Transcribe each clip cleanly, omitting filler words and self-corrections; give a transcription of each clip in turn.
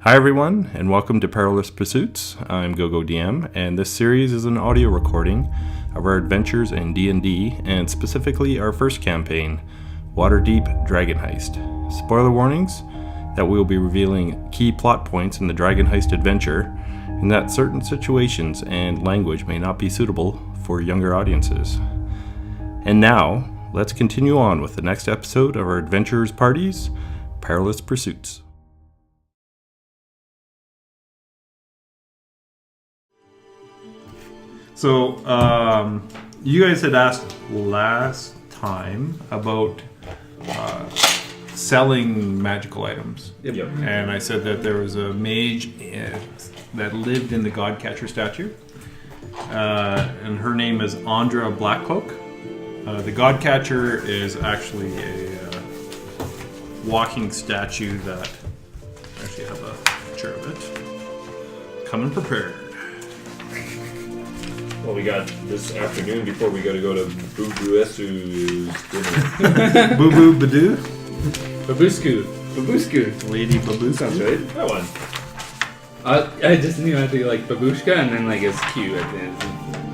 Hi everyone, and welcome to Perilous Pursuits. I'm GoGoDM, and this series is an audio recording of our adventures in D&D, and specifically our first campaign, Waterdeep Dragon Heist. Spoiler warnings that we will be revealing key plot points in the Dragon Heist adventure, and that certain situations and language may not be suitable for younger audiences. And now, let's continue on with the next episode of our Adventurers Party's Perilous Pursuits. So, you guys had asked last time about selling magical items. Yep. And I said that there was a mage that lived in the Godcatcher statue. And her name is Andra Blackcloak. The Godcatcher is actually a walking statue that I actually have a picture of it. Coming prepared. Well, we got this afternoon before we got to go to Boo Booessu's dinner. Boo Boo Badoo? Babushku. Lady Baboo. Sounds right. That one. I just knew I had to like babushka and then like it's Q at the end.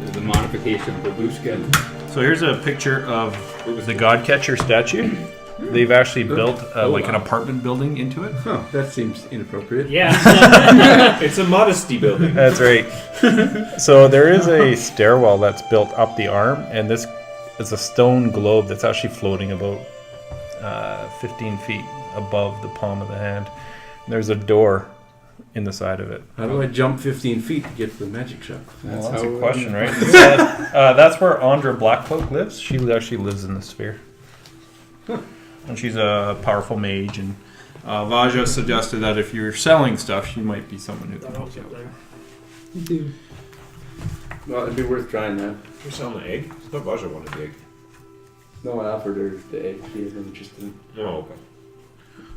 There's a modification of babushka. So here's a picture of the Godcatcher statue. They've actually built an apartment building into it. Oh, that seems inappropriate. Yeah. It's a modesty building. That's right. So there is a stairwell that's built up the arm, and this is a stone globe that's actually floating about 15 feet above the palm of the hand. And there's a door in the side of it. How do I jump 15 feet to get to the magic shop? That's a question, right? That's where Andra Blackcloak lives. She actually lives in the sphere. Huh. And she's a powerful mage, and Vaja suggested that if you're selling stuff, she might be someone who can help you out. Well, it'd be worth trying that. You're selling the egg? I thought Vaja wanted the egg. No, I offered her the egg. She wasn't interested in. Oh, okay.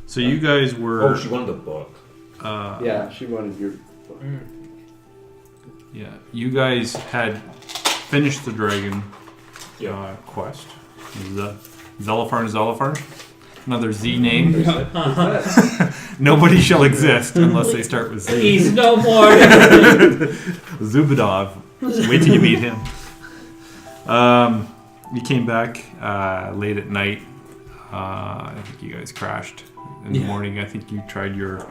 So you guys were... Oh, she wanted the book. Yeah, she wanted your. Yeah, you guys had finished the dragon quest. Is that Zelefarn? Another Z name. Nobody shall exist unless they start with Z. Please, no more. Zubadov. Wait till you meet him. You came back late at night. I think you guys crashed in the morning. I think you tried your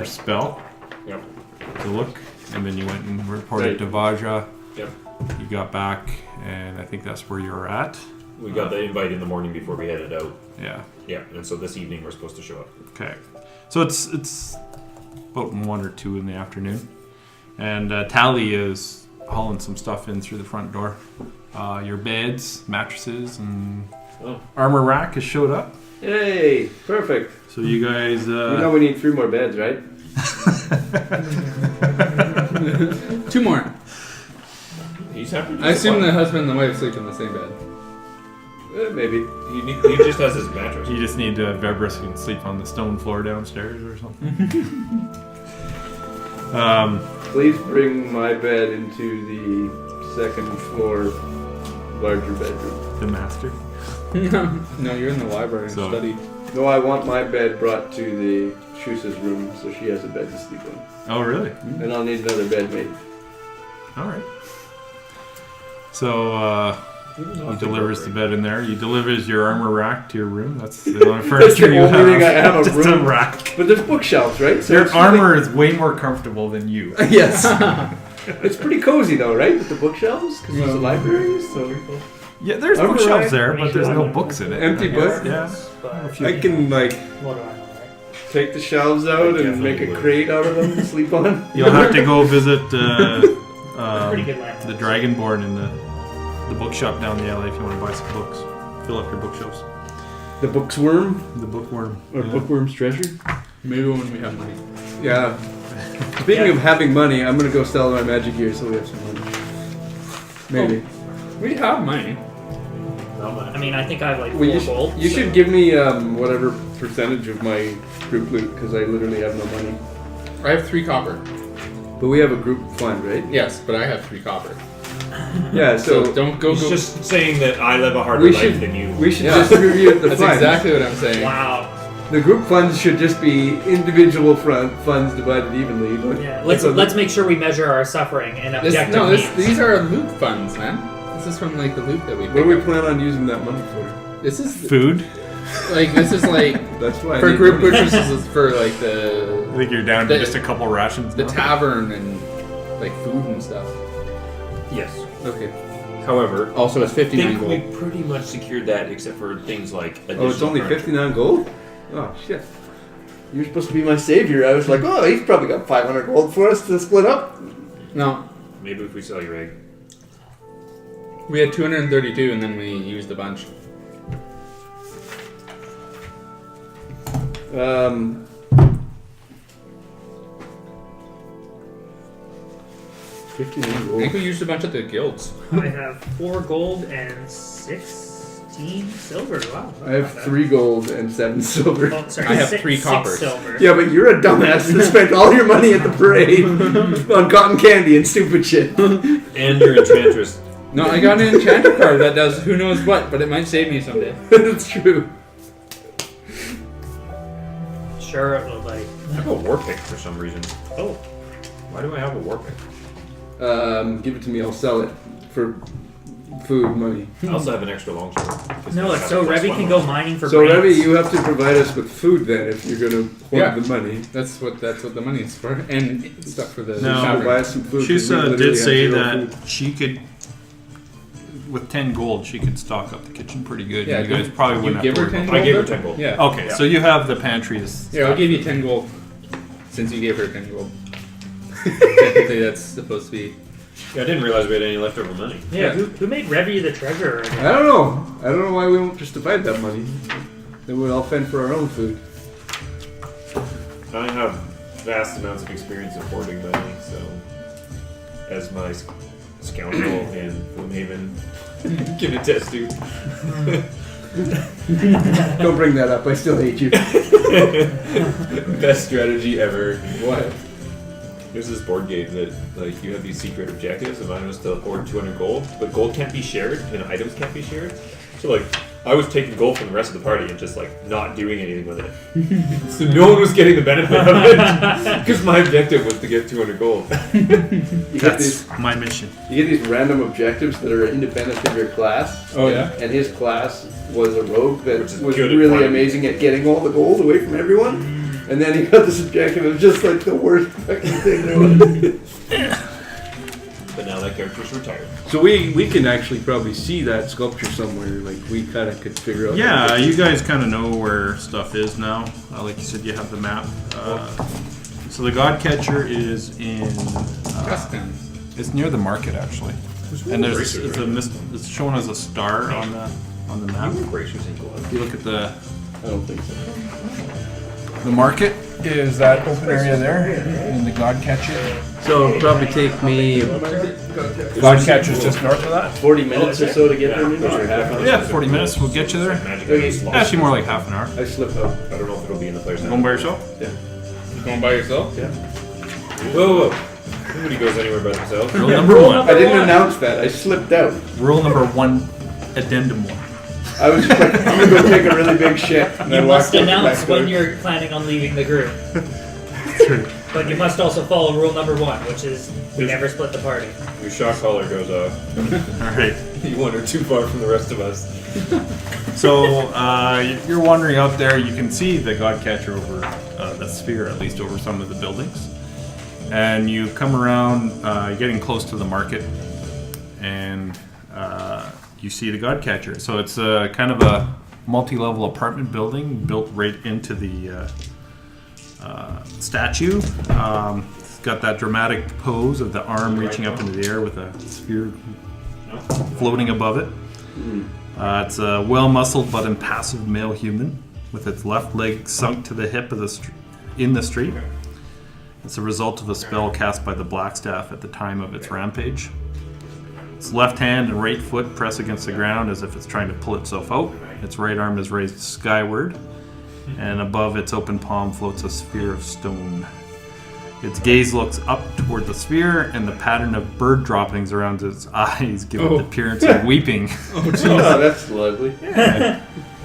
spell. Yep. To look, and then you went and reported to Vaja. Yep. You got back, and I think that's where you were at. We got the invite in the morning before we headed out. Yeah. Yeah, and so this evening we're supposed to show up. Okay. So it's about 1 or 2 in the afternoon, and Tally is hauling some stuff in through the front door. Your beds, mattresses, and armor rack has showed up. Hey, perfect. So you guys... You know we need 3 more beds, right? 2 more. He's happy. I assume the husband and the wife sleep in the same bed. Maybe. He just has his mattress. You just need Vebris who can sleep on the stone floor downstairs or something. Please bring my bed into the second floor larger bedroom. The master. No, you're in the library and study. No, I want my bed brought to the Shusa's room so she has a bed to sleep on. Oh, really? And I'll need another bed made. All right. So he delivers the bed in there. He delivers your armor rack to your room. That's the only furniture you only have. thing I have a Just room. a rack. But there's bookshelves, right? So Your it's armor is way more comfortable than you. Yes. It's pretty cozy though, right? With the bookshelves, because there's a library. So Yeah, there's Armor bookshelves rack. there, but there's no books in it. Empty I guess. book? Yeah. I can like What do I know, right? take the shelves out I and make a definitely crate out of them to sleep on. You'll have to go visit Pretty good line. the Dragonborn in the bookshop down the alley if you want to buy some books. Fill up your bookshelves. The Booksworm The bookworm. or Yeah. Bookworm's Treasure. Maybe when we have money. Yeah. Speaking of having money, I'm gonna go sell my magic gear so we have some money. Maybe. We have money. I mean, I think I have like Well, 4 gold. you should give me whatever percentage of my group loot because I literally have no money. I have 3 copper. But we have a group fund, right? Yes, but I have 3 copper. Yeah. So So don't go. He's just saying that I live a harder we life should than you. we should Yeah. distribute the That's fund. exactly what I'm saying. Wow. The group funds should just be individual funds divided evenly. But Yeah, let's make sure we measure our suffering and objective needs. These are loot funds, man. This is from like the loot that we. What do we plan on using that money for? This is Food? like this is like That's why I for need group money. purchases. Is for like the I think you're down to just a couple rations the now. tavern and like food and stuff. Yes. Okay. However, Also, it's I 59 think gold. we pretty much secured that, except for things like additional Oh, it's only furniture. 59 gold? Oh, shit. You're supposed to be my savior. I was like, oh, he's probably got 500 gold for us to split up. No, Maybe if we sell your egg. we had 232 and then we used a bunch. Um, I think we used a bunch at the guilds. I have 4 gold and 16 silver. Wow. I have 3 gold and 7 silver. Oh, sorry. I have 6 3 coppers. silver. Yeah, but you're a dumbass that spent all your money at the parade on cotton candy and stupid shit. And your enchantress. No, I got an enchanter card that does who knows what, but it might save me someday. That's true. Sure, it will like. I have a war pick for some reason. Oh, Why do I have a war pick? Give it to me. I'll sell it for food money. I also have an extra longsword. because no, I it's have so a plus Revy one can go longsword. mining for So, brains. Revy, you have to provide us with food then if you're going to hoard Yeah. the money. That's what the money is for, and stuff for the No. So tavern. buy us some food. 'cause we Shusa literally did have say 0 that food. she could, with 10 gold, she could stock up the kitchen pretty good. Yeah, you guys probably you wouldn't give have her to worry 10 about I gave her gold? 10 gold. Yeah. that. Okay, so you have the pantries. Yeah, I'll give you 10 gold since you gave her 10 gold. Technically, that's supposed to be. Yeah, I didn't realize we had any leftover money. Yeah, who made Revy the treasurer? I don't know. I don't know why we won't just divide that money. Then we'll all fend for our own food. I have vast amounts of experience of hoarding money, so as my scoundrel and Gloomhaven can attest to. Don't bring that up. I still hate you. Best strategy ever. What? There's this board game that, like, you have these secret objectives, and mine was to hoard 200 gold, but gold can't be shared, and items can't be shared. So, like, I was taking gold from the rest of the party and just, like, not doing anything with it. So no one was getting the benefit of it, because my objective was to get 200 gold. You get these, That's my mission. you get these random objectives that are independent of your class. Oh, yeah? And his class was a rogue that Which is was good at really farming. amazing at getting all the gold away from everyone. And then he got this objective. It was just like the worst fucking thing there was. But now that character's retired. So we can actually probably see that sculpture somewhere. Like we kind of could figure out. Yeah, you guys kind of know where stuff is now. Like you said, you have the map. So the God Catcher is in. Justin. It's near the market actually, and there's it's shown as a star on the map. Bracers and gloves. If you look at the I don't think so. market is that open area there, and the God Catcher. So it'll probably take me God Catcher's just north of that. 40 minutes or so to get there. Maybe? Or half hour. Yeah, 40 minutes. We'll get you there. Magic Okay. slots. Actually, more like half an hour. I slip out. I don't know if it'll be in the player's Going by yourself? You going by yourself? Yeah. Whoa. Nobody goes anywhere by themselves. Rule number one. I didn't announce that. I slipped out. Rule number one. Addendum one. I was just like, I'm gonna go take a really big shit. And You I must walked out the announce back when door. you're planning on leaving the group. But you must also follow rule number 1, which is we never split the party. Your shock collar goes off. All right. You wander too far from the rest of us. So you're wandering out there. You can see the God Catcher over the sphere, at least over some of the buildings. And you come around, getting close to the market, and you see the God Catcher. So it's kind of a multi-level apartment building built right into the statue. It's got that dramatic pose of the arm reaching up into the air with a sphere floating above it. It's a well-muscled but impassive male human with its left leg sunk to the hip of in the street. It's a result of a spell cast by the Blackstaff at the time of its rampage. Its left hand and right foot press against the ground as if it's trying to pull itself out. Its right arm is raised skyward, and above its open palm floats a sphere of stone. Its gaze looks up toward the sphere, and the pattern of bird droppings around its eyes give it the appearance of weeping. Oh, that's lovely.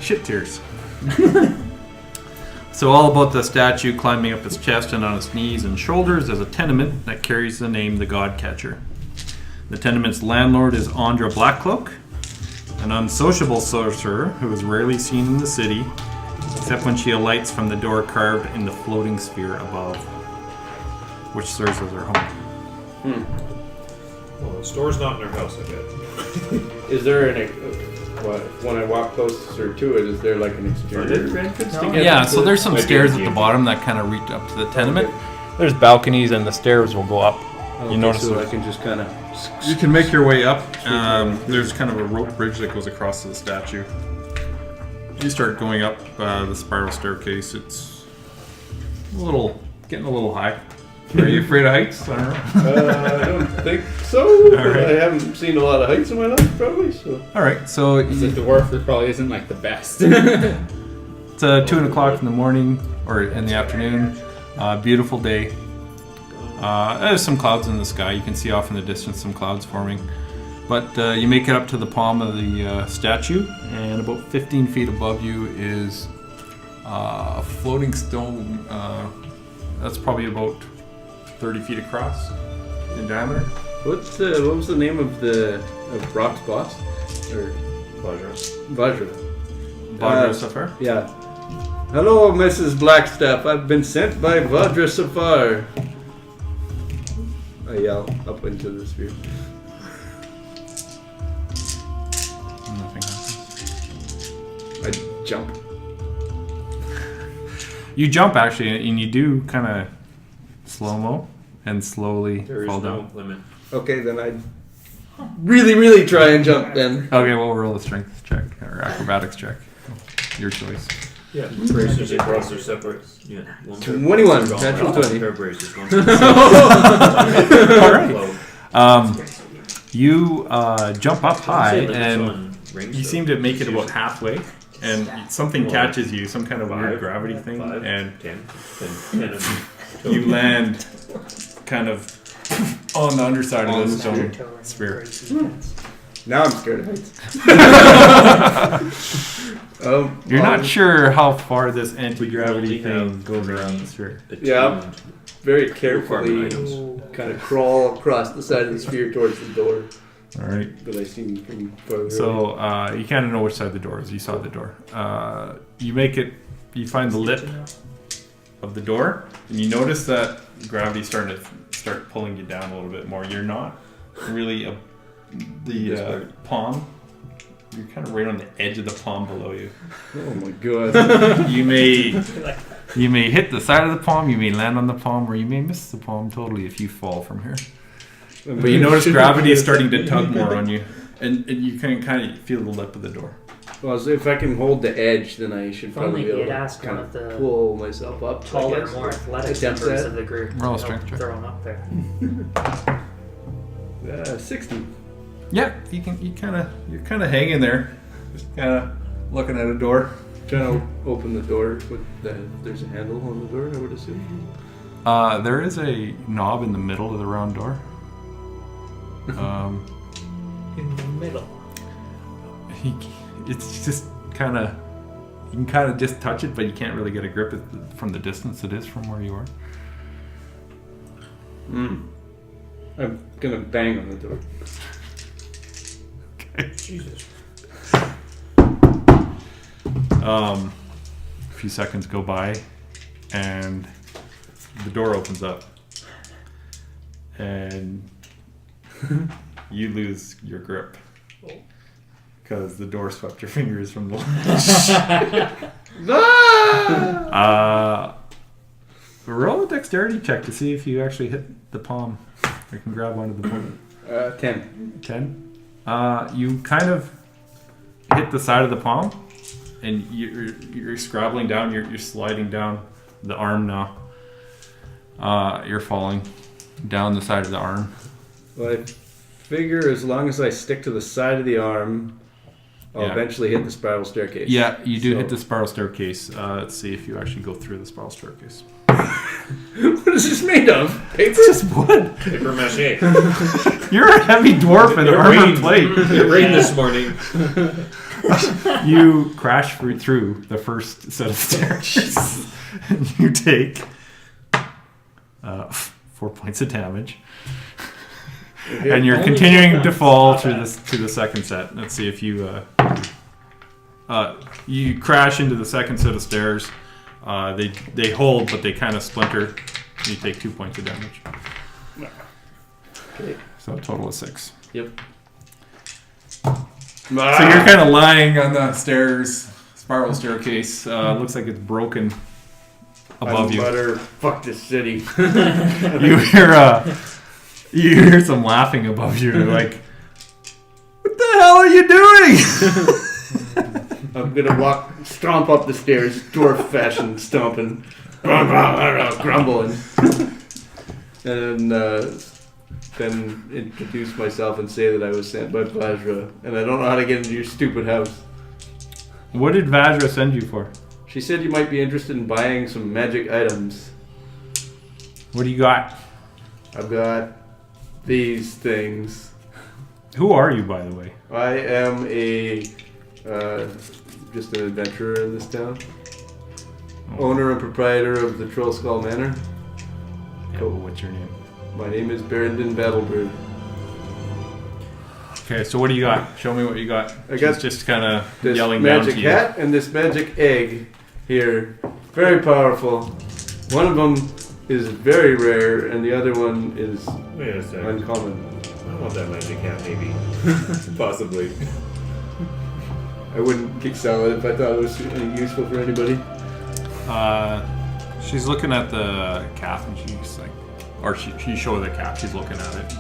Shit tears. So all about the statue climbing up its chest and on its knees and shoulders is a tenement that carries the name the God-Catcher. The tenement's landlord is Andra Blackcloak, an unsociable sorcerer who is rarely seen in the city, except when she alights from the door carved in the floating sphere above, which serves as her home. Well, the store's not in our house, I bet. Is there when I walk closer to it, is there like an exterior entrance to get Yeah, into so it? there's some Like stairs in at the D&D. bottom that kind of reach up to the tenement. There's balconies and the stairs will go up. Okay, You notice so there's- I can just kind of. You can make your way up. There's kind of a rope bridge that goes across to the statue. You start going up the spiral staircase. It's getting a little high. Are you afraid of heights? I don't know. I don't think so. All right. I haven't seen a lot of heights in my life, probably. So. All right, so It's a dwarf that probably isn't like the best. it's 2 o'clock in the morning or in the afternoon. Beautiful day. There's some clouds in the sky. You can see off in the distance some clouds forming. But you make it up to the palm of the statue, and about 15 feet above you is a floating stone. That's probably about 30 feet across in diameter. What was the name of Brock's boss? Or Vajra. Bottom of Safar. Yeah. Hello, Mrs. Blackstaff. I've been sent by Vajra Safar. I yell up into the sphere. Nothing happens. I jump. You jump actually, and you do kind of slow-mo and slowly There is fall no down. limit. Okay, then I really, really try and jump then. Okay, we'll roll a strength check or acrobatics check. Your choice. Yeah, braces across are separate. Yeah, 21, natural 20. Pair of braces. One All right. You jump up high, and you seem to make it about halfway, and something catches you, some kind of weird gravity thing, and 10 you land kind of on the underside of the stone sphere. Now I'm scared of heights. You're not sure how far this anti-gravity thing goes around the sphere. Yeah. Very carefully items. kind of crawl across the side of the sphere towards the door All right. that I see from further. So you kind of know which side the door is. You saw the door. You make it. You find the lip of the door, and you notice that gravity's starting to start pulling you down a little bit more. You're not really the palm. You're kind of right on the edge of the palm below you. Oh my god. You may hit the side of the palm. You may land on the palm, or you may miss the palm totally if you fall from here. But you notice gravity is starting to tug more on you, and you can kind of feel the lip of the door. Well, so if I can hold the edge, then I should If only probably be able you'd to asked kind one of of the pull myself up. I taller, guess. more athletic Attempt members that. of the group. Roll a to help strength check. throw him up there. 60. Yeah, you're kind of hanging there, just kind of looking at a door. Trying to open the door with there's a handle on the door, I would assume. There is a knob in the middle of the round door. In the middle. It's just kind of, you can kind of just touch it, but you can't really get a grip from the distance it is from where you are. I'm gonna bang on the door. Jesus. A few seconds go by, and the door opens up, and you lose your grip because the door swept your fingers from the roll a dexterity check to see if you actually hit the palm. You can grab onto the palm. 10. 10. You kind of hit the side of the palm, and you're scrabbling down. You're sliding down the arm now. You're falling down the side of the arm. Well, I figure as long as I stick to the side of the arm, I'll Yeah. eventually hit the spiral staircase. Yeah, you do So- hit the spiral staircase. Let's see if you actually go through the spiral staircase. What is this made of? It's just wood. Paper mache. You're a heavy dwarf in armor plate. It rained this morning. You crash through the first set of stairs. And you take 4 points of damage. And you're Only continuing to 4 fall through this to the second set. Let's see if you you crash into the second set of stairs. They hold, but they kind of splinter. You take 2 points of damage. Okay. So a total of 6. Yep. So you're kind of lying on the stairs, spiral staircase. Looks like it's broken above you. Better fuck this city. You hear some laughing above you. You're like, what the hell are you doing? I'm gonna stomp up the stairs, dwarf fashion, stomping, grumbling, and then introduce myself and say that I was sent by Vajra, and I don't know how to get into your stupid house. What did Vajra send you for? She said you might be interested in buying some magic items. What do you got? I've got these things. Who are you, by the way? I am just an adventurer in this town. Owner and proprietor of the Trollskull Manor. Yeah, well, what's your name? My name is Barrington Battlebird. Okay, so what do you got? Show me what you got. I got She's just kind of This yelling down magic to you. hat and this magic egg here. Very powerful. One of them is very rare and the other one is Wait a second. uncommon. I want that magic hat, maybe. Possibly. I wouldn't sell it if I thought it was useful for anybody. She's looking at the cap and she's like, or she showed the cap. She's looking at it.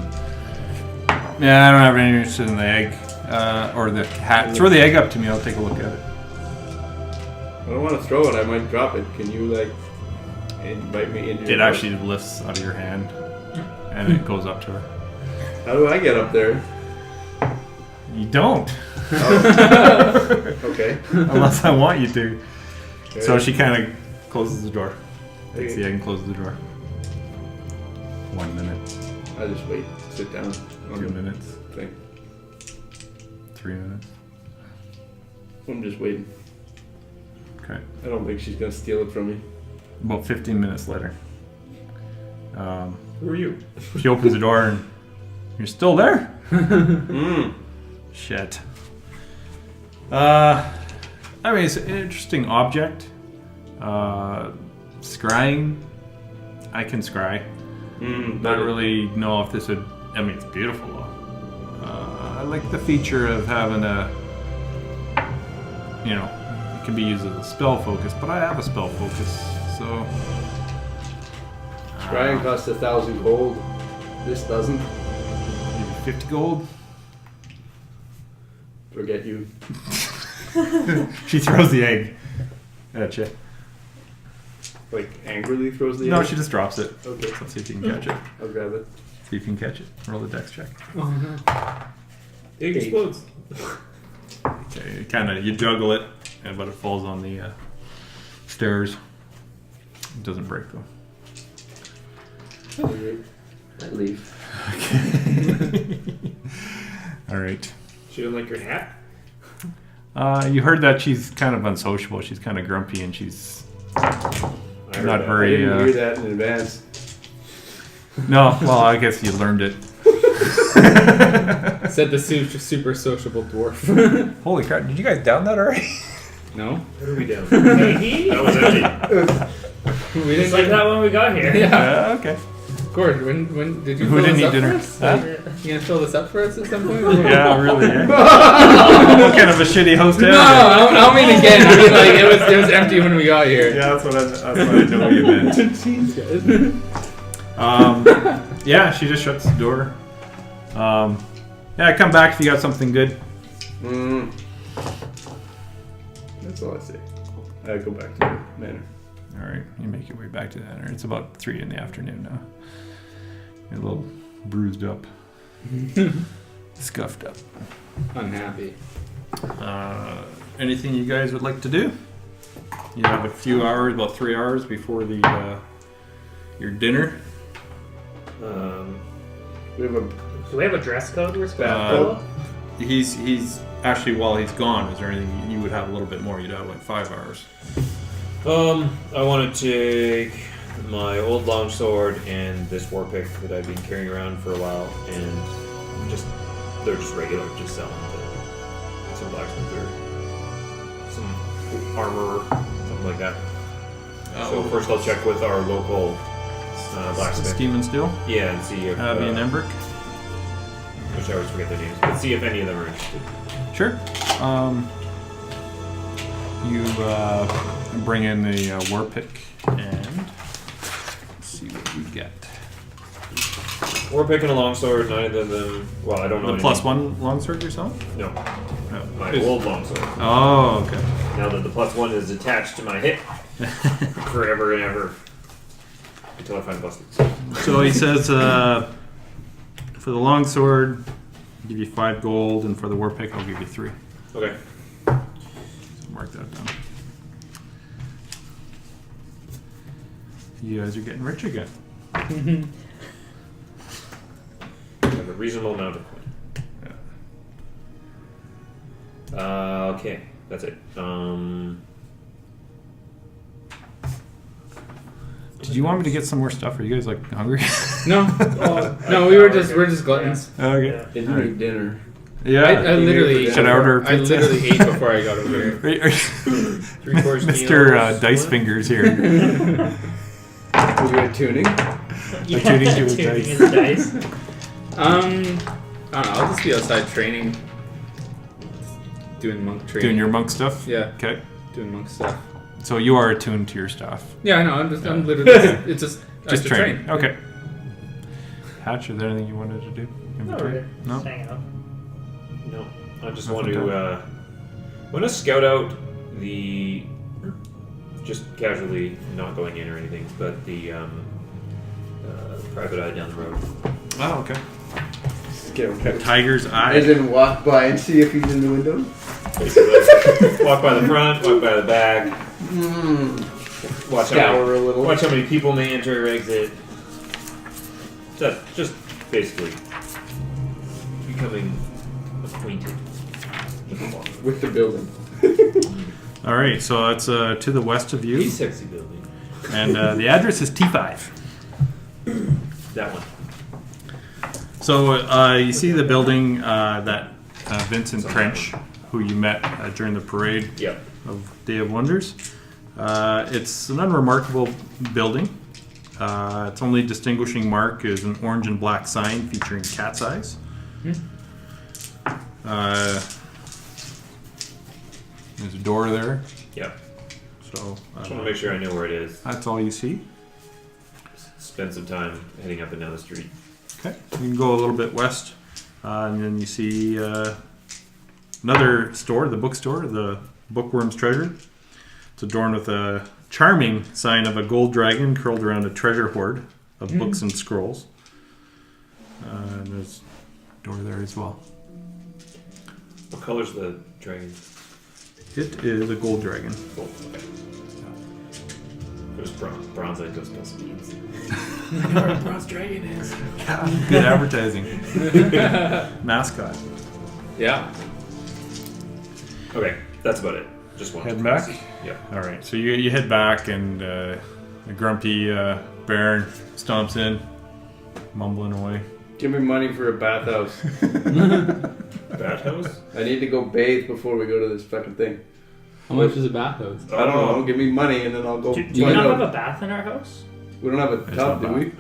Yeah, I don't have any interest in the egg or the hat. Throw the egg up to me. I'll take a look at it. I don't want to throw it. I might drop it. Can you invite me into your It house? actually lifts out of your hand and it goes up to her. How do I get up there? You don't, Okay. unless I want you to. Okay. So she kind of closes the door. Takes Okay. the egg and closes the door. 1 minute, I just wait. Sit down. 2 minutes, Thing. 3 minutes. I'm just waiting. Okay. I don't think she's gonna steal it from me. About 15 minutes later, Who are you? she opens the door and you're still there? Mm. Shit. I mean, it's an interesting object. Scrying. I can scry. Not really know if this would. I mean, it's beautiful though. I like the feature of having a. You know, it can be used as a spell focus, but I have a spell focus, so. Scrying costs 1,000 gold. This doesn't. Maybe 50 gold. Forget you. She throws the egg at you. Like angrily throws the No, egg? she just drops it. Okay. Let's see if you can catch it. I'll grab it. See if you can catch it. Roll the dex check. Oh no. It explodes. Okay, you juggle it, but it falls on the stairs. It doesn't break though. I leave. All right. She didn't like your hat? You heard that she's kind of unsociable. She's kind of grumpy, and she's I heard not that. I very. didn't hear that in advance. No, well, I guess you learned it. Said the super sociable dwarf. Holy crap! Did you guys down that already? No? What are we doing? That was empty. We didn't It's like that when we got here. Yeah. Okay. Gord, when did you Who fill didn't this eat up dinner? for us? Huh? You gonna fill this up for us at some point? Yeah, really. Yeah. What kind of a shitty host No, am I? I don't mean again. I mean like it was empty when we got here. Yeah, that's what I know you meant. Yeah, she just shuts the door. Yeah, come back if you got something good. That's all I say. I go back to the manor. All right, you make your way back to that. It's about 3 in the afternoon now. You're a little bruised up, scuffed up. Unhappy. Anything you guys would like to do? You have a few hours, about 3 hours before the Your dinner. We have a Do we have a dress code we're supposed to Uh, follow? He's actually, while he's gone, is there anything you would have a little bit more? You'd have like 5 hours. I want to take my old longsword and this war pick that I've been carrying around for a while, and they're just regular, just selling to some blacksmith or some armorer, something like that. So first I'll check with our local blacksmith. Steam and Steel. Yeah, and see if Abby and Embrick. which I always forget their names, but see if any of them are interested. Sure. You bring in the war pick and let's see what we get. War pick and a longsword, neither of them. Well, I don't know. The +1 longsword yourself? No, No. my old longsword. Oh, okay. Now that the +1 is attached to my hip forever and ever until I find busted. So he says, for the longsword, I'll give you 5 gold, and for the war pick, I'll give you 3. Okay. So mark that down. You guys are getting rich again. I have a reasonable amount of coin. Okay, that's it. Did you want me to get some more stuff? Are you guys like hungry? No, no, we're just gluttons. Okay. Yeah. didn't eat dinner. Yeah. I literally Should I order I pizza? literally ate before I got over here. Three-course Mr. meals, Dice what? Fingers here. Was you at tuning? Yeah, tuning to his tuning dice. his dice. I don't know. I'll just be outside training, doing monk training. Doing your monk stuff? Yeah, Okay. doing monk stuff. So you are attuned to your stuff. Yeah, I know. I'm literally. It's just I Just have to training. train. Okay. Hatch, is there anything you wanted to do? No, Inventory? we're No? just hanging out. No, I just Nothing want to scout out the, just casually, not going in or anything, but the private eye down the road. Oh, okay. Scout. Tiger's eye. As in walk by and see if he's in the window? Basically, walk by the front, walk by the back, watch Scour a little. watch how many people may enter or exit. Just basically becoming acquainted with the walk. With the building. All right, so it's to the west of you, He's sexy building. and the address is T5. That one. So you see the building that Vincent Trench, who you met during the parade Yep. of Day of Wonders. It's an unremarkable building. Its only distinguishing mark is an orange and black sign featuring cat's eyes. There's a door there, Yep. so Just want to make sure I know where it is. that's all you see. Spend some time heading up and down the street. Okay, you can go a little bit west, and then you see another store, the bookstore, the Bookworm's Treasure. It's adorned with a charming sign of a gold dragon curled around a treasure hoard of books and scrolls. And there's a door there as well. What color's the dragon? It is a gold dragon. Gold. Okay. There's bronze. I'd go spill some beans. Bronze dragon is. Good advertising. Mascot. Yeah. Okay, that's about it. Just one. Head back? Yeah. All right, so you head back, and the grumpy Baron stomps in, mumbling away. Give me money for a bathhouse. Bathhouse? I need to go bathe before we go to this fucking thing. How much is a bathhouse? I don't know. Give me money and then I'll go. Do we find not out. have a bath in our house? We don't have a There's tub, no do we?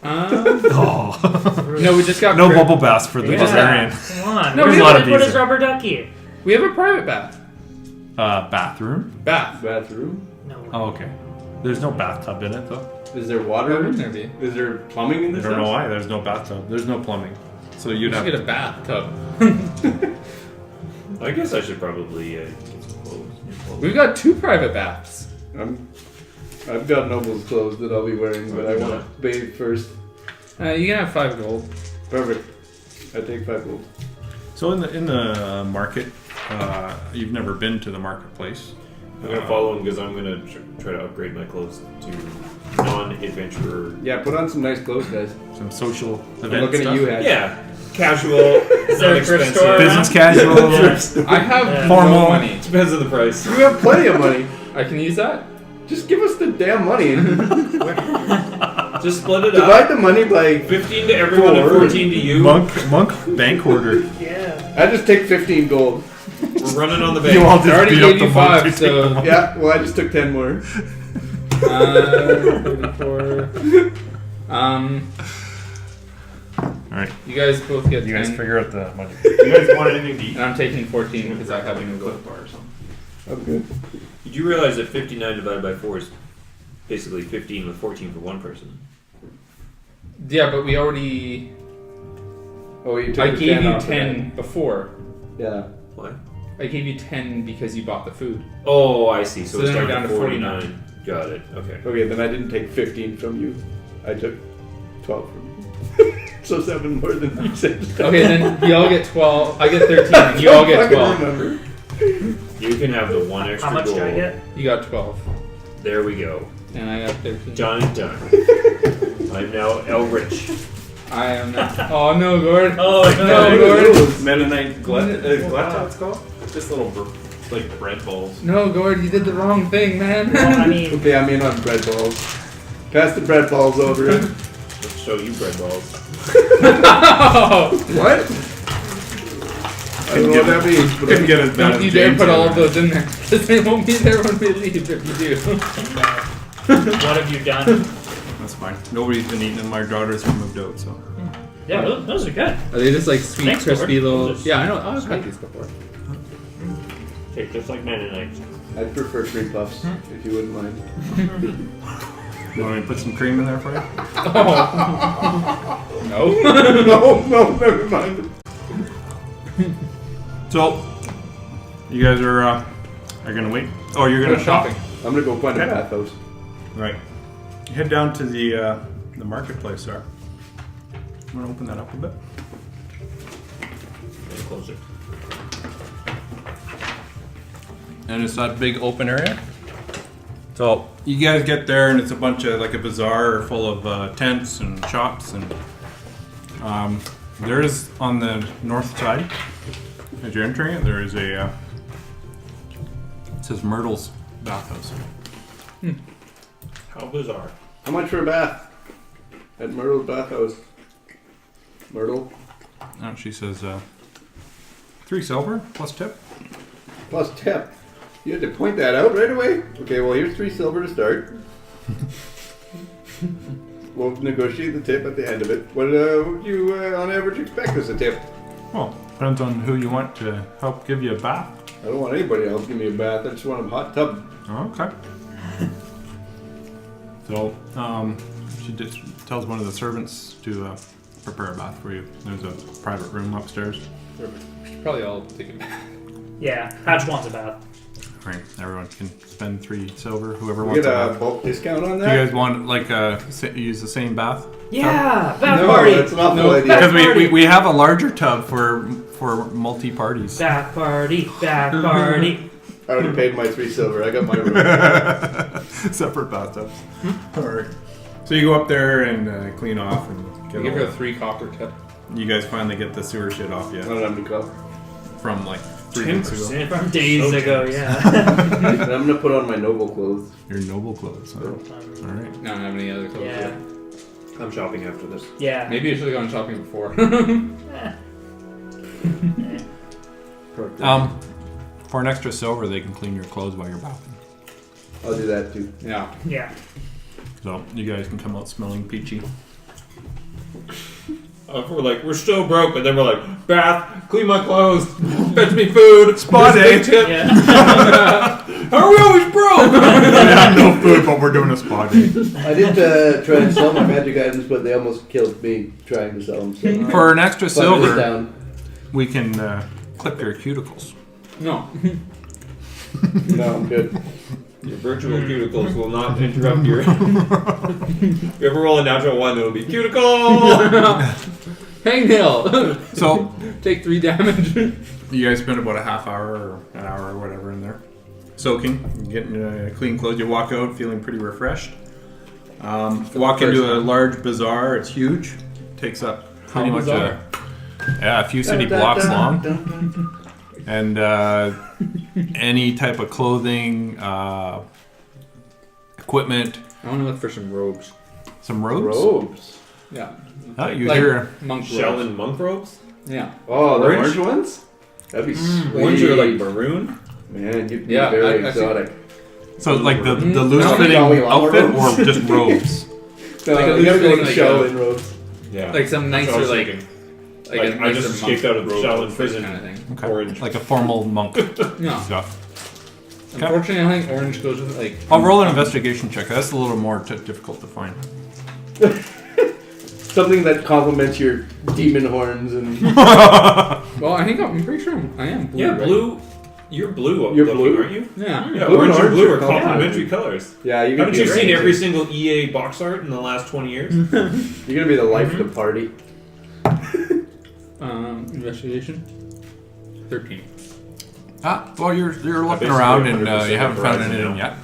Oh, No, we just got no bubble baths for the Bavarian. Come on. No, Where's we have a lot of put these his rubber ducky? We have a private bath. Bathroom. Bath. Bathroom? No. Oh, okay. There's no bathtub in it though. Is there Why water? wouldn't there be? Is there plumbing in I this don't know house? why. There's no bathtub. There's no plumbing. So You you'd should have get a bathtub. I guess I should probably get some clothes. New clothes. We've got 2 private baths. I've got Noble's clothes that I'll be wearing, but I want to bathe first. You can have 5 gold. Perfect. I take 5 gold. So in the market, you've never been to the marketplace. I'm gonna follow him because I'm gonna try to upgrade my clothes to non adventurer. Yeah, put on some nice clothes, guys. Some social I'm event looking stuff. at you, Hatch. Yeah, casual, Is there a thrift non-expensive. store? Business casual. Yeah. I have Yeah. no Formal. money. Depends on the price. You have plenty of money. I can use that? Just give us the damn money. Just split it Divide up. the money by. 15 to everyone and 14 to you. Monk bank hoarder. Yeah. I just take 15 gold. We're running on the You all bank. I already just beat up gave the you monk. 5, so... Yeah, well, I just took 10 more. 34. Alright, You guys both get you guys 10, figure out the money. You guys want anything to eat? and I'm taking 14 because I have a new clip bar or something. I'm good. Did you realize that 59 divided by 4 is basically 15 with 14 for one person? Yeah, but we already... Oh, you took I the gave 10 you off of 10 before. that. Yeah. What? I gave you 10 because you bought the food. Oh, I see. So, So it's then down, we're to down to 49. Got it. Okay. Okay, then I didn't take 15 from you. I took 12 from you. So 7 more than you said. Okay, then we all get 12. I get 13, and you all get I can 12. remember. You can have the one extra How much gold. do I get? You got 12, There we go. and I got 13. Done and done. I'm now El Rich. I am not. Oh no, Gord. Oh, No, Gord. Mennonite glut, it's called? Just little, like, bread balls. No, Gord, you did the wrong thing, man. Well, I mean, Okay, I'm in on bread balls. Pass the bread balls over. Let's show you bread balls. What? I don't know what that means. But Couldn't get as bad Don't as you dare James put all ever. of those in there, because they won't be there when we leave if you do. what have you done? That's fine. Nobody's been eating them. My daughters have moved out, so. Yeah, those are good. Are they just like sweet, Thanks, crispy Gord. little? Just- Yeah, I know. Oh, I've had these before. Take just like Mennonites. I'd prefer cream puffs, if you wouldn't mind. You want me to put some cream in there for you? No. No, never mind. So, you guys are gonna wait? Oh, you're gonna Go shop? shopping. I'm gonna go find a Okay. bathhouse. Right. Head down to the marketplace there. I'm gonna open that up a bit. Close it. And it's that big open area. So you guys get there, and it's a bunch of like a bazaar full of tents and shops, and there is on the north side as you're entering it. There is a it says Myrtle's bathhouse. How bizarre. How much for a bath? At Myrtle's bathhouse. Myrtle. Oh, she says 3 silver plus tip. Plus tip. You had to point that out right away? Okay, well here's 3 silver to start. We'll negotiate the tip at the end of it. What would you on average expect as a tip? Well, depends on who you want to help give you a bath. I don't want anybody else to give me a bath. I just want a hot tub. Okay. So, she just tells one of the servants to prepare a bath for you. There's a private room upstairs. We should probably all take it back. Yeah, Hatch wants a bath. Right, everyone can spend 3 silver. Whoever We wants get a a bath. bulk discount on Do that? you guys want like use the same bath? Yeah, bath No, party. that's an awful No. idea. Because party. we have a larger tub for multi parties. Bath party. Bath party. I already paid my 3 silver. I got my room. Separate bathtubs. All right. So you go up there and clean off and We get give all her a that. 3 copper tip. You guys finally get the sewer shit off I yet don't have any cup. from like 3 weeks ago. 10%. From days So ago, generous. yeah. And I'm gonna put on my noble clothes. Your noble clothes. Huh? All right. I don't have any other clothes Yeah. yet. I'm shopping after this. Yeah. Maybe I should have gone shopping before. For an extra silver, they can clean your clothes while you're bathing. I'll do that too. Yeah. Yeah. So you guys can come out smelling peachy. We're like, we're still broke, but then we're like, bath, clean my clothes, fetch me food, Spa here's a day. big tip. Yeah. How are we always broke? We have no food, but we're doing a spa day. I did try and sell my magic items, but they almost killed me trying to sell them. So For an extra Button it silver, down. we can clip your cuticles. No. No, I'm good. Your virtual cuticles will not interrupt your... If you ever roll a natural 1, it'll be cuticle! Hangnail! So Take 3 damage. you guys spend about a half hour or an hour or whatever in there, soaking, getting clean clothes. You walk out feeling pretty refreshed. Walk into a large bazaar. It's huge. Takes up pretty much a few city blocks long. And any type of clothing, equipment. I want to look for some robes. Some robes? Robes. Yeah. You Like hear... monk Shell robes. and monk robes? Yeah. Oh, the Orange? orange ones? That'd be sweet. Orange or like maroon? Man, you'd be Yeah, very I see. exotic. So like the No, loose-fitting no, we want outfit robes. or just robes? No, Like a you gotta go loose-fitting, to like shell a- in robes. Yeah. Like some That's what I nicer, was like thinking. like Like, a I nicer just monk escaped out of robe Shaolin outfit prison. kind of thing. Okay. Orange. Like a formal monk No. stuff. Unfortunately, I think orange goes with like. I'll roll an investigation check. That's a little more difficult to find. Something that complements your demon horns and Well, I think I'm pretty sure I am blue. Yeah, right? blue. You're blue You're looking, blue? aren't you? Yeah. Yeah, Blue and orange and orange blue are are complementary colors. yeah, you're gonna Haven't be you great. seen every single EA box art in the last 20 years? You're gonna be the life of the party. Investigation. 13. Well, you're looking basically around and 100% you haven't found horizon anything now. yet.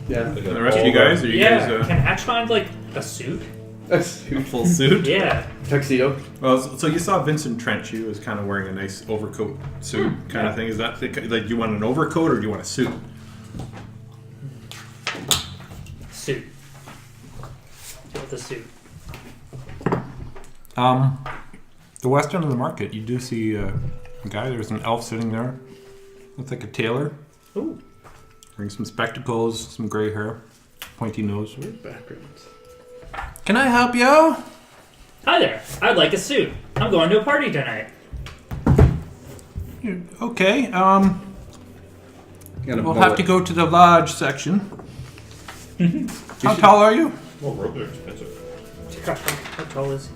Yeah. Like And the a rest of you ball guys, are you Yeah, guys can Hatch find like a suit? a full suit? Yeah. Tuxedo. Well, so you saw Vincent Trench. He was kind of wearing a nice overcoat suit kind of thing. Is that like, do you want an overcoat or do you want a suit? Suit. Go with the suit. The west end of the market, you do see a guy. There's an elf sitting there. Looks like a tailor. Ooh. Wearing some spectacles, some gray hair, pointy nose. Weird backgrounds. Can I help you? Hi there. I'd like a suit. I'm going to a party tonight. Okay. Got a We'll mullet. have to go to the lodge section. How tall are you? Well, robes are expensive. How tall is he?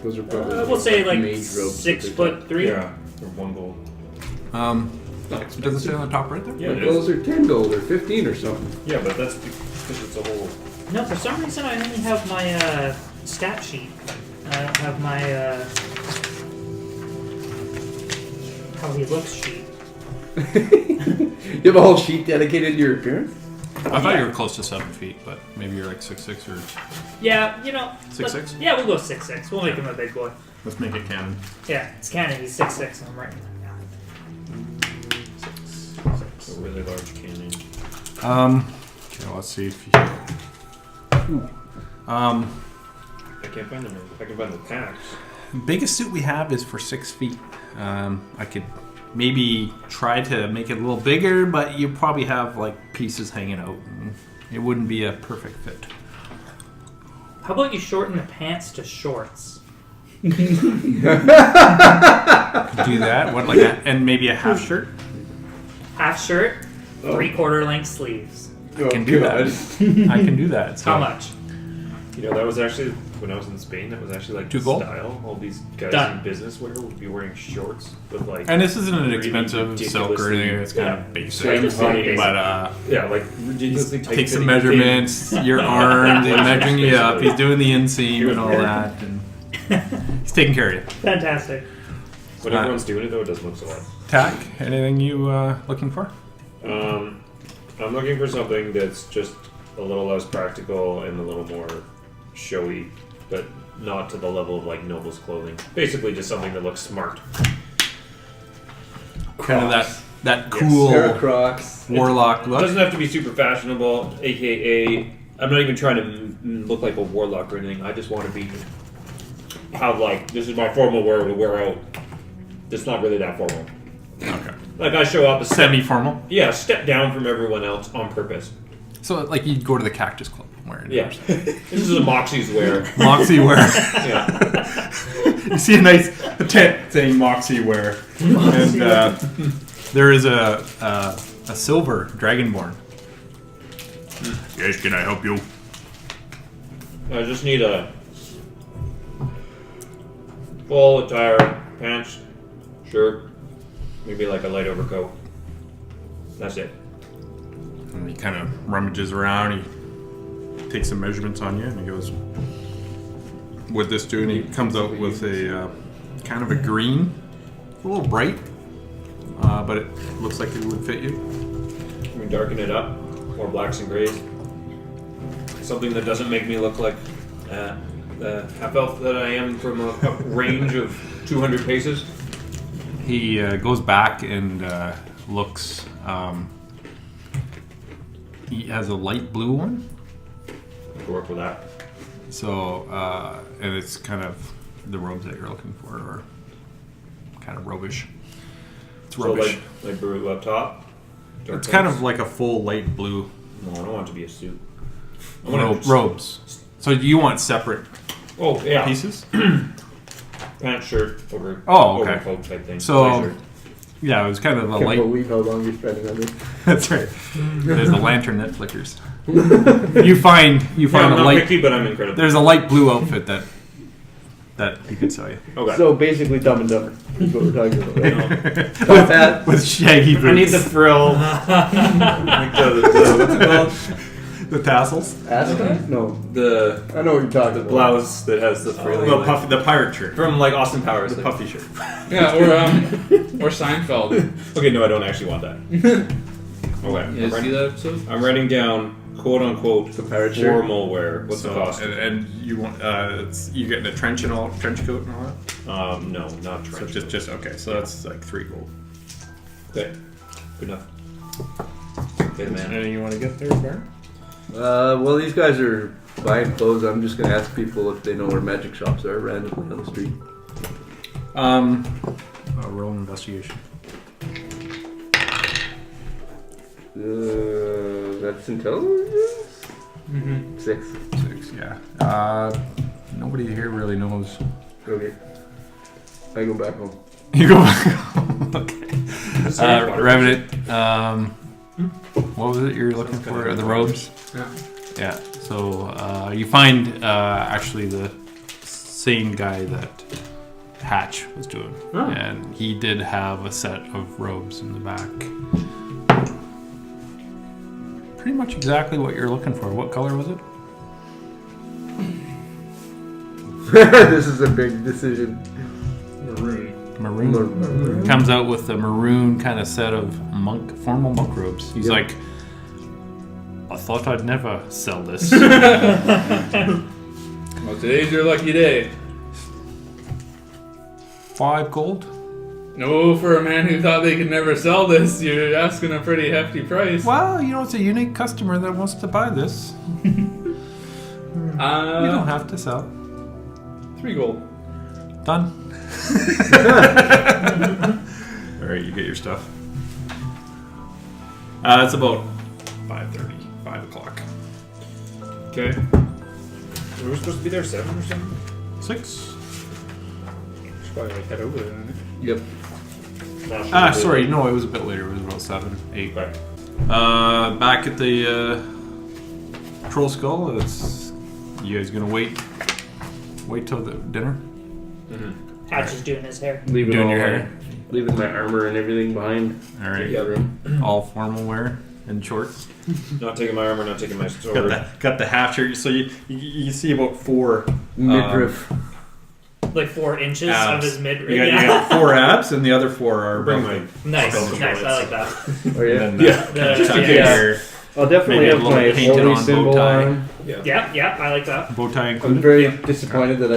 Those are probably We'll say like mage robes. 6'3". Yeah, for 1 gold. Does it say on the top right there? Yeah, it Those is. are 10 gold or 15 or something. Yeah, but that's because it's a whole. No, for some reason I only have my stat sheet. I don't have my how he looks sheet. You have a whole sheet dedicated to your appearance? I thought you were close to 7 feet, but maybe you're like 6'6" or Yeah, you know. 6'6"? Yeah, we'll go 6'6". We'll make him a big boy. let's make it canon. Yeah, it's canon. He's 6'6", and I'm right. A really large cannon. Okay, let's see if you. I can't find them. I can find the packs. Biggest suit we have is for 6 feet. I could maybe try to make it a little bigger, but you probably have like pieces hanging out. It wouldn't be a perfect fit. How about you shorten the pants to shorts? Could do that. What like that, and maybe a half shirt. Half shirt, Oh. 3/4 length sleeves. I can do that. I can do that. So. How much? You know, that was actually, when I was in Spain, that was actually like 2 the gold? style. All these guys Done. in business wear would be wearing shorts with like. And this isn't an really expensive silk or anything. It's kind of basic. Yeah, just like basic. But Yeah, like ridiculously tight. take some fitting measurements, your arms, he's measuring you up, he's doing the inseam and all Weird. that, and he's taking care of you. Fantastic. When everyone's doing it though, it doesn't look so bad. Tack, anything you looking for? I'm looking for something that's just a little less practical and a little more showy, but not to the level of like nobles clothing. Basically, just something that looks smart. Kind of Crocs. that Yes. cool Pair of Crocs. warlock It look. doesn't have to be super fashionable, aka I'm not even trying to look like a warlock or anything. I just want to have like, this is my formal wear to wear out. It's not really that formal. Okay. Like I show up a step, Semi-formal. yeah, step down from everyone else on purpose. So like you'd go to the Cactus Club wearing it. Yeah, this is a Moxie's wear. Moxie wear. Yeah, You see a nice tent saying Moxie wear, and there is a silver dragonborn. Yes, can I help you? I just need a full attire, pants, shirt, maybe like a light overcoat. That's it. And he kind of rummages around. He takes some measurements on you, and he goes, "What this do?" And he comes out with a kind of a green, a little bright, but it looks like it would fit you. Can we darken it up? more blacks and grays. Something that doesn't make me look like the half elf that I am from a range of 200 paces. He goes back and looks. He has a light blue one. I can work with that. So, and it's kind of the robes that you're looking for, or kind of robish. It's So robish. like blue up top. dark It's kind pants. of like a full light blue No, I don't want it to be a suit. I want robes. So you want separate Oh yeah, pieces? pants, shirt over. Oh, okay. Overcoat type thing. So- White shirt. Yeah, it was kind of a Can't light. believe how long you're spending on this. That's right. There's a lantern that flickers. You find Yeah, I'm a not light. picky, but I'm incredible. There's a light blue outfit that he could sell you. Okay. So basically, Dumb and Dumber is what we're talking about, right? No. Top hat. With shaggy boots. I need the frill. Like what's it called? the tassels. Ascot? No. The I know what you're talking about. blouse that has the frill. The pirate shirt. From like Austin Powers. The puffy shirt. Yeah, or Seinfeld. Okay, no, I don't actually want that. Okay, You guys see that episode? I'm writing down quote unquote The pirate shirt? formal wear. What's the cost? And you want you getting a trench coat and all that. No, not So trench. just okay. So that's like 3 gold. Okay, good enough. Okay, man. Anything you want to get there, Baron? Well, these guys are buying clothes. I'm just gonna ask people if they know where magic shops are randomly on the street. Roll an investigation. That's intelligence. Mm-hmm. 6. 6. Yeah. Nobody here really knows. Okay. I go back home. You go back. Okay. Revenant. What was it you're looking for? The robes. Yeah. Yeah. So you find actually the same guy that Hatch was doing, and he did have a set of robes in the back. Pretty much exactly what you're looking for. What color was it? This is a big decision. Maroon. Comes out with a maroon kind of set of formal monk robes. He's Yep. like, I thought I'd never sell this. Well, today's your lucky day. 5 gold. No, for a man who thought they could never sell this, you're asking a pretty hefty price. Well, it's a unique customer that wants to buy this. You don't have to sell. 3 gold. Done. All right, you get your stuff. It's about 5:30, 5 o'clock. Okay. We were supposed to be there 7 or something. 6. Should probably like head over there. Then. Yep. Sorry, no, it was a bit later. It was about 7, 8. Right. Back at the Trollskull. It's you guys gonna wait till the dinner? Hatch is doing his hair. Leaving Doing all your my- hair. Leaving my armor and everything behind. All right. The room. All formal wear and shorts. Not taking my armor, not taking my sword. Got the half shirt. So you see about 4 Midriff. Like 4 inches abs. of his mid. You got 4 abs, and the other 4 are Bring above my. Nice, Spell nice. control, I like that. Oh yeah. And then Yeah. just Yeah. in case. I'll definitely Maybe a have little my painted holy on bow symbol tie. on. Yeah, I like that. Bow tie I'm included. very disappointed that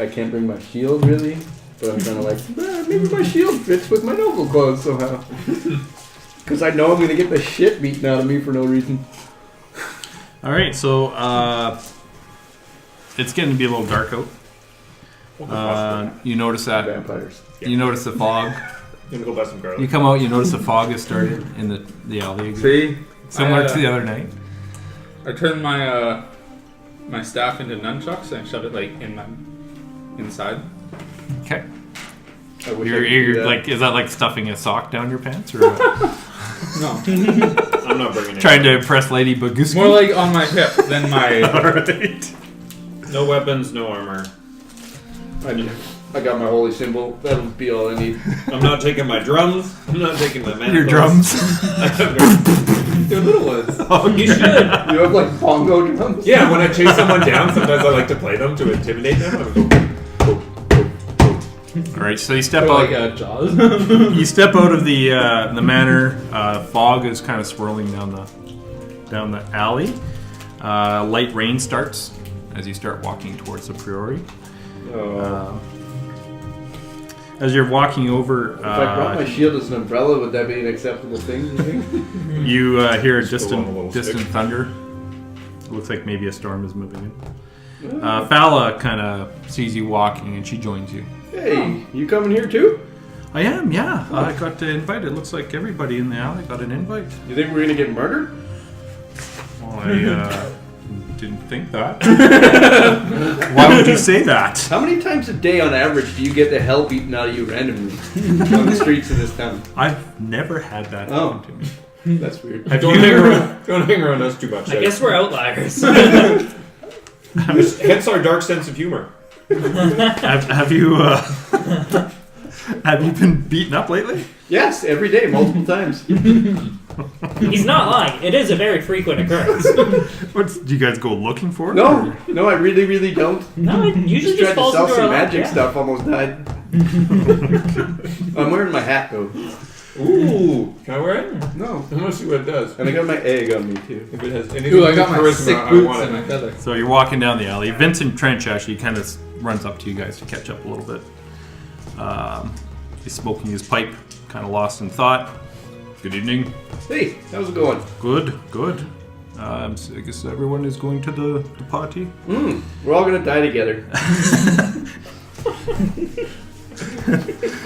I can't bring my shield really, but I'm kind of like, maybe my shield fits with my noble clothes somehow. Because I know I'm gonna get the shit beaten out of me for no reason. All right, so it's getting to be a little dark out. You notice that. Vampires. You notice the fog. I'm gonna go buy some garlic. You come out. You notice the fog has started in the alley. See? Similar to the other night. I turned my my staff into nunchucks and shove it like in my inside. Okay. I wish I You're could do that. like, is that like stuffing a sock down your pants, or what? No, I'm not bringing it. Trying to impress Lady Baguski? more like on my hip than my. Alright. No weapons, no armor. I got my holy symbol. That'll be all I need. I'm not taking my drums. I'm not taking my manacles. Your drums. They're little ones. Okay. You should. You have like bongo drums? Yeah, when I chase someone down, sometimes I like to play them to intimidate them. I would go. Alright, so you step Or out. like Jaws. You step out of the manor. Fog is kind of swirling down down the alley. Light rain starts as you start walking towards the Priory. As you're walking over, if I brought my shield as an umbrella, would that be an acceptable thing? You think? you hear a Just go on a little distant stick. thunder. It looks like maybe a storm is moving in. Fala kind of sees you walking and she joins you. Hey, you coming here too? I am, yeah. I got the invite. It looks like everybody in the alley got an invite. You think we're gonna get murdered? Well, I didn't think that. Why would you say that? How many times a day on average do you get the hell beaten out of you randomly on the streets of this town? I've never had that Oh. happen to me. That's weird. Don't hang around us too much. I guess we're outliers. Hence our dark sense of humor. Have you have you been beaten up lately? Yes, every day, multiple times. He's not lying. It is a very frequent occurrence. Do you guys go looking for it? No, no, I really, really don't. No, it usually Just just tried to falls sell into some our lap, magic yeah. stuff, almost died. I'm wearing my hat though. Ooh, can I wear it? No. I want to see what it does. And I got my egg on me too. If it has anything Ooh, I with got my charisma, sick I boots want and it. my feather. So you're walking down the alley. Vincent Trench actually kind of runs up to you guys to catch up a little bit. He's smoking his pipe, kind of lost in thought. Good evening. Hey, how's it going? Good, good. So I guess everyone is going to the party. We're all gonna die together.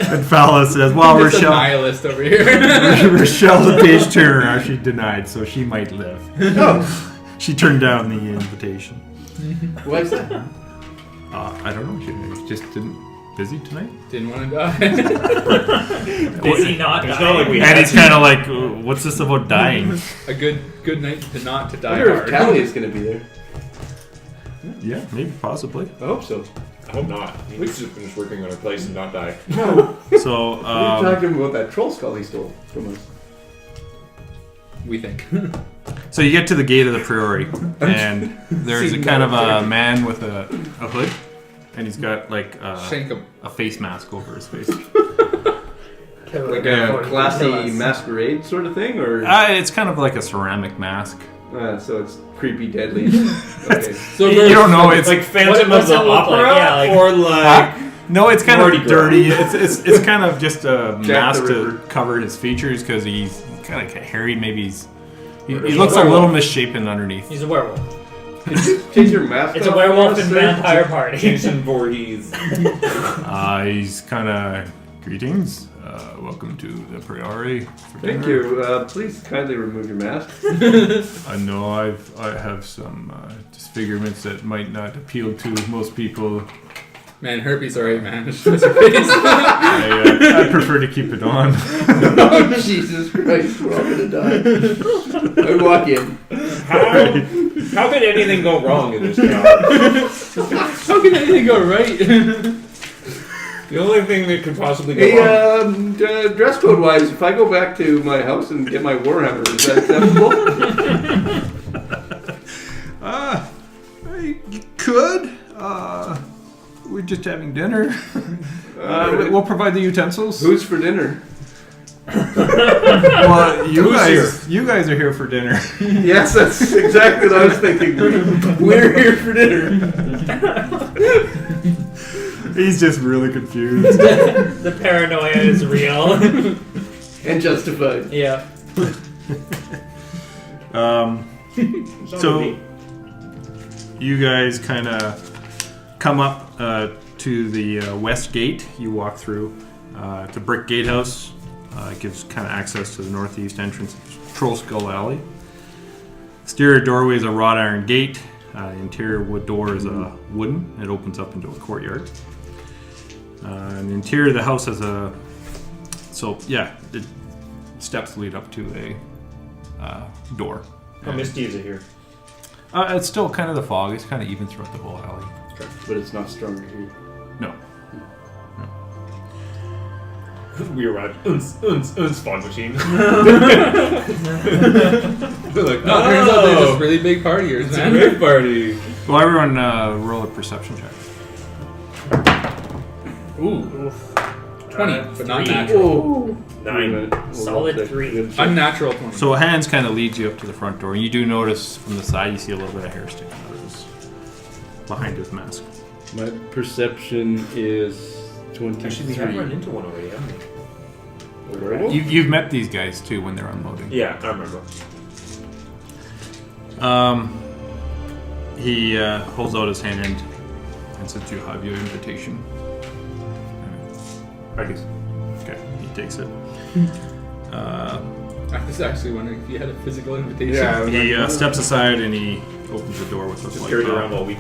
And Fala says, well, It's a Rochelle, nihilist over here. Rochelle the page turner actually denied, so she might live. Oh, She turned down the invitation. why is that? I don't know. She just busy tonight. Didn't want to die. Busy not It's dying. not like we And he's kind of like, what's this about dying? A good night to not to I die wonder if hard. Callie is gonna be there. Yeah, maybe, possibly. I hope so. I hope not. We could just finish working on our place and not die. So, What are you talking about that Trollskull he stole from us? We think. so you get to the gate of the Priory, and there's a Seen kind that of up a there. man with a hood, and he's got like Shank him. a face mask over his face. Like a classy masquerade sort of thing, or It's kind of like a ceramic mask. so it's creepy, deadly. Okay. So You don't know. It's Like Phantom what's of the it look like? Opera, Yeah, like- or like No, it's kind Mardi of Gras. dirty. It's kind of just a Jack mask the to Ripper. cover his features because he's kind of hairy. Maybe he He's looks a a little werewolf. misshapen underneath. He's a werewolf. Could you take your mask It's off a werewolf for us, and sir? vampire party. Jason Voorhees. He's kind of greetings. Welcome to the Priory. for Thank dinner." you. Please kindly remove your mask. I know I have some disfigurements that might not appeal to most people. Man, herpes alright, man. It's just your face. I prefer to keep it on. Oh, Jesus Christ, we're all gonna die. I walk in. How could anything go wrong in this job? How can anything go right? The only thing that could possibly go Hey, wrong. dress code wise, if I go back to my house and get my warhammer, is that acceptable? You could. We're just having dinner. We'll provide the utensils. Who's for dinner? Well, Who's you guys are here for dinner. Yes, that's exactly what I was thinking. We're here for dinner. He's just really confused. The paranoia is real. And justified. Yeah. So you guys kind of come up to the west gate. You walk through. It's a brick gatehouse. It gives kind of access to the northeast entrance of Trollskull Alley. Exterior doorway is a wrought iron gate. Interior wood door is a wooden. It opens up into a courtyard. And the interior of the house has steps lead up to a door. How misty is it here? It's still kind of the fog. It's kind of even throughout the whole alley. But it's not stronger here. No. We arrived. Fog machine. They're like, No, turns out they're just really big partiers, it's a man. great party. Well, everyone roll a perception check. Ooh. 20, but not three. natural. Whoa. 9. Solid 3. Unnatural 20. So Hans kind of leads you up to the front door, and you do notice from the side you see a little bit of hair sticking out of his behind his mask. My perception is 23. Actually, we have run into one already, haven't we? A werewolf? You've met these guys too when they're unloading. Yeah, I remember. He holds out his hand and says, "You have your invitation." I guess. Okay, he takes it. I was actually wondering if you had a physical invitation. Yeah, I was He like, steps aside and he opens the door with a Just light carried on. around all week.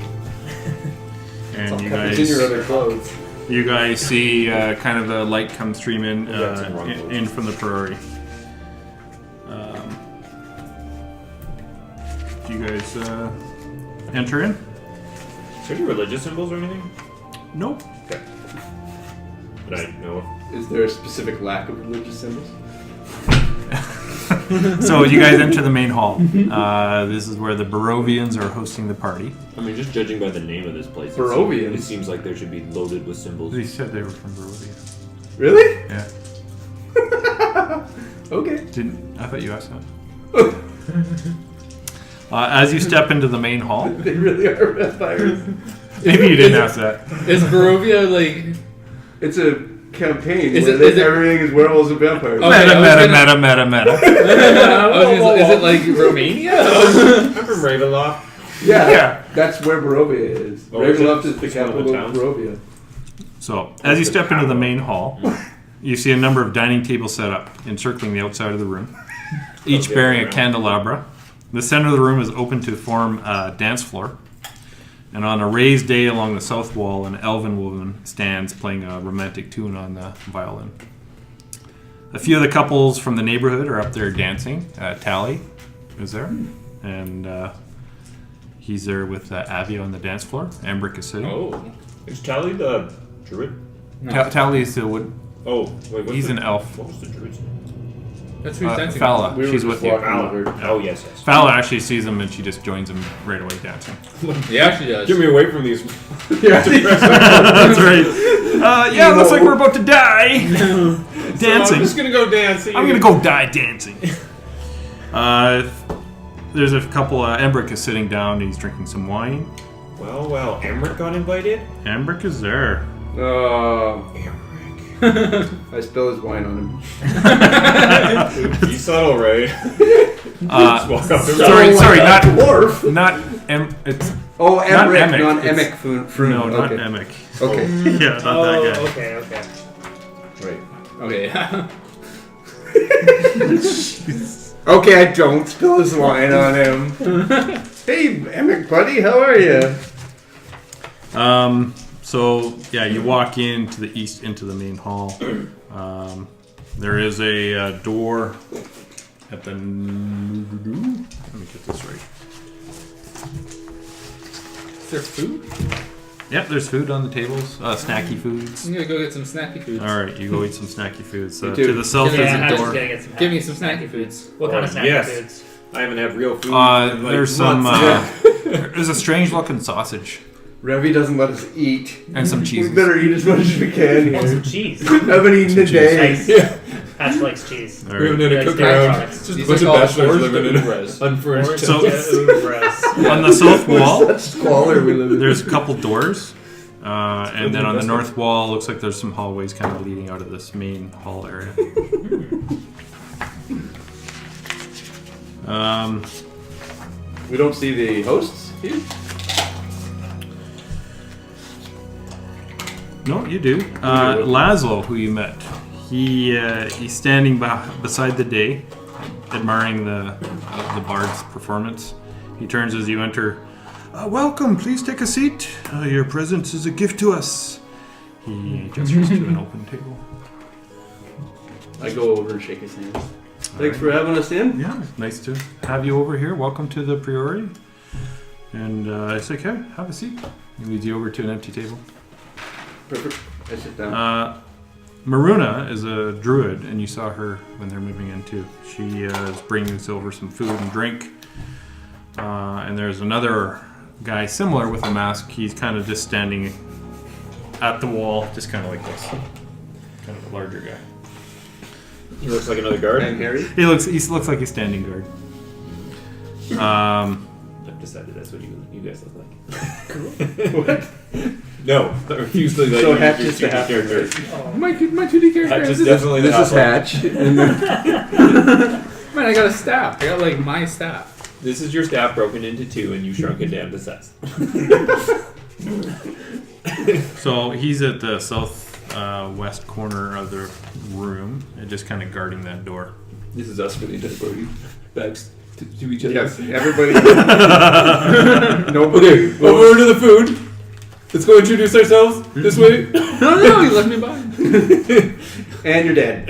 And you It's in your guys, other clothes. see kind of a light come streaming That's in wrong in from the Priory. Do you guys enter in? Is there any religious symbols or anything? Nope. Okay. But I know. Is there a specific lack of religious symbols? So you guys enter the main hall. This is where the Barovians are hosting the party. I mean, just judging by the name of this place, Barovian? it seems like there should be loaded with symbols. They said they were from Barovia. Really? Yeah. Okay. I thought you asked that. As you step into the main hall, They really are vampires. maybe you didn't ask that. Is Barovia like... It's a campaign Is where it- everything is werewolves and vampires. Oh. Meta, I was meta. is it like Romania? I'm from Ravenloft. Yeah, Yeah. that's where Barovia is. Oh, is it? Ravenloft is the It's one of the capital of towns? Barovia. So, as you step into the main hall, you see a number of dining tables set up, encircling the outside of the room, each Okay, bearing a around. candelabra. The center of the room is open to form a dance floor. And on a raised day along the south wall, an elven woman stands playing a romantic tune on the violin. A few of the couples from the neighborhood are up there dancing. Tally is there, and he's there with Avi on the dance floor. Embrick is sitting. Oh. Is Tally the druid? No. Tally is the wood. Oh, wait, what's He's the, an elf. What was the druid's name? That's who he's dancing Fala. We were She's just with you. walking Fala. over. Oh, yes. Fala actually sees him and she just joins him right away dancing. with. Yeah, she does. Get me away from these. That's right. Yeah, looks like we're about to die. I'm Dancing. just gonna go dancing. I'm gonna go die dancing. There's a couple. Embrick is sitting down. He's drinking some wine. Well, Emmerich got invited. Embrick is there. Emmerich. I spill his wine on him. He's subtle, right? Uh, Walk up to him. sorry, not dwarf. It's Oh, Emmerich, Emic, not it's- Emic Froon. no, not okay. Emic. Okay. Yeah, not Oh, that guy. okay. Right. Okay. Okay, I don't spill his wine on him. Hey, Emic, buddy, how are you? So yeah, you walk into the east into the main hall. There is a door at the. Let me get this right. Is there food? Yep, there's food on the tables. Snacky foods. I'm gonna go get some snacky foods. All right, you go eat some snacky foods. Me too. To the south Yeah, is I'm a just door. gonna get some. Give me some snacky foods. What kind of snack yes. foods? I haven't had real food. in, like, There's some. months. There's a strange looking sausage Revy doesn't let us eat. and some We cheese. better eat as much as we can Want some here. cheese? Haven't eaten Some in days. Nice. Patch likes cheese. All We haven't right. had a Likes cook dairy around. products. Just a These bunch are of called bachelors forced living in Ubers. unfurnished. So- Ooh, gross. On the south wall, Such squalor we live in. there's a couple doors, and then on the north wall, looks like there's some hallways kind of leading out of this main hall area. We don't see the hosts here? No, you do. Laszlo, who you met, he's standing beside the day, admiring the bard's performance. He turns as you enter. Welcome, please take a seat. Your presence is a gift to us. He gestures to an open table. I go over and shake his hand. Thanks for having us in. Yeah, nice to have you over here. Welcome to the Priory. And I say, okay, have a seat. He leads you over to an empty table. Perfect. I sit down. Maruna is a druid, and you saw her when they're moving in too. She is bringing over some food and drink. And there's another guy similar with a mask. He's kind of just standing at the wall, just kind of like this. kind of a larger guy. He looks like another guard. And Harry? He looks like he's standing guard. I've decided that's what you guys look like. What? No, I refuse to let So you Hatch use is your the 2D half character. My 2D character. Hatch is This definitely the This is half-orc. Hatch. And then Man, I got a staff. I got like my staff. This is your staff broken into two, and you shrunk it down to size. So he's at the south west corner of the room, and just kind of guarding that door. This is us for the entire party. Backs to each other. yes, everybody. Nobody. Okay, over to the food. Let's go introduce ourselves this way. No, he left me behind. And you're dead.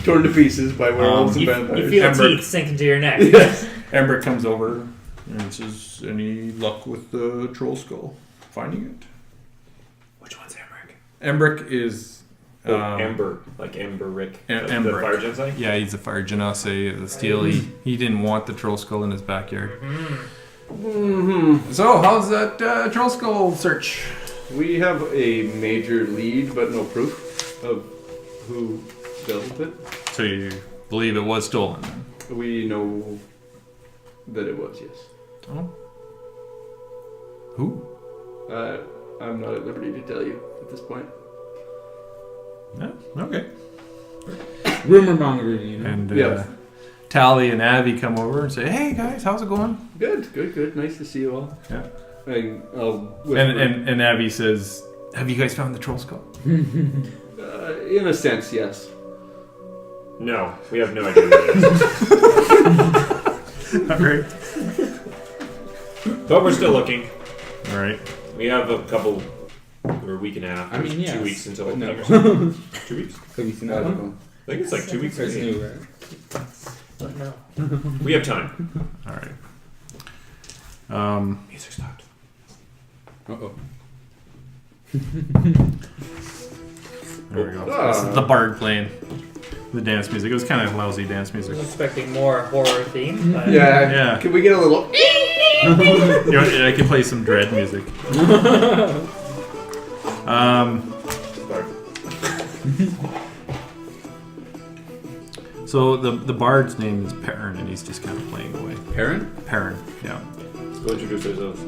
Torn to pieces by werewolves and You vampires. feel Ember. teeth sink into your neck. Yes. Ember comes over and says, "Any luck with the Trollskull? Finding it?" Which one's Emmerich? Embrick is Ember, like Emberick. Em- Like the Embrick. fire genocide? Yeah, he's a fire genasi, the steel. He didn't want the Trollskull in his backyard. Mm-hmm. So how's that Trollskull search? We have a major lead, but no proof of who dealt with it. So you believe it was stolen? We know that it was, yes. Oh. Who? I'm not at liberty to tell you at this point. Yeah, okay. Rumor mongering, you know. And Yeah. Tally and Abby come over and say, "Hey guys, how's it going?" Good. Nice to see you all. Yeah. And I'll whisper, And Abby says, "Have you guys found the Trollskull?" in a sense, yes. No, we have no idea what it is. All right. But we're still looking. All right. We have a couple, or a week and a half. I mean, yes. 2 weeks until No. opening or something. 2 weeks? Have you seen I that don't one? know. I think it's like 2 weeks. It's ago. new, right? But no. We have time. All right. Music stopped. Uh-oh. There we go. Ah. This is the bard playing the dance music. It was kind of lousy dance I music. was expecting more horror theme. But Yeah. Yeah. Can we get a little? You know, I can play some dread music. Sorry. So the bard's name is Perrin, and he's just kind of playing away. Parent? Perrin, yeah. Let's go introduce ourselves.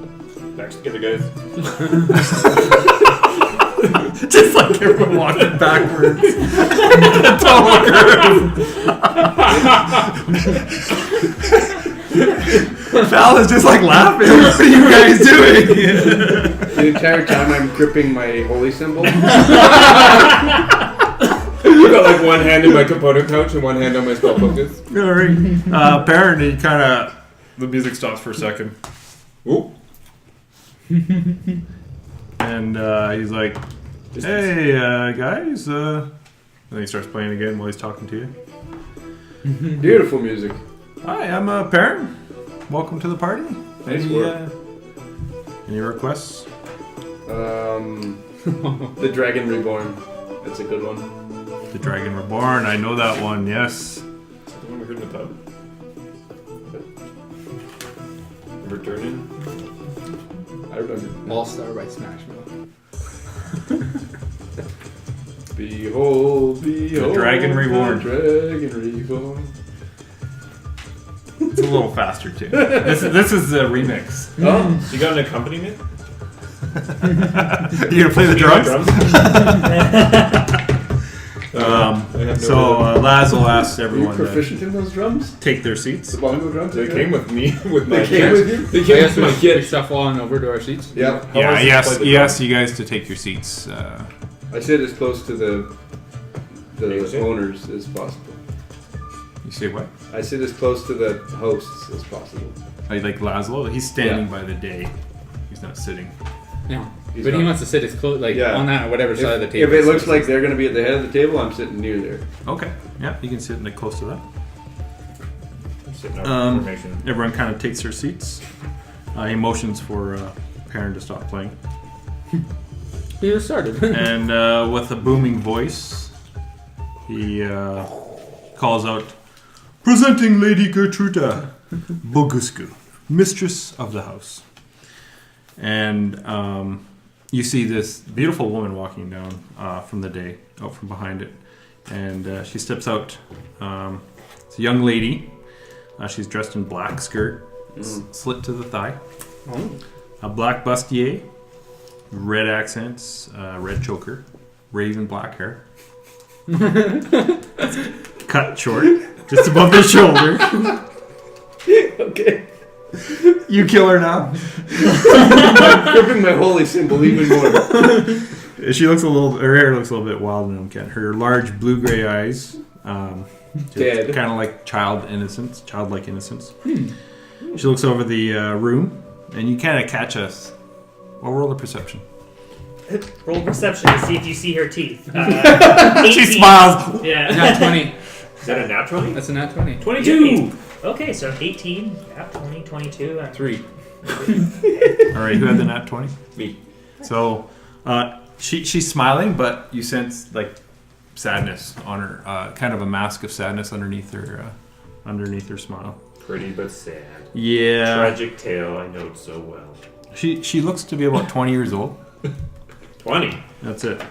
Backs together, guys. Just like everyone walking backwards. Val is just like laughing. What are you guys doing? The entire time I'm gripping my holy symbol. I've got like one hand in my component pouch and one hand on my spell focus. All right. Perrin, he kind of the music stops for a second, Ooh. and he's like, "Hey guys," and then he starts playing again while he's talking to you. Beautiful music. Hi, I'm Perrin. Welcome to the party. Nice Any, work. Any requests? The Dragon Reborn. That's a good one. The Dragon Reborn. I know that one. Yes. Is that the one we heard in the pub? Returning? I remember. All-Star by Smash Mouth. Behold, behold. Dragon Reborn. The Dragon Reborn. It's a little faster too. This is a remix. Oh, You got an accompaniment? You gonna play the drums? I have no So rhythm. Lazo asks are you everyone to proficient in those drums? take their seats. The bongo drums? They came with me with my They came kit. with you? They I came guess with my we kit. shuffle on over to our seats. Yeah. How Yeah, else do you yes, play the yes, you guys to take your seats. I sit as close to the Music? owners as possible. You say what? I sit as close to the hosts as possible. I like Laszlo. He's standing Yeah. by the day. He's not sitting. Yeah. He's But he not- wants to sit as close, like Yeah. on that whatever side of the If table. it looks like they're going to be at the head of the table, I'm sitting near there. Okay. Yeah, you can sit close to that. I'm sitting out Um, in formation. Everyone kind of takes their seats. He motions for Perrin to stop playing. he just started. And with a booming voice, he calls out, "Presenting Lady Gertruda Bogusku, mistress of the house." And you see this beautiful woman walking down from the day, out from behind it. And she steps out. It's a young lady. She's dressed in black skirt, slit to the thigh. A black bustier, red accents, red choker, raven black hair. Cut short, just above the shoulder. Okay. You kill her now. I'm gripping my holy symbol even more. She looks her hair looks a little bit wild and uncanny. Her large blue-gray eyes, Dead. kind of like childlike innocence. She looks over the room, and you kind of catch us. Well, roll a perception. Roll perception to see if you see her teeth. She 18. smiles. Yeah. Nat 20. Is that a nat 20? That's a nat 20. 22! Okay, so 18, nat 20, 22, and 3. All right, who had the nat 20? Me. So she's smiling, but you sense like sadness on her, kind of a mask of sadness underneath her smile. Pretty but sad. Yeah. Tragic tale, I know it so well. She looks to be about 20 years old. 20? That's it.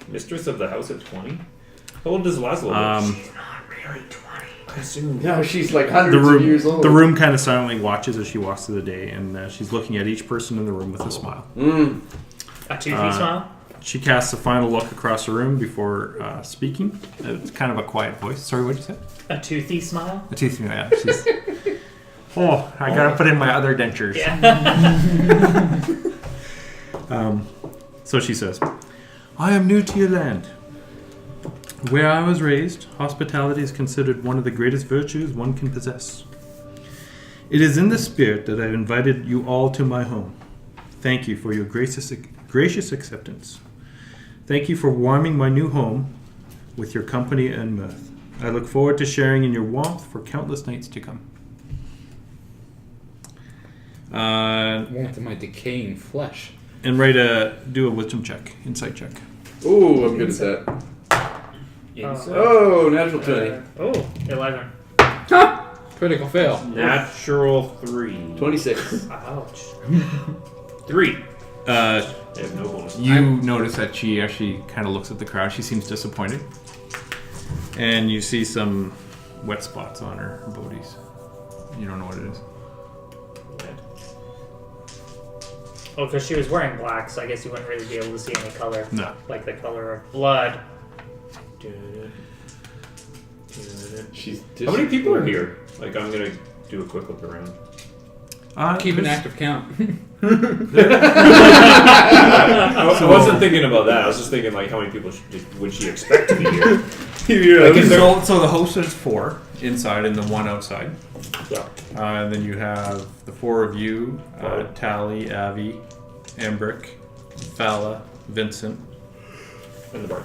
Mistress of the house at 20? How old does Laszlo look? She's not really 20. I assume. No, she's like hundreds of years old. The room kind of silently watches as she walks through the day, and she's looking at each person in the room with a smile. a toothy smile. She casts a final look across the room before speaking. It's kind of a quiet voice. Sorry, what did you say? A toothy smile. A toothy smile, yeah. She's, I gotta put in my other dentures. Yeah. So she says, I am new to your land. Where I was raised, hospitality is considered one of the greatest virtues one can possess. It is in this spirit that I've invited you all to my home. Thank you for your gracious acceptance. Thank you for warming my new home with your company and mirth. I look forward to sharing in your warmth for countless nights to come. Warmth of my decaying flesh. And do a wisdom check, insight check. Ooh, I'm good at that. Oh, natural 20. 11. Critical fail. Natural 3. 26. Ouch. 3. Uh, I have no bonus. You notice that she actually kind of looks at the crowd. She seems disappointed. And you see some wet spots on her booties. You don't know what it is. Oh, because she was wearing black, so I guess you wouldn't really be able to see any color. No. Like the color of blood. She's How many people are here? Like, I'm gonna do a quick look around. Keep an active count. I wasn't thinking about that. I was just thinking, like, how many people would she expect to be here? So the host is 4 inside and the 1 outside. Yeah. And then you have the 4 of you, Tally, Avi, Ambrick, Fala, Vincent, And the bar.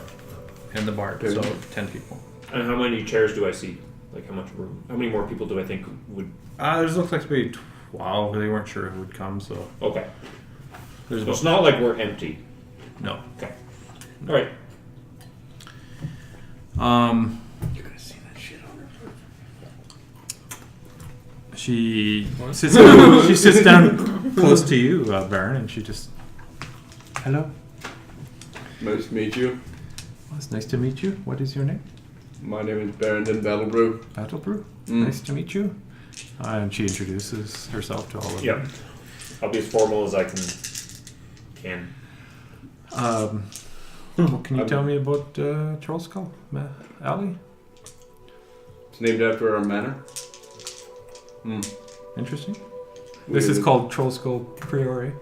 and the bard. So 10 people. And how many chairs do I see? Like, how much room? How many more people do I think would... There's looks like to be 12. They weren't sure who would come, so Okay. there's So it's not like we're empty. no. Okay. All right. You're gonna see that shit on her. She sits down close to you, Baron, and she just, hello. Nice to meet you. Well, it's nice to meet you. What is your name? My name is Barrington Battlebrew. Battlebrew. Mm. Nice to meet you. And she introduces herself to all of Yep. I'll be as formal as I can. Well, can you tell me about Trollskull, Alley? It's named after our manor. Interesting. This is called Trollskull Priory.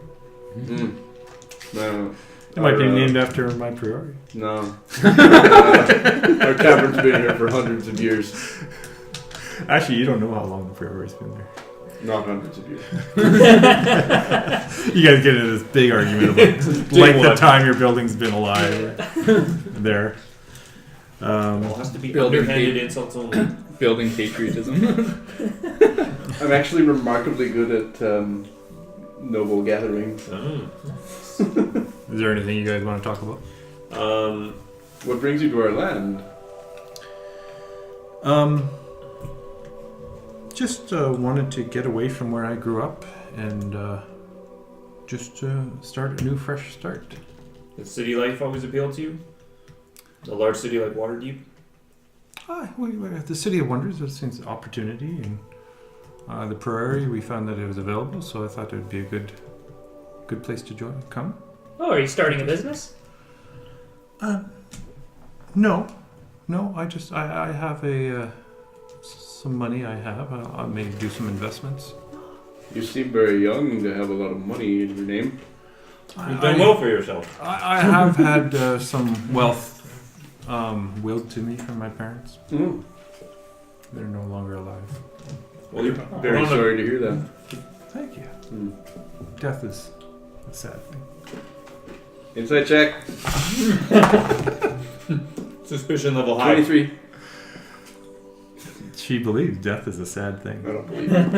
No. It might be named after my Priory. No. Our tavern's been here for hundreds of years. Actually, you don't know how long the Priory's been there. Not hundreds of years. You guys get into this big argument about like the time your building's been alive there. It has to be Building underhanded the- insults only. Building patriotism. I'm actually remarkably good at noble gatherings. Oh. Is there anything you guys want to talk about? What brings you to our land? Just wanted to get away from where I grew up and just start a new, fresh start. Does city life always appeal to you? A large city like Waterdeep? The City of Wonders has seen opportunity, and the Priory, we found that it was available, so I thought it would be a good place to come. Oh, are you starting a business? No, I have some money. I'll maybe do some investments. You seem very young to have a lot of money in your name. You've done well for yourself. I have had some wealth willed to me from my parents. Mm. They're no longer alive. Well, you're Very sorry to hear that. Thank you. Mm. Death is a sad thing. Insight check. Suspicion level high. 23. She believes death is a sad thing. I don't believe it.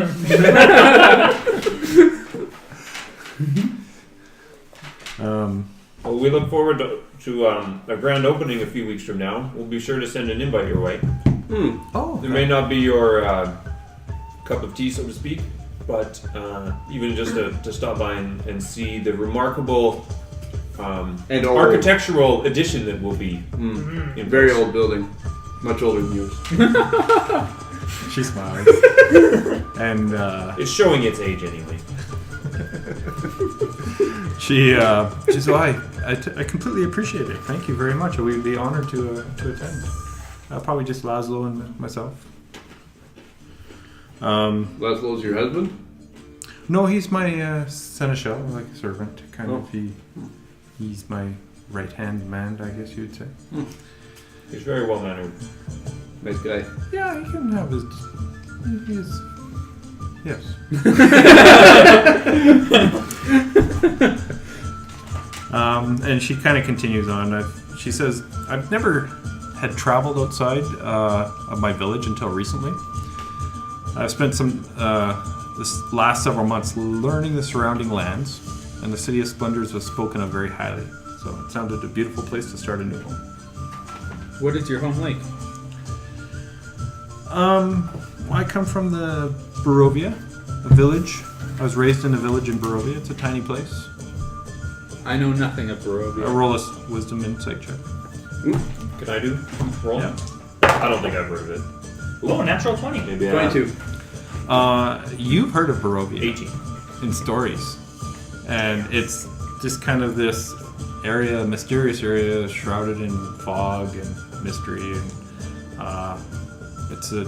Well, we look forward to a grand opening a few weeks from now. We'll be sure to send an invite your way. Oh, There may not be your cup of tea, so to speak, but even just to stop by and see the remarkable And old. architectural addition that will be in Very place. old building. Much older than yours. she smiles. And It's showing its age anyway. she says, I completely appreciate it. Thank you very much. We'd be honored to attend. Probably just Laszlo and myself. Laszlo's your husband? No, he's my seneschal, like a servant. Kind Oh. of. He's my right-hand man, I guess you'd say. He's very well mannered. Nice guy. Yeah, he can have his. He is. Yes. And she kind of continues on. She says, I've never had traveled outside of my village until recently. I've spent this last several months learning the surrounding lands, and the City of Splendors was spoken of very highly. So it sounded a beautiful place to start a new home. What is your home like? I come from the Barovia, a village. I was raised in a village in Barovia. It's a tiny place. I know nothing of Barovia. A roll of wisdom insight check. Can I do roll? Yeah. I don't think I've heard of it. Oh, natural 20. Maybe I have. 22. You've heard of Barovia 18. in stories, and it's just kind of this area, mysterious area, shrouded in fog and mystery, and it's a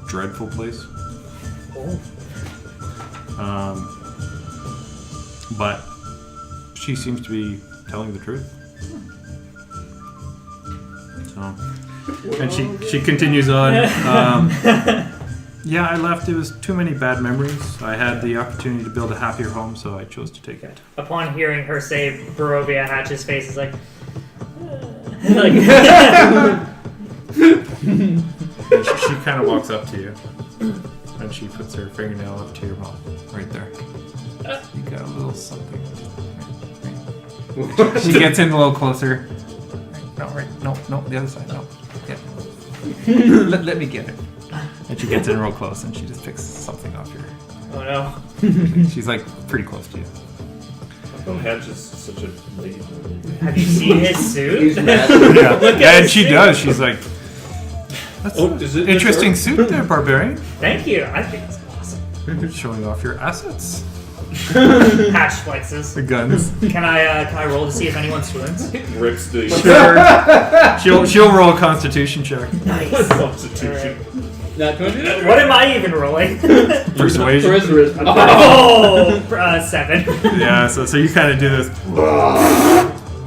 dreadful place. Oh. But she seems to be telling the truth. So, and she continues on. Yeah, I left. It was too many bad memories. I had the opportunity to build a happier home, so I chose to take it. Upon hearing her say Barovia, Hatch's face is like... like And she kind of walks up to you, and she puts her fingernail up to your mouth, right there. You got a little something. Right. She gets in a little closer. No, right? No, the other side. No. Yeah. let me get it. And she gets in real close, and she just picks something off your. oh no. She's like pretty close to you. Hedge is such a lady. Have you seen his suit? Yeah, and she does. She's like, that's Oh, is it interesting suit there, barbarian. Thank you. I think it's awesome. Showing off your assets. Hatch flexes. The guns. Can I roll to see if anyone swoons? Rips the She'll roll a Constitution check. Nice. Constitution. Not 20? What am I even rolling? Persuasion. Charisma. Oh, 7. Yeah, so you kind of do this.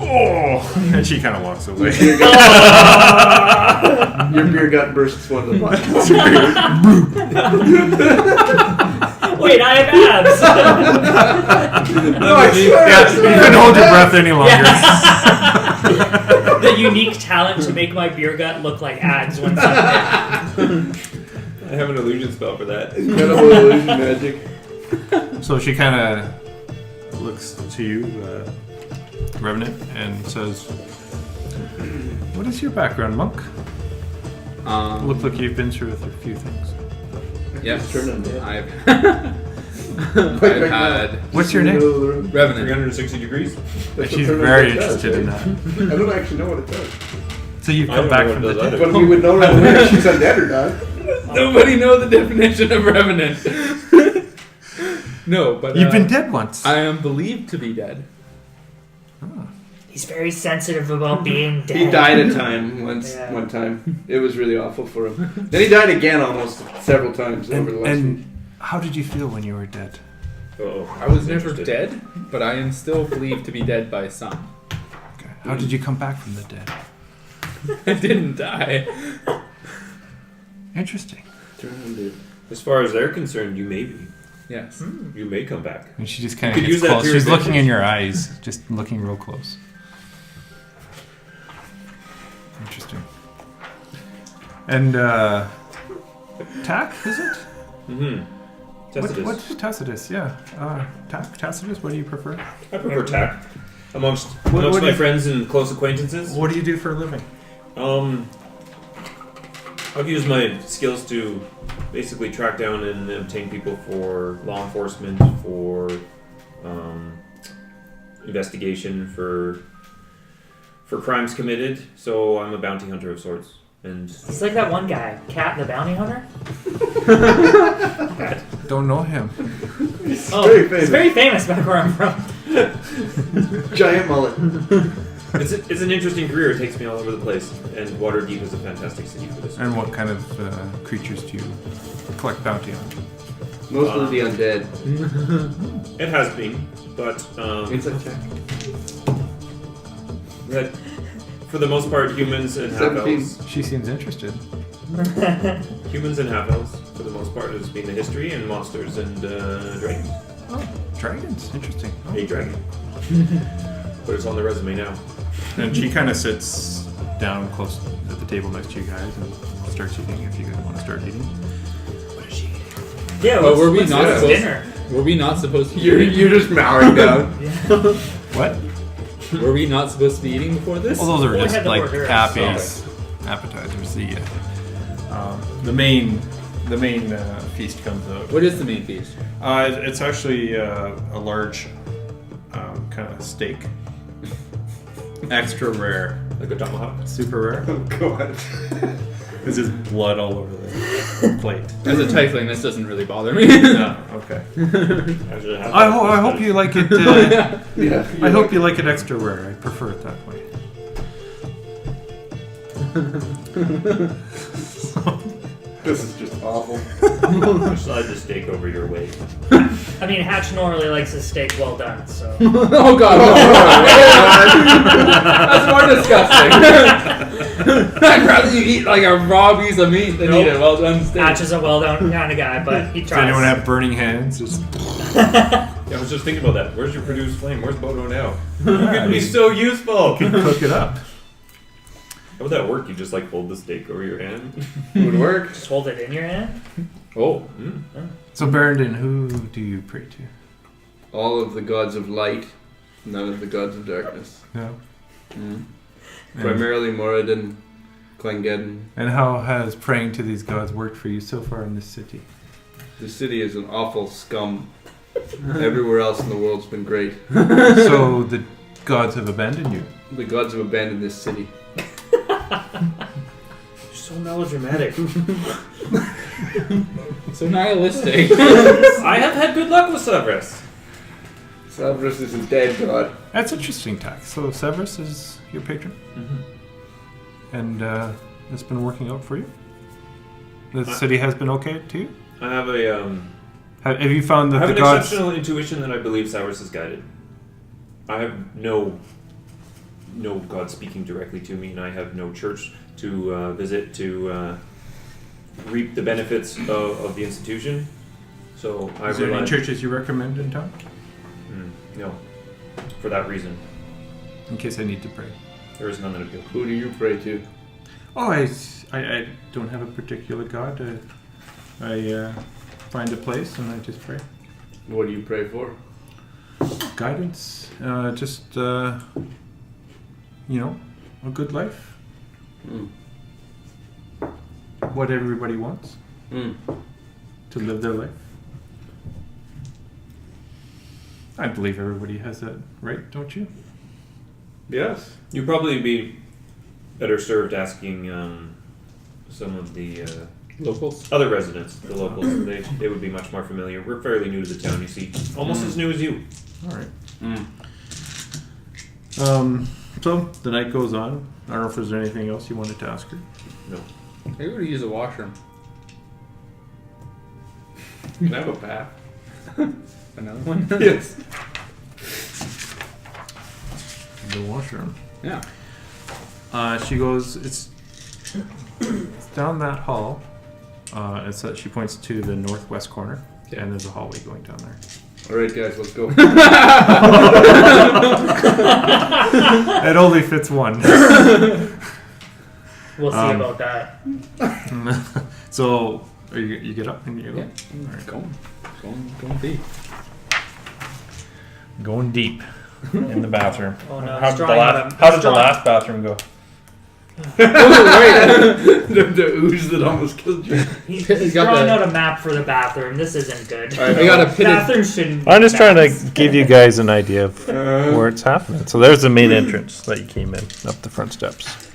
Oh, and she kind of walks away. Your beer gut bursts one of the buttons. Wait, I have abs. No, I swear. Yeah, you couldn't hold your breath any longer. The unique talent to make my beer gut look like abs when I have an illusion spell for that. Incredible illusion magic. So she kind of looks to you, Revenant, and says, "What is your background, monk? Look like you've been through a few things." Yes. Turn on that. I've I've had What's your name? Revenant. 360 degrees. She's very interested in that. I don't actually know what it does. So you've I come don't back know from what the it does dead. either. But we would know whether she's undead or not. Nobody know the definition of Revenant. No, but You've been dead once. I am believed to be dead. He's very sensitive about being dead. He died a time Yeah. one time. It was really awful for him. Then he died again almost several times over the last week. And how did you feel when you were dead? Oh, I was never dead, but I am still believed to be dead by some. Okay. How did you come back from the dead? I didn't die. Interesting. As far as they're concerned, you may be. Yes. You may come back. And she just kind You of could gets use that close. to your She's looking advantage. in your eyes, just looking real close. Interesting. And Tac, is it? Mm-hmm. Tacitus. What's Tacitus? Yeah. Tac, Tacitus. What do you prefer? I prefer tact. Amongst what do my you- friends and close acquaintances. What do you do for a living? I've used my skills to basically track down and obtain people for law enforcement, for investigation, for crimes committed. So I'm a bounty hunter of sorts. And He's like that one guy, Cat the Bounty Hunter. Don't know him. Oh, very famous. he's very famous back where I'm from. Giant mullet. it's an interesting career. It takes me all over the place. And Waterdeep is a fantastic city for this. And what kind of creatures do you collect bounty on? Mostly the undead. It has been, but Inside check. that for the most part, humans and half 17. elves. She seems interested. Humans and half elves, for the most part, has been the history, and monsters and dragons. Dragons. Interesting. A dragon. But it's on the resume now. And she kind of sits down close at the table next to you guys and starts eating if you guys want to start eating. Yeah, But were we what's not this supposed? dinner? Were we not supposed to? Be You're eating? just mowing down. What? Were we not supposed to be eating before this? Well, those are Well, we just had the like hors d'oeuvres, appetizers. The main feast comes out. What is the main feast? It's actually a large kind of steak. Extra rare. Like a tomahawk. Super rare. Oh, God. There's just blood all over the plate. As a tiefling, this doesn't really bother me. No, okay. I hope you like it. Yeah. I hope you like it extra rare. I prefer it that way. This is just awful. Slide the steak over your way. I mean, Hatch normally likes his steak well done, so. Oh god, no. That's more disgusting. I'd rather you eat like a raw piece of meat than eat a well done steak. Hatch is a well done kind of guy, but he Does tries. anyone have burning hands? Yeah, I was just thinking about that. Where's your produced flame? Where's Bodo now? You could be so useful. Cook it up. How would that work? You just like hold the steak over your hand? It would work. Just hold it in your hand. Oh. So, Barrington, who do you pray to? All of the gods of light, none of the gods of darkness. No. Primarily Moradin, Clengeddon. And how has praying to these gods worked for you so far in this city? The city is an awful scum. Everywhere else in the world's been great. So the gods have abandoned you. The gods have abandoned this city. You're so melodramatic. So nihilistic. I have had good luck with Severus. Cerberus is a dead god. That's interesting, Tax. So Severus is your patron, and it's been working out for you. The city has been okay to you. I have a Have you found I that have the an gods? exceptional intuition that I believe Cyrus is guided. I have no God speaking directly to me, and I have no church to visit to reap the benefits of the institution. So I Is there any rely. churches you recommend in town? No, for that reason, In case I need to pray. there is none that appeal. Who do you pray to? Oh, I don't have a particular god. I find a place and I just pray. What do you pray for? Guidance, just a good life. What everybody wants, to live their life. I believe everybody has that right, don't you? Yes. You'd probably be better served asking some of the Locals? other residents, the locals. They would be much more familiar. We're fairly new to the town, you see. Almost as new as you. All right. Mm. So the night goes on. I don't know if there's anything else you wanted to ask her. No. Maybe we use a washroom. Can I have a bath? Another one? Yes. The washroom. Yeah. She goes. It's down that hall. She points to the northwest corner, and there's a hallway going down there. All right, guys, let's go. It only fits one. We'll see about that. So you get up and you go. Yeah. All right. Going deep. Going deep in the bathroom. Oh no, How he's did drawing out a- how he's did the drawing- last bathroom go? the ooze that almost killed you. He's He's got drawing the- out a map for the bathroom. This isn't good. I got a pitted. Bathroom shouldn't. I'm just trying maps. to give you guys an idea of where it's happening. So there's the main entrance that you came in, up the front steps.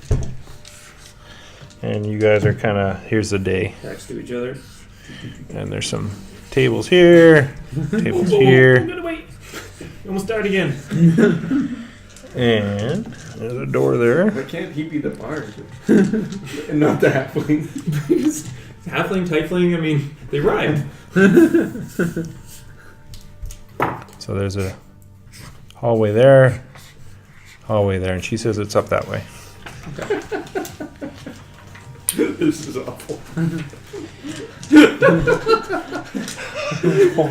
And you guys are kind of, here's the day. Next to each other. And there's some tables here, tables I'm here, gonna wait. Almost died again. and there's a door there. Why can't he be the bard? And not the halfling. Halfling, tiefling, I mean, they rhyme. So there's a hallway there, and she says it's up that way. This is awful.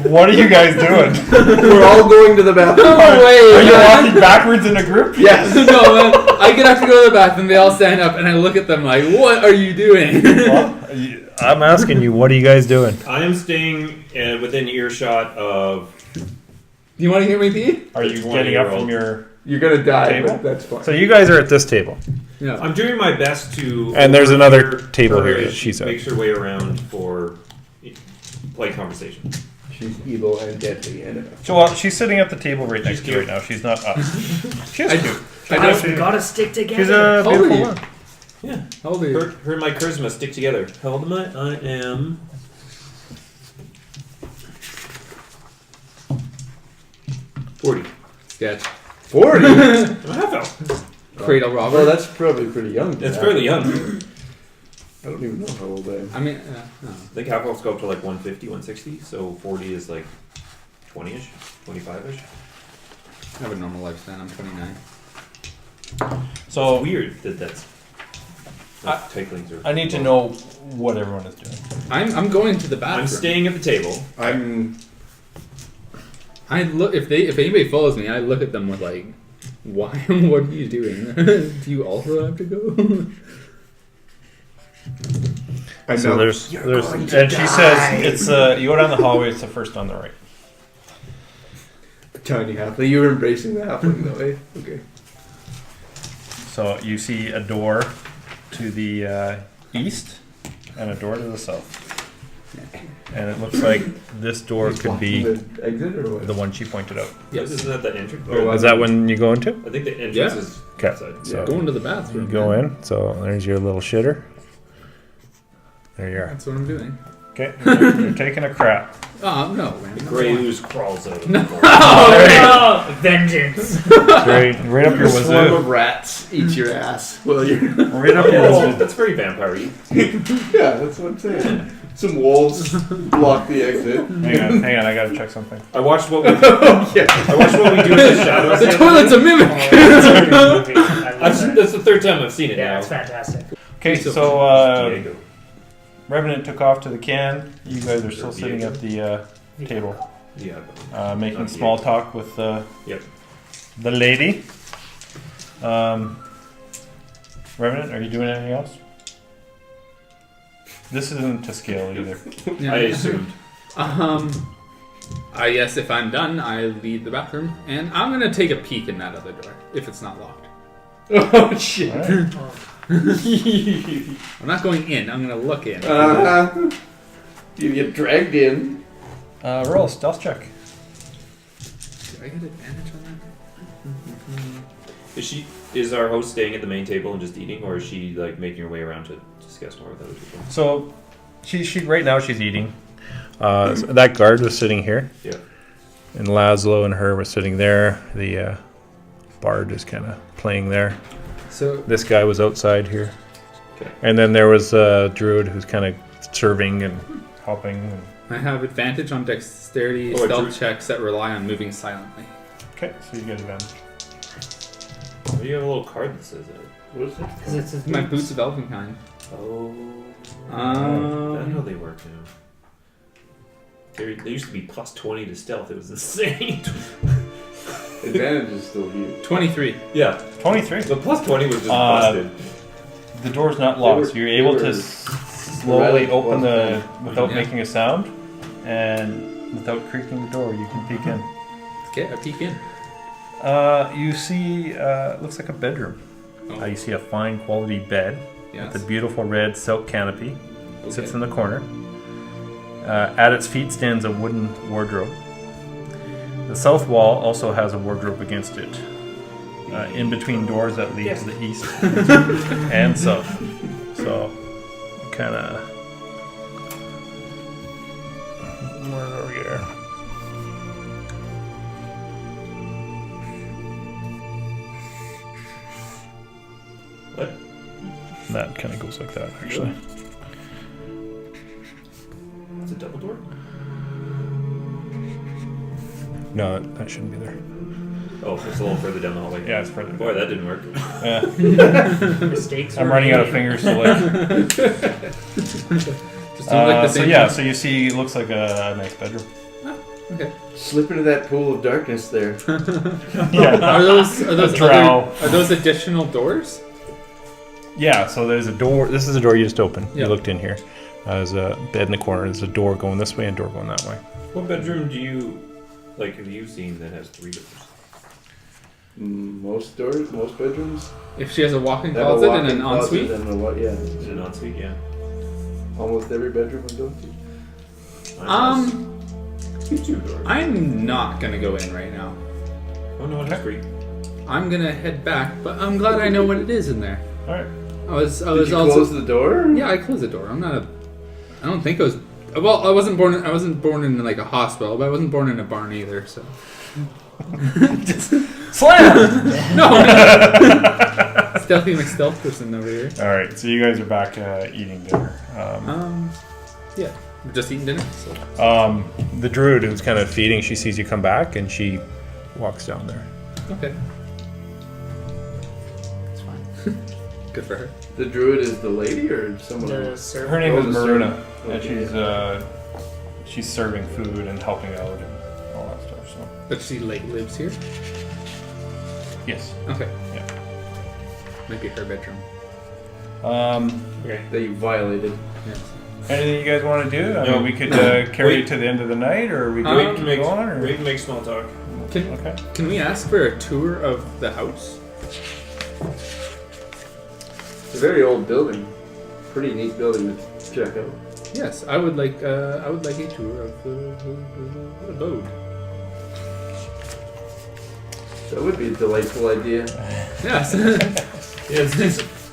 What are you guys doing? We're all going to the bathroom. No way! Are you man. walking backwards in a group? Yes. No, man. I get up to go to the bathroom, they all stand up, and I look at them like, what are you doing? Well, I'm asking you, what are you guys doing? I am staying within earshot of. Do you want to hear me pee? Are you getting up from your... You're gonna die, Table? but that's fine. So you guys are at this table. Yeah. I'm doing my best to. And there's another overhear table her here as that she she's at. makes her way around for polite conversation. She's evil and deadly and So she's sitting at the table right next to you right cute. now. She's not up. She's I- cute. Guys, we gotta stick together. She's a How old are beautiful you? one. Yeah. How old are you? Her and my charisma stick together. How old am I? I am. 40. Sketch. 40? I'm a half elf. Cradle robber. Well, that's probably pretty young. That's fairly young. I I don't even know how old I am. I mean, no. think half elves go up to like 150, 160, so 40 is like 20-ish, 25-ish. I have a normal lifespan. I'm 29. So It's weird that that's. Tieflings are. I need to know what everyone is doing. I'm going to the bathroom. I'm staying at the table. I'm. I look if anybody follows me, I look at them with like, why? What are you doing? Do you also have to go? I know. So there's going to and she says it's you go down the hallway. It's the first on the right. Tiny halfling. You were embracing the halfling though, eh? Okay. So you see a door to the east and a door to the south. And it looks like this door could be The exit or what? the one she pointed out. Yes. Isn't that the entrance? Oh, Is that when you go into? I think the entrance Yeah. is Okay. outside. So Going to the you bathroom. go in. So there's your little shitter. There you are. That's what I'm doing. Okay. You're taking a crap. Oh no, man. The gray ooze crawls out. Of the door. Oh, vengeance. Right up your A swarm wazoo. of rats eats your ass. Well, you're. Right up your Oh, wazoo. that's very vampire-y. Yeah, that's what I'm saying. Some wolves block the exit. Hang on. I gotta check something. I watched what we. Yeah. I watched what we do in the shadows. The toilet's a mimic. That's the third time I've seen it Yeah, now. it's fantastic. Okay. So Diego. Revenant took off to the can. You guys are still sitting at the table, Yeah. making Not small Diego. talk with Yep. the lady. Revenant, are you doing anything else? This isn't to scale either. I assumed. Yes, if I'm done, I leave the bathroom, and I'm gonna take a peek in that other door if it's not locked. Oh shit. Alright. I'm not going in. I'm gonna look in. You get dragged in. Roll a stealth check. Do I get advantage on Is our host staying at the main table and just eating, or is she like making her way around to discuss more with other people? So, she right now she's eating. That guard was sitting here. Yeah. And Laszlo and her were sitting there. The bard is kind of playing there. that? So This guy was outside here. Okay. And then there was a druid who's kind of serving and helping. And... I have advantage on dexterity Oh, a stealth druid. checks that rely on moving silently. Okay, so you get advantage. Oh, you have a little card that says that. What is it? Because it's his My boots of Elvenkind. Oh. I know Um, they work now. They used to be plus 20 to stealth. It was insane. Advantage is still here. 23. Yeah. 23. The plus 20 was just Uh, busted. The door's not They locked. were- So you're they able were to slowly open the without Yeah. making a sound, and without creaking the door, you can peek in. Okay, I peek in. You see, looks like a bedroom. Oh, You see a fine quality bed yes. with a beautiful red silk canopy. It sits Okay. in the corner. At its feet stands a wooden wardrobe. The south wall also has a wardrobe against it. In between doors that lead to the east and south. So, kind of. Where are we here? What? That kind of goes like that, actually. It's a double door? No, that shouldn't be there. Oh, it's a little further down the hallway. Yeah, it's further. Boy, that didn't work. Yeah. mistakes. I'm were running out of made. fingers, so like. Just don't like the So same yeah, thing. so you see, it looks like a nice bedroom. Okay. Slip into that pool of darkness there. Yeah. Are those drow. are those additional doors? Yeah, so there's a door. This is a door you just opened. Yeah. You looked in here. There's a bed in the corner. There's a door going this way and a door going that way. What bedroom do you, have you seen that has 3 doors? Most doors, most bedrooms. If she has a walk-in have a closet and walk-in an closet ensuite? and a what? Yeah, Is it an ensuite? Yeah. almost every bedroom I go to. Mine has 2 doors. I'm not gonna go in right now. Oh no, it has 3. I'm gonna head back, but I'm glad I know what it is in there. All right. I was Did you also close the door? yeah, I closed the door. I don't think I was. Well, I wasn't born in like a hospital, but I wasn't born in a barn either. So Slam! no, stealthy McStealth person over here. All right, so you guys are back eating dinner. Yeah, we're just eating dinner. So. The druid who's kind of feeding, she sees you come back and she walks down there. Okay, it's fine. Good for her. The druid is the lady or someone The else? servant. Her name Oh, is the Maruna, servant. and she's serving food and helping out and all that stuff. So But she lives here. yes. Okay. Yeah. Might be her bedroom. Okay. That you violated. Yes. Anything you guys want to do? I No. mean, we could carry it to the end of the night, or we could Wait, keep make, going. Or... wait, make small talk. Okay. Can we ask for a tour of the house? It's a very old building. Pretty neat building to check out. Yes, I would like a tour of the abode. That would be a delightful idea. Yes. Yeah,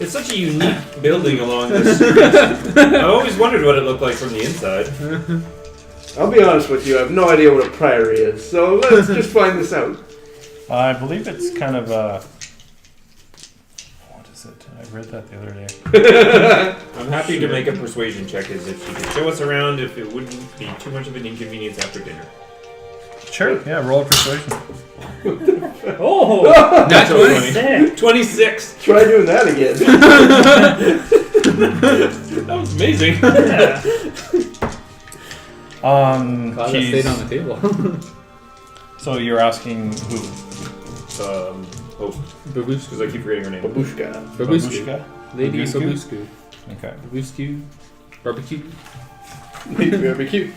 it's such a unique building along this street. I always wondered what it looked like from the inside. I'll be honest with you, I have no idea what a priory is, so let's just find this out. I believe it's kind of what is it? I read that the other day. I'm happy to make a persuasion check as if she could show us around if it wouldn't be too much of an inconvenience after dinner. Sure. Yeah. Roll a persuasion. Oh! That's So what funny. 26! Try doing that again. That was amazing. Yeah. Glad that she's- stayed on the table. So you're asking who? Host. Babusku. Because I keep forgetting her name. Babushka. Babusku. Babushka? Lady Babusku? Babusku. Okay. Babusku. Barbecue. Barbecue.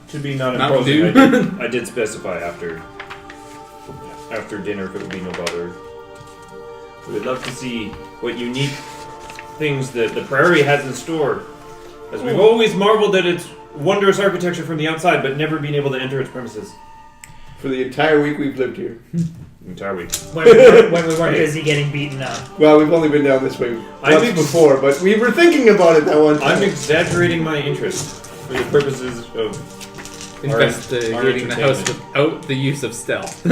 To be not Mountain imposing, I did specify after dinner if it would be no bother. We would love to see what unique things that the Priory has in store. As we've always marveled at its wondrous architecture from the outside, but never been able to enter its premises. For the entire week we've lived here. Entire week. When we weren't busy getting beaten up. Well, we've only been down this way once before, but we were thinking about it that one time. I'm exaggerating my interest for the purposes of Investigating the house entertainment. without the use of stealth.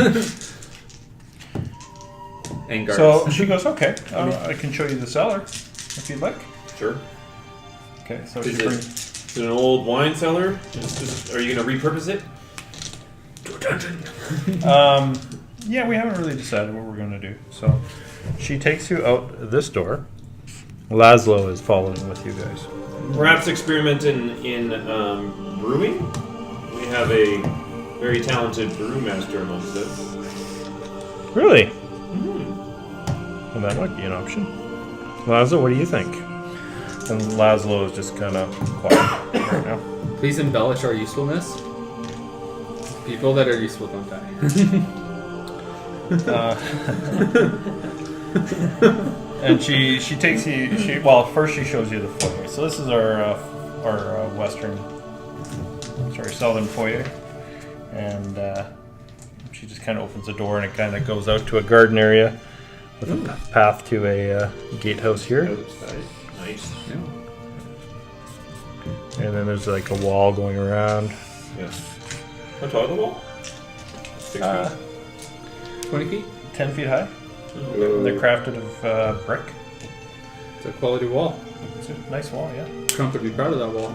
And guards. So she goes, okay, I can show you the cellar if you'd like. Sure. Okay, so Is she brings. it an old wine cellar? Are you going to repurpose it? To a dungeon. Yeah, we haven't really decided what we're going to do. So she takes you out this door. Laszlo is following with you guys. Perhaps experiment in brewing? We have a very talented brewmaster amongst us. Really? Mm-hmm. Well, that might be an option. Laszlo, what do you think? And Laszlo is just kind of quiet right now. Please embellish our usefulness. People that are useful don't die. And she takes you. Well, first she shows you the foyer. So this is our southern foyer, and she just kind of opens the door, and it kind of goes out to a garden area with a path to a gatehouse here. Outside. Nice. And then there's like a wall going around. Yes. How tall is the wall? 6 feet. 20 feet? 10 feet high. They're crafted of brick. It's a quality wall. It's a nice wall, yeah. Trump would be proud of that wall.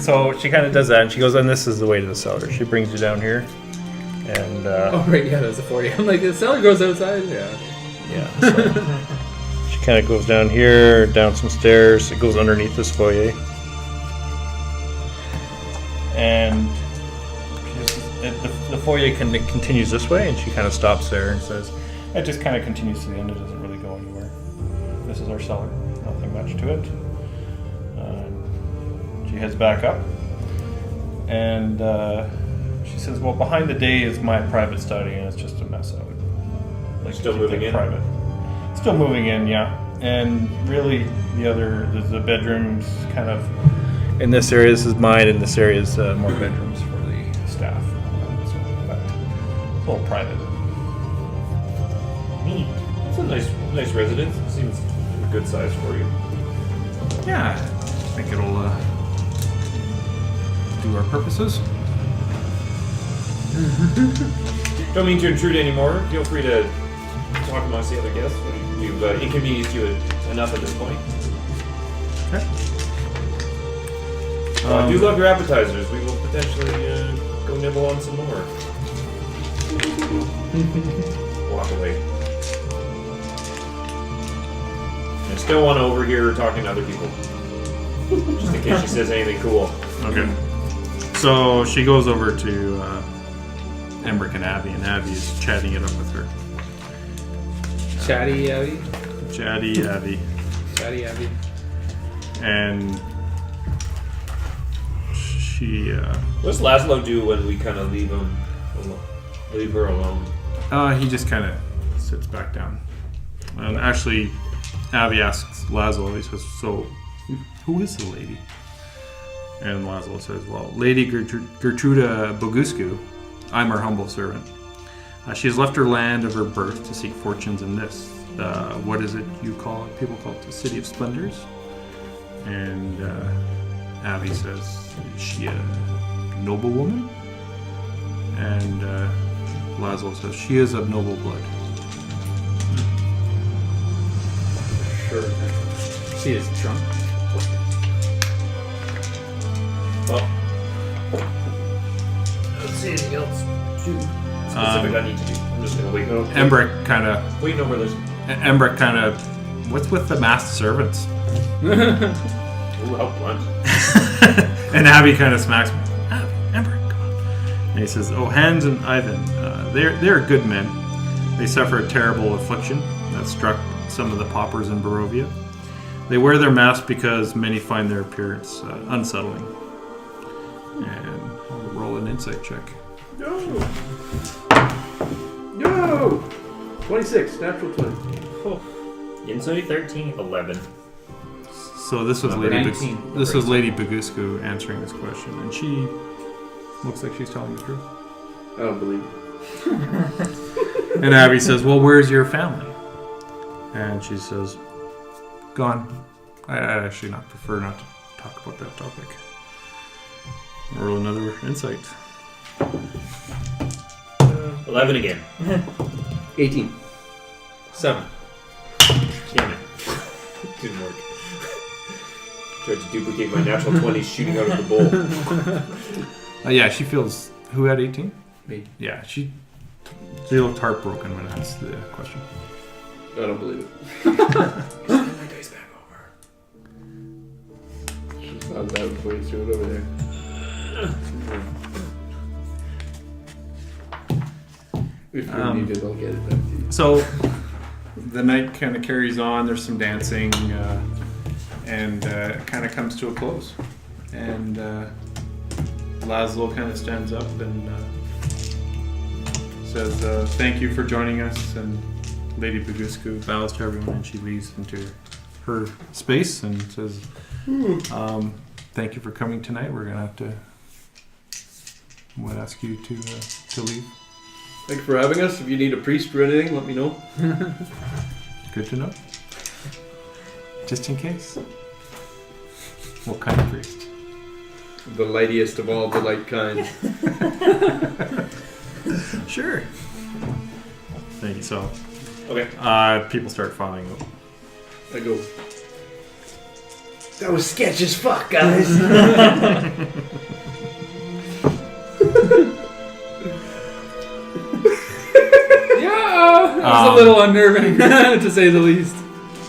So she kind of does that, and she goes, and this is the way to the cellar. She brings you down here, and Oh, right, yeah, that's a 40. I'm like, the cellar goes outside? Yeah. yeah. So she kind of goes down here, down some stairs. It goes underneath this foyer, and the foyer continues this way, and she kind of stops there and says, "It just kind of continues to the end. It doesn't really go anywhere. This is our cellar. Nothing much to it." She heads back up, and she says, "Well, behind the day is my private study, and it's just a mess out. Like Still keep moving that in? private. Still moving in, yeah. And really, the bedrooms kind of in this area. This is mine, and this area is more bedrooms for the staff. So, but it's a little private. Neat. It's a nice residence. It seems a good size for you. Yeah, I think it'll do our purposes." Don't mean to intrude anymore. Feel free to talk amongst the other guests. We've inconvenienced you enough at this point. Okay. Do love your appetizers. We will potentially go nibble on some more. Walk away. I still want to overhear her talking to other people. Just in case she says anything cool. Okay. So she goes over to Embrick and Abby is chatting it up with her. Chatty Abby? Chatty Abby. Chatty Abby. And she, What does Laszlo do when we kind of leave him, leave her alone? he just kind of sits back down. And actually, Abby asks Laszlo, he says, "So, who is the lady?" And Laszlo says, "Well, Lady Gertruda Boguscu. I'm her humble servant. She has left her land of her birth to seek fortunes in this. What is it you call it? People call it the City of Splendors." And Abby says, "Is she a noblewoman?" And Laszlo says, "She is of noble blood." Sure. She is drunk. Well, let's see anything else specific I need to do. I'm just gonna wait. Embrick kind of. Waiting over this. Embrick kind of. What's with the masked servants? Ooh, how blunt. And Abby kind of smacks me. Embrick, come on. And he says, "Oh, Hans and Ivan, they're good men. They suffer a terrible affliction that struck some of the paupers in Barovia. They wear their masks because many find their appearance unsettling." And I'll roll an insight check. No! 26, natural 20. Oh. Insight 13, 11. So this was Number Lady 19. This was Lady Boguscu answering this question, and she looks like she's telling the truth. I don't believe it. And Abby says, well, where's your family? And she says, gone. I actually prefer not to talk about that topic. Roll another insight. 11 again. 18. 7. Damn it. Didn't work. Tried to duplicate my natural 20 shooting out of the bowl. Yeah, she feels... Who had 18? Me. Yeah, she looked heartbroken when I asked the question. I don't believe it. My dice back over. She's not that way through it over there. If you need it, I'll get it back to you. So the night kind of carries on. There's some dancing, and it kind of comes to a close. And Laszlo kind of stands up and says, "Thank you for joining us." And Lady Bagusku bows to everyone, and she leaves into her space and says, "Thank you for coming tonight. We're gonna have to ask you to leave." Thanks for having us. If you need a priest or anything, let me know. Good to know. Just in case. What kind of priest? The lightiest of all the light kind. Sure. Thank you. So, Okay. people start filing out. I go, that was sketch as fuck, guys. Yeah, it was a little unnerving, to say the least.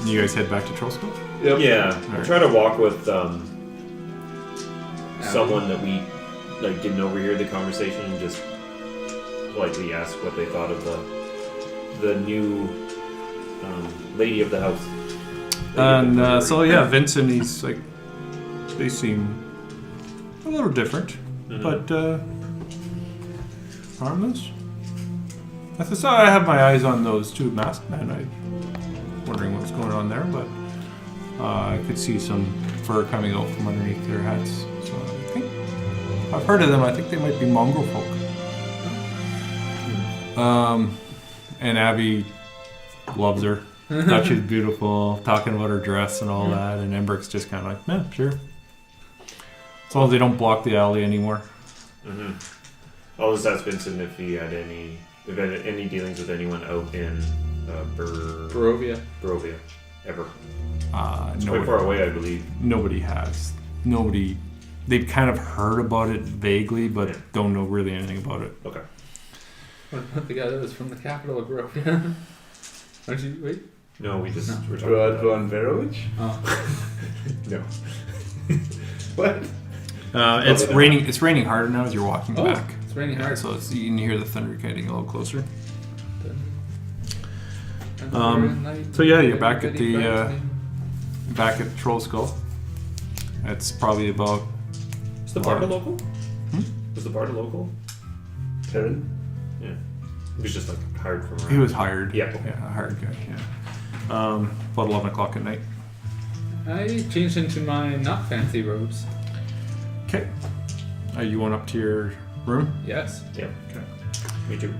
You guys head back to Trollskull? Yep. Yeah. Alright. I try to walk with someone that we didn't overhear the conversation and just politely ask what they thought of the new lady of the house. And Vincent, he's like, they seem a little different, but harmless. I said, so I have my eyes on those two masked men. I'm wondering what's going on there, but I could see some fur coming out from underneath their hats. So I think I've heard of them. I think they might be mongrel folk. And Abby loves her. Thought she was beautiful, talking about her dress and all that. And Embrick's just kind of like, yeah, sure. As long as they don't block the alley anymore. Mm-hmm. I'll just ask Vincent if he had any dealings with anyone out in Barovia. Barovia ever. It's Nobody, quite far away, I believe. nobody has. Nobody. They've kind of heard about it vaguely, but don't know really anything about it. Okay. What about the guy that was from the capital of Barovia? Aren't you? Wait. No, we just were talking Rod about von Verovich? Oh. No. What? It's raining. It's raining harder now as you're walking Oh, back. it's raining hard. So you can hear the thunder getting a little closer. So you're back at the back at Trollskull. It's probably about. Is the Barda local? Was the Barda local? Perrin? Yeah. He was just hired from around. He was hired. Yeah. Yeah, a hired guy. Yeah. About 11 o'clock at night. I changed into my not fancy robes. Okay. Are you going up to your room? Yes. Yeah. Okay. Me too.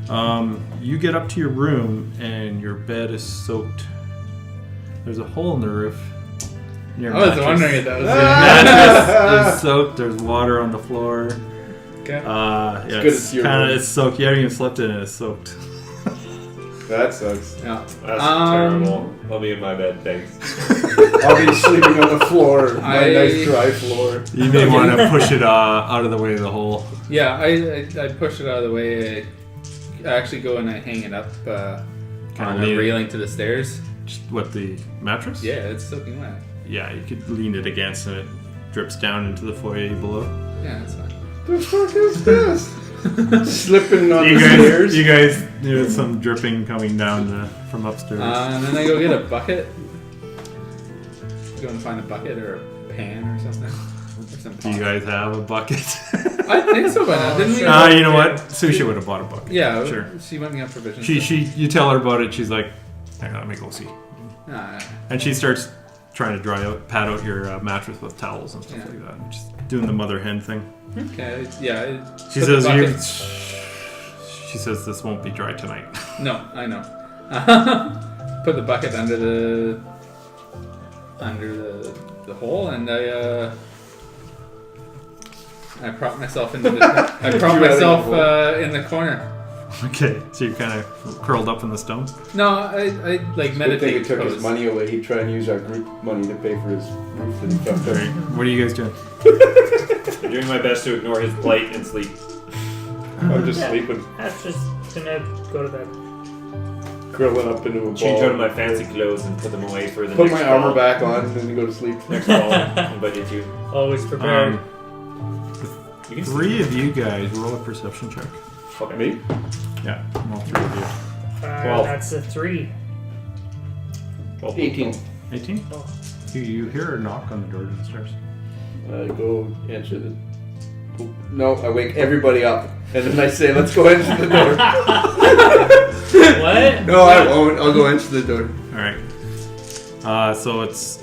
You get up to your room and your bed is soaked. There's a hole in the roof. Your I was mattress- wondering if that was mattress is soaked. There's water on the floor. it. Okay. Yeah, good it's as your kind of room. it's soaked. You haven't even slept in it. It's soaked. That sucks. Yeah. That's terrible. I'll be in my bed, thanks. I'll be sleeping on the floor, my I- nice dry floor. You may want to push it out of the way of the hole. Yeah, I push it out of the way. I actually go and I hang it up Kinda on lean a it. railing to the stairs. Just what, the mattress? Yeah, it's soaking wet. Yeah, you could lean it against and it drips down into the foyer below. Yeah, that's fine. The fuck is this? Slipping on You the guys, stairs. you guys, there's some dripping coming down from upstairs. And then I go get a bucket. Go and find a bucket or a pan or something. Or some Do you guys have a bucket? I think so, but didn't we? You know what? Sushi would have bought a bucket. Yeah, Sure. She went me on provisions. You tell her about it. She's like, hang on, let me go see. Nah, And she starts trying to pat out your mattress with towels and stuff Yeah. like that. And just doing the mother hen thing. okay, yeah. She put the says, bucket- She says this won't be dry tonight. No, I know. Put the bucket under the hole, and I prop myself into the. I prop myself in the corner. Okay, so you're kind of curled up in the stones? No, I like Good meditate. thing we took his pose. money away. He'd try and use our group money to pay for his roof and stuff. Alright, what are you guys doing? I'm doing my best to ignore his plight and sleep. I'm just Yeah. sleeping, I'm just gonna go to bed. curling up into a ball. Change out of my fancy clothes and put them away for the Put next my armor ball. back on and then go to sleep. Next ball, invite you to. Always prepared. You can Three of you guys roll a perception check. Okay. Me? Yeah, all three of you. 12. That's a 3. 18. 18? Oh. You hear a knock on the door downstairs. Go answer the. No, I wake everybody up and then I say, "Let's go answer the door." What? No, I won't. I'll go answer the door. Alright. So it's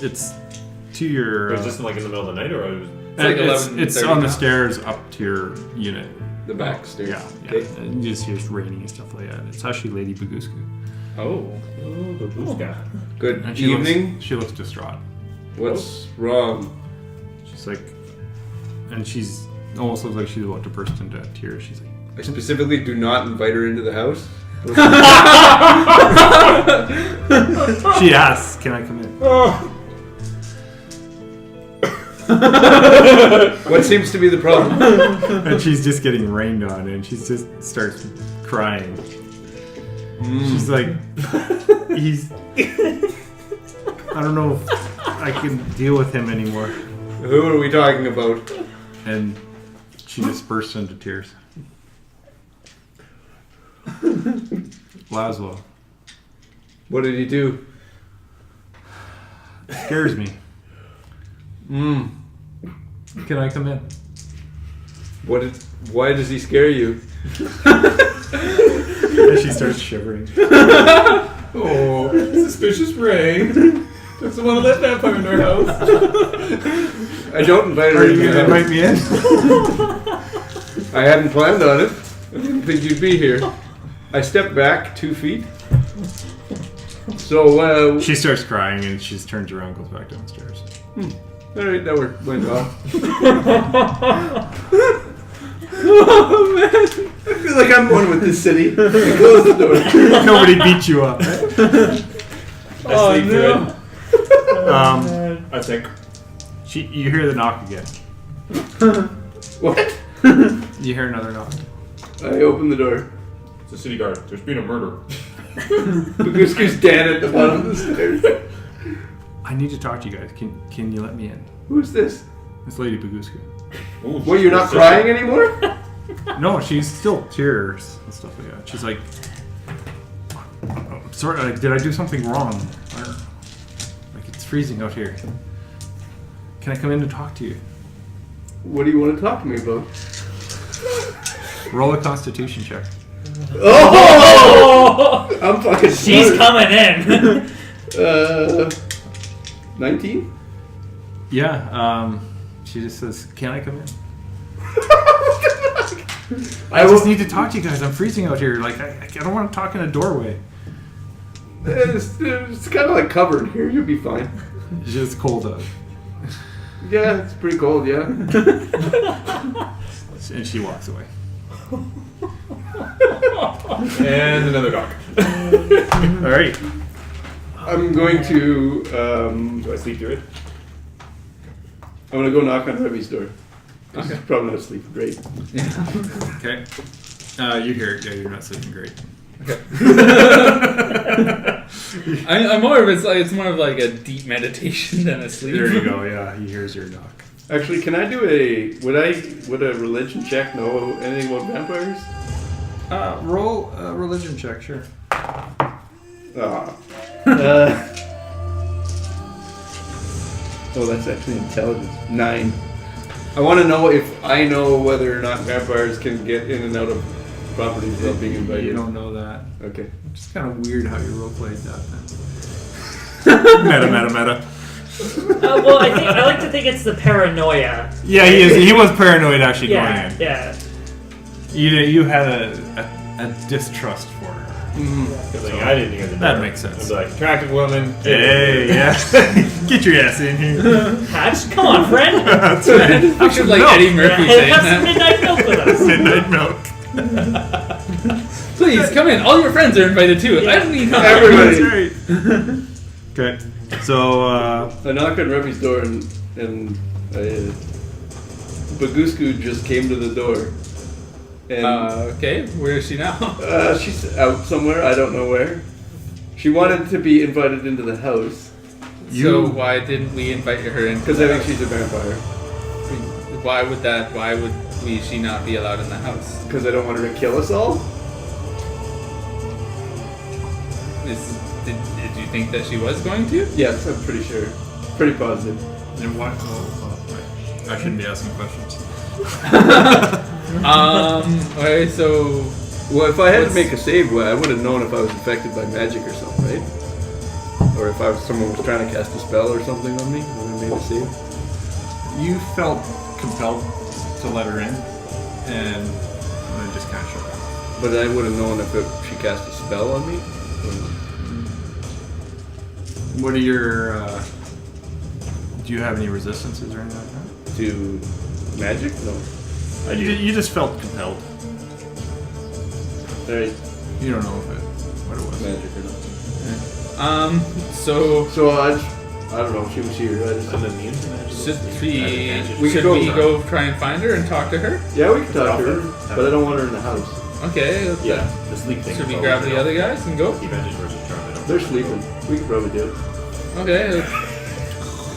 to your. Was this like in the middle of the night or was like it's 11:30 on the now. stairs up to your unit. The back stairs. Yeah. Okay. And you just hear raining and stuff like that. It's actually Lady Bagusku. Oh. Good And evening. She looks distraught. What's wrong? She's like, and she's almost looks like she's about to burst into tears. She's like, I specifically do not invite her into the house. she asks, "Can I come in?" What seems to be the problem? And she's just getting rained on, and she just starts crying. She's like, he's. I don't know if I can deal with him anymore. Who are we talking about? And she just bursts into tears. Laszlo. What did he do? Scares me. Can I come in? Why does he scare you? And she starts shivering. Oh, suspicious rain. Doesn't want to let vampire in our house. I don't invite her Are into you the gonna house. invite me in? I hadn't planned on it. I didn't think you'd be here. I stepped back 2 feet. So, She starts crying and she turns around, goes back downstairs. alright, that went off. Oh man. I feel like I'm one with this city. Close the door. Nobody beat you up. I sleep through it. I think. You hear the knock again. What? You hear another knock. I open the door. It's a city guard. There's been a murder. Bagusku's dead at the bottom of the stairs. I need to talk to you guys. Can you let me in? Who's this? It's Lady Bagusku. Ooh, What, you're not crying anymore? No, she's still tears and stuff like that. She's like, oh, sorry, like, did I do something wrong? Like, it's freezing out here. Can I come in to talk to you? What do you want to talk to me about? Roll a Constitution check. Oh! I'm fucking She's smart. coming in. 19? Yeah. She just says, "Can I come in?" I I just will. need to talk to you guys. I'm freezing out here. Like, I don't want to talk in a doorway. It's kind of like covered here. You'll be fine. It's just cold out. Yeah, it's pretty cold. Yeah. And she walks away. And another dog. All right. I'm going to. Do I sleep through it? I'm gonna go knock on Heavy's door. He's probably not sleeping great. Okay. You hear it. Yeah, you're not sleeping great. I'm more of it's more of like a deep meditation than a sleep. There you go. Yeah, he hears your knock. Actually, can I do would a religion check know anything about vampires? Roll a religion check, sure. Oh, that's actually intelligence. 9. I want to know if I know whether or not vampires can get in and out of properties without being invited. You don't know that. Okay. It's kind of weird how you roleplayed that then. meta. Well, I like to think it's the paranoia. Yeah, he was paranoid actually Yeah, going in. yeah. You had a a distrust for her. Because like, I didn't hear the That door. makes sense. I was like, attractive woman. Hey, yeah. Get your ass in here. Hatch, come on, friend. That's right. I should like milk. Eddie Murphy saying Have some that. midnight milk with us. Midnight milk. Please come in. All your friends are invited too. Yeah. I don't need Everybody. That's right. Okay. So, I knocked on Remi's door and Bagusku just came to the door. And Okay, where is she now? she's out somewhere, I don't know where. She wanted to be invited into the house So why didn't we invite her in? because I think she's a vampire. Why would she not be allowed in the house? Because I don't want her to kill us all. Did you think that she was going to? Yes, I'm pretty sure. Pretty positive. and what? I shouldn't be asking questions. Okay, so Well, if I had to make a save, well, I would have known if I was infected by magic or something, right? Or if someone was trying to cast a spell or something on me when I made a save. You felt compelled to let her in, and I just kind of shook her. But I would have known if she cast a spell on me. What are your? Do you have any resistances or anything like that? To magic? No. You just felt compelled. Alright, You don't know what it was. magic or not. so So I don't know, she was here. I'm immune to magic. should We should could we go- go try and find her and talk to her? Yeah, we can talk to her, but I don't want her in the house. Okay. Yeah, the sleep thing. Should we grab the other guys and go? Advantage versus charm. I don't They're know. sleeping. We could probably do it. Okay.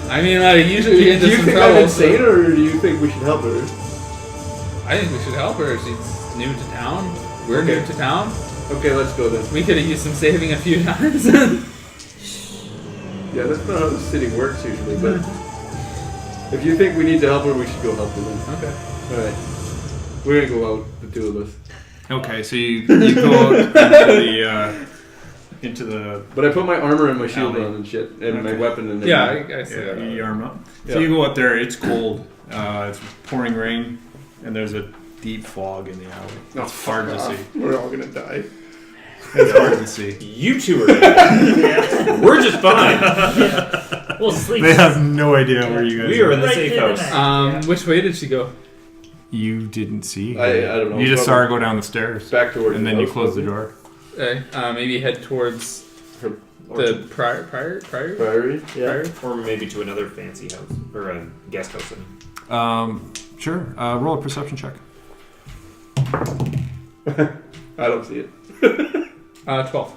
I mean, usually we get Do into you some think trouble. I'm insane, or do you think we should help her? I think we should help her. She's new to town. We're Okay. new to town. Okay, let's go then. We could have used some saving a few times. Yeah, that's not how the city works usually, but if you think we need to help her, we should go help her then. Okay. Alright. We're gonna go out, the two of us. Okay, so you go into the But I put my armor and my shield Alley. on and shit, and my Okay. weapon and Yeah, everything. I see that. you arm up. Yeah. So you go out there. It's cold. It's pouring rain, and there's a deep fog in the alley. Oh, It's hard to fuck see. off. We're all gonna die. It's hard to see. You two are dead. Yeah. We're just fine. We'll sleep. They have no idea where you guys We are in the Right safe in the house. night. Which way did she go? You didn't see. I don't know. You just saw her Probably go down the stairs, back towards and the then you house, close the probably. door. Maybe head towards Her the prior. Priory? Yeah. Or maybe to another fancy house. Or a guest house. I mean. Sure. Roll a perception check. I don't see it. 12.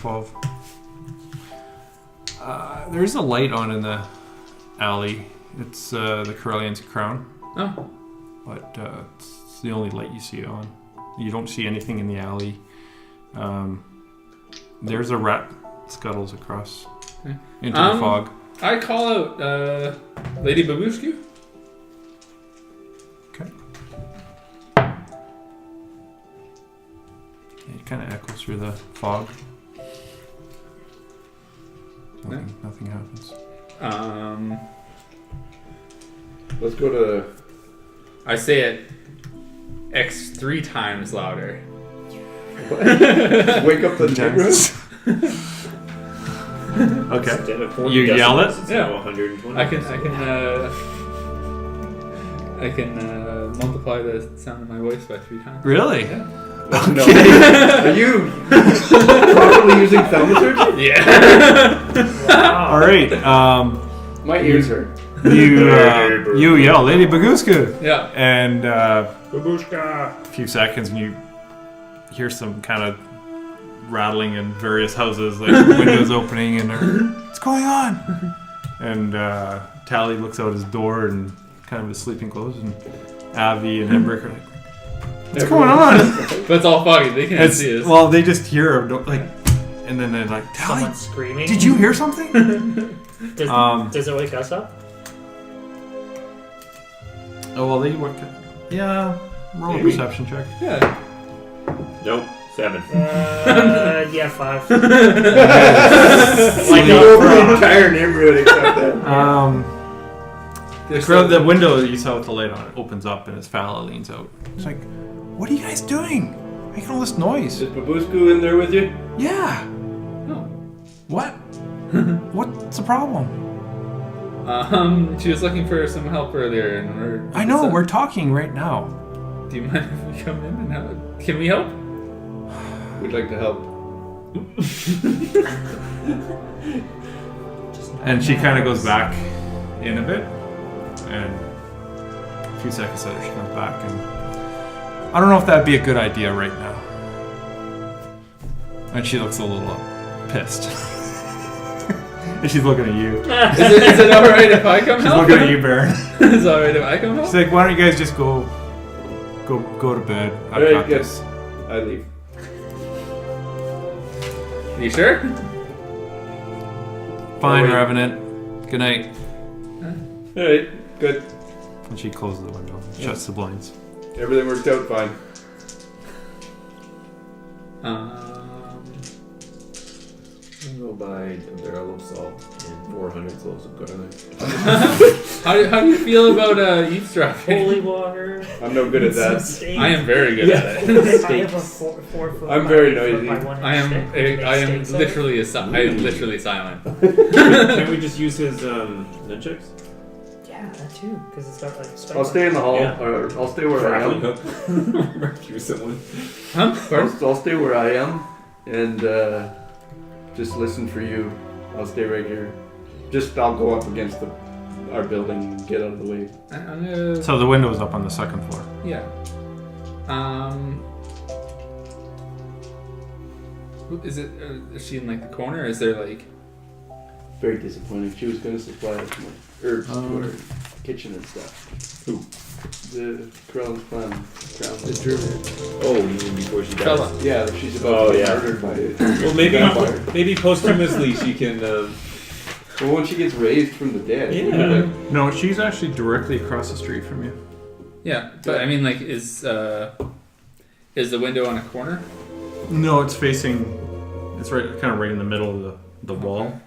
12. There's a light on in the alley. It's the Corellian's crown, Oh. but it's the only light you see on. You don't see anything in the alley. There's a rat scuttles across Okay. into the fog. I call out Lady Babushku. Okay. It kind of echoes through the fog. Nothing happens. Let's go to. I say it X 3 times louder. Wake up the neighborhood? Okay. Instead of 40 You yell decibels, it? It's Yeah. now 120. I can multiply the sound of my voice by 3 times. Really? Yeah. No. Are you properly using thaumaturgy? Yeah. All right. My ears hurt. You yell, Lady Bagusku, Yeah. and Babushka! a few seconds, and you hear some kind of rattling in various houses, like windows opening, and what's going on? And Tally looks out his door and kind of his sleeping clothes, and Avi and Embrick are like, "What's going on?" But it's all foggy. They can't see us. Well, they just hear like, and then they're like, "Tally, Someone screaming. did you hear something?" Does it wake us up? Oh well, they work. Yeah, roll a Maybe. perception check. Yeah. Nope. 7. Yeah, 5. Like Like over the up entire neighborhood except that. The window that you saw with the light on it opens up, and as Fala leans out, it's like, "What are you guys doing?" making all this noise? Is Babusku in there with you? Yeah. No. What? What's the problem? She was looking for some help earlier, and I know, we're talking right now. Do you mind if we come in and help? Can we help? We'd like to help. And she kind of goes back in a bit, and a few seconds later she comes back, and I don't know if that'd be a good idea right now. And she looks a little pissed. And she's looking at you. Is it alright if I come She's help? looking at you, Baron. Is it alright if I come help? She's like, why don't you guys just go to bed? I've Alright, got good. this. I leave. You sure? Fine, wait. Revenant. Good night. Alright, good. And she closes the window, shuts the blinds. Everything worked out fine. I'll go buy a barrel of salt and 400 cloves of garlic. How do you feel about eavesdropping? Holy water. I'm no good at that. Steak. I am very good at it. I have a 4 foot. I'm by very 8 foot noisy. by 1 inch I am stick. We make I am steaks out of it. literally silent. Can we just use his nunchucks? Yeah, that too, because it's got like. spikes I'll stay in the hall, Yeah. or I'll stay where I am. Rescue someone. Huh? Pardon? I'll stay where I am, and just listen for you. I'll stay right here. I'll go up against our building and get out of the way. I'm gonna. So the window's up on the second floor. Yeah. Is it? Is she in like the corner? Is there like? Very disappointing. She was going to supply us with herbs to our kitchen and stuff. Who? The Crown's plan. The druid. Oh, you mean before she dies? Fella. Yeah, she's about Oh, to be yeah. murdered by it. Well, maybe posthumously she can. Well, when she gets raised from the dead. Yeah. No, she's actually directly across the street from you. Yeah, but I mean, like, is the window on a corner? No, it's facing. It's right in the middle of the wall,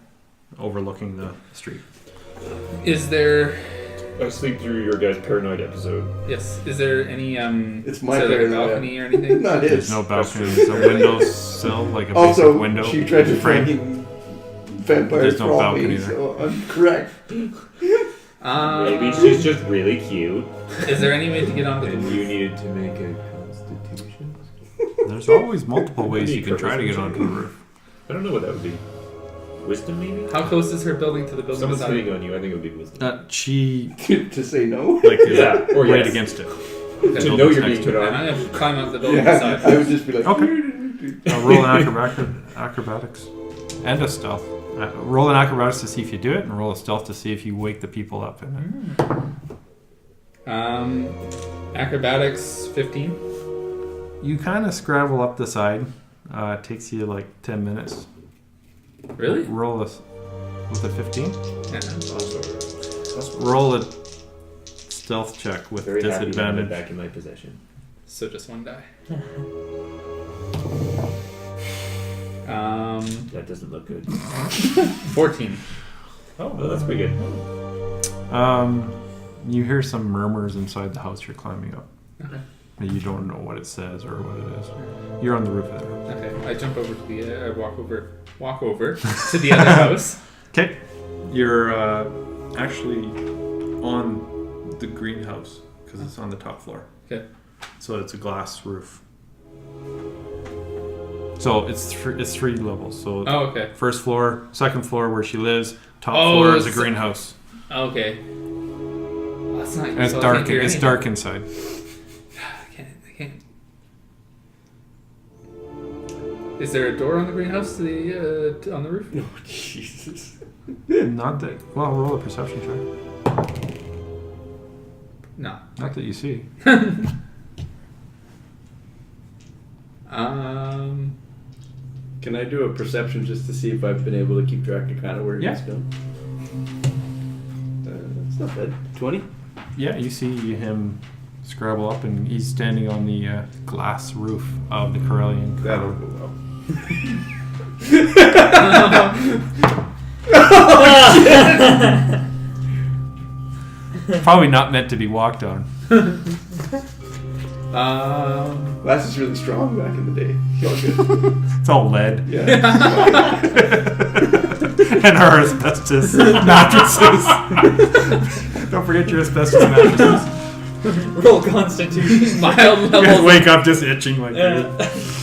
overlooking the street. Is there? I sleep through your guys' paranoid episode. Yes. Is there any It's my is there like a paranoia. balcony or anything? Not his. There's no balcony. There's a windowsill, like a Also, basic window. she tried to frame. fucking vampires There's no for all balcony me, there. so I'm correct. Maybe she's just really cute, Is there any way to get onto the and roof? you needed to make a constitution. There's always multiple ways you can try to get onto the roof. I don't know what that would be. Wisdom, maybe? How close is her building to the building Someone's beside? hitting on you. I think it would be wisdom. She To say no? like is Yeah, or right yes. against it. Okay. To know you're next being to put And on. I'm gonna climb up the building Yeah, beside. I would just be like, Okay. Roll an acrobatics and a stealth. Roll an acrobatics to see if you do it, and roll a stealth to see if you wake the people up in it. Acrobatics 15. You kind of scramble up the side. It takes you like 10 minutes. Really? Roll this with a 15. Yeah. Roll a stealth check with Very happy to have it disadvantage. back in my possession. So just one die. That doesn't look good. 14. Oh, that's pretty good. You hear some murmurs inside the house you're climbing up. Okay. You don't know what it says or what it is. You're on the roof of the house. Okay. I jump over to the. I walk over to the other house. Okay. You're actually on the greenhouse because it's on the top floor. Okay. So it's a glass roof. So it's three levels. So Oh, okay. first floor, second floor where she lives, top Oh, floor is a it's- greenhouse. Okay. Well, that's not. And it's so I dark. can't hear It's anything. dark inside. I can't. Is there a door on the greenhouse to the on the roof? oh, Jesus. Not that. Well, roll a perception check. No. Not that you see. Can I do a perception just to see if I've been able to keep track of kind of where Yeah. he's going? That's not bad. 20? Yeah, you see him scrabble up, and he's standing on the glass roof of the Corellian. That'll go well. Probably not meant to be walked on. Glass is really strong back in the day. It's all good. It's all lead. Yeah. And our asbestos mattresses. Don't forget your asbestos mattresses. Roll Constitution. Mild You guys levels. wake up just itching like Yeah.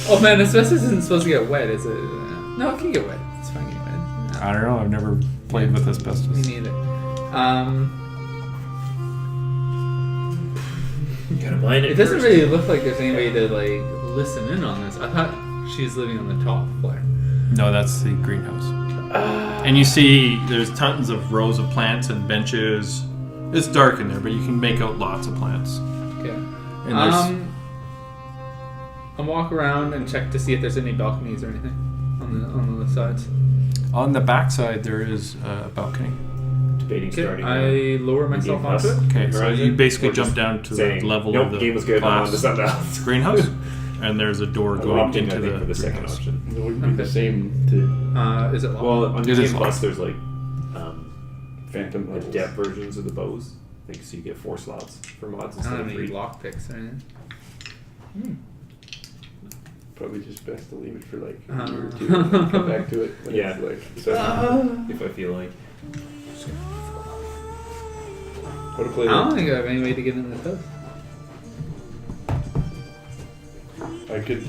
Oh man, asbestos isn't supposed to get wet, is it? No, it can get wet. It's fine to get wet. I don't know. I've never played with Me asbestos. neither. You gotta mine it. It doesn't first. really look like there's any way to like listen in on this. I thought she's living on the top floor. No, that's the greenhouse. And you see there's tons of rows of plants and benches. It's dark in there, but you can make out lots of plants. Okay. And there's I'll walk around and check to see if there's any balconies or anything on the sides. on the backside there is a balcony. Debating Okay, starting. I lower myself Game onto Plus. it. Okay, so Horizon, you basically or jump just down to saying, the level nope, of the game was good. I'm on to glass something else. greenhouse, and there's a door I'm going opting, into I think, the for the second greenhouse. option. It wouldn't be the same to Is it locked? Well, on It Game is Plus, locked. there's like Phantom the levels. depth versions of the bows. I think so you get 4 slots for mods I instead don't of have any 3. lock picks or anything. Probably just best to leave it for like a Uh-huh. year or 2 and then come back to it when Yeah. it's like so If I feel like. how to play I don't that. think I have any way to get in the house. I could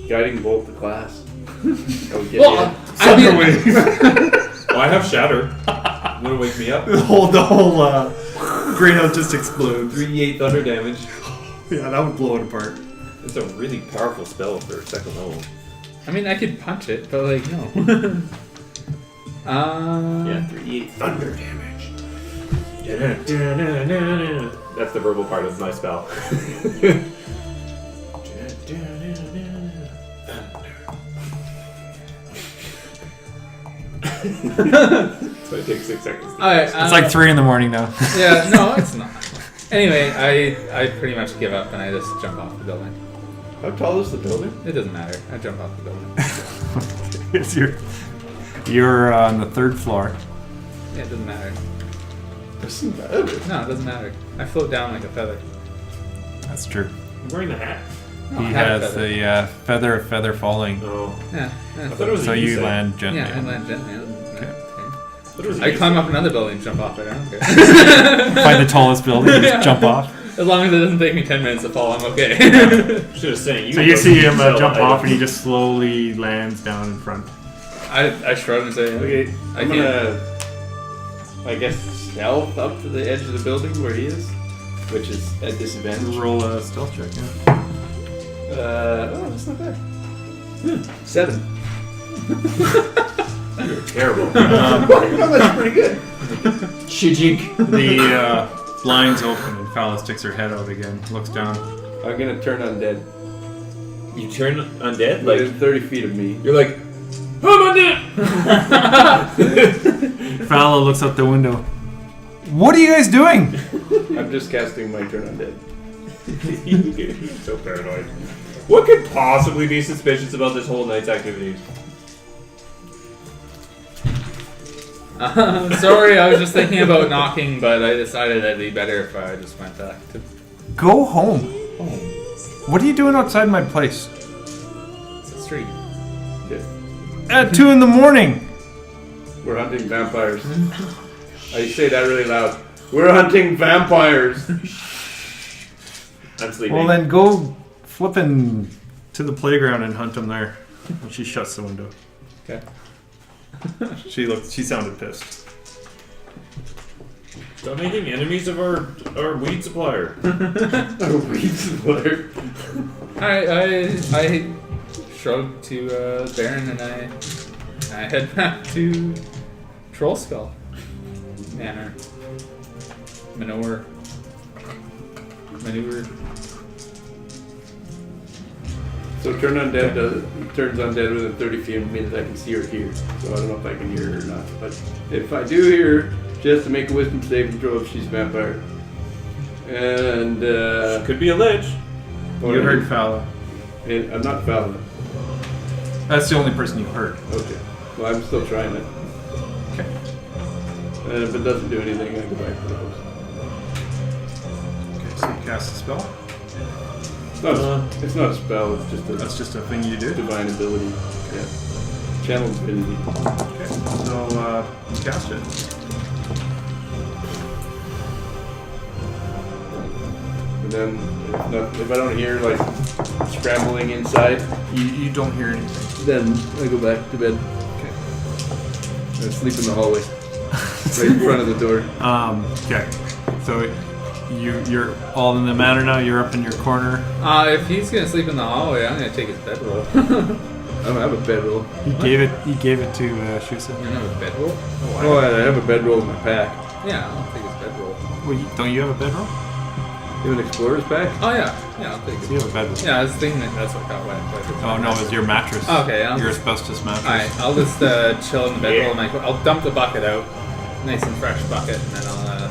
guiding bolt the class. I would get Well, I mean, Oh, I have Shatter. Wanna wake me up? The whole greenhouse just explodes. 3d8 thunder damage. Yeah, that would blow it apart. It's a really powerful spell for second level. I mean, I could punch it, but like no. Yeah, 3d8 thunder damage. That's the verbal part of my spell. So it takes 6 seconds. Alright, It's like 3 in the morning now. yeah, no, it's not. Anyway, I pretty much give up and I just jump off the building. How tall is the building? It doesn't matter. I jump off the building. It's you're on the 3rd floor. Yeah, it doesn't matter. Doesn't matter. No, it doesn't matter. I float down like a feather. That's true. I'm wearing the hat. No, He I have a has feather. the feather falling. Oh. Yeah, I thought it was So a you set. land gently. yeah, I land gently. Okay. I thought it was a I climb set. up another building and jump off it. I don't care. Find the tallest building, and Yeah. just jump off. As long as it doesn't take me 10 minutes to fall, I'm okay. Should have saying. So you see him sell jump off, items. and he just slowly lands down in front. I shrug and say, Okay, I I'm can't. gonna, I guess, stealth up to the edge of the building where he is, which is at disadvantage. Roll a stealth check. Yeah. Oh, that's not bad. 7. You're terrible. Oh, that's pretty good. Shijink. The blinds open, and Fala sticks her head out again, looks down. I'm gonna turn undead. You turn undead? Like Like, 30 feet of me. you're like, I'm undead! Fala looks out the window. What are you guys doing? I'm just casting my turn undead. You're so paranoid. What could possibly be suspicious about this whole night's activities? Sorry, I was just thinking about knocking, but I decided it'd be better if I just went back to Go home. What are you doing outside my place? the street. Okay. At 2 in the morning. We're hunting vampires. I say that really loud. We're hunting vampires. I'm sleeping. Well, then go flipping to the playground and hunt them there. And she shuts the window. Okay. She sounded pissed. Stop making enemies of our weed supplier. Our weed supplier. I shrug to Baron and I head back to Trollskull Manor. Manure. So turn undead turns undead within 30 feet of me that I can see or hear. So I don't know if I can hear her or not. But if I do hear her, she has to make a wisdom saving throw if she's a vampire. And Could be a lich. You heard Fala. And I'm not Fallon. That's the only person you heard. Okay. Well, I'm still trying it. Okay. And if it doesn't do anything, I go back to the house. Okay, so you cast a spell. It's not a spell. It's just a That's just a thing you do. divine ability. Yeah. Channel divinity. Okay. So you cast it. And then if I don't hear like scrambling inside, You don't hear anything. then I go back to bed. Okay. I sleep in the hallway, right in front of the door. Okay. So you're all in the manor now. You're up in your corner. If he's gonna sleep in the hallway, I'm gonna take his bedroll. I don't have a bedroll. He gave it to Shusa. You don't have a bedroll? Oh, I have a bedroll in my pack. Yeah, I'll take his bedroll. Well, don't you have a bedroll? You have an explorer's pack? Oh yeah, I'll take So it. you have a bedroll. Yeah, I was thinking that's what got wet. Oh no, it's your mattress. Okay, Your asbestos mattress. Alright, I'll just chill in the bedroll. I'll dump the bucket out, nice and fresh bucket, and then I'll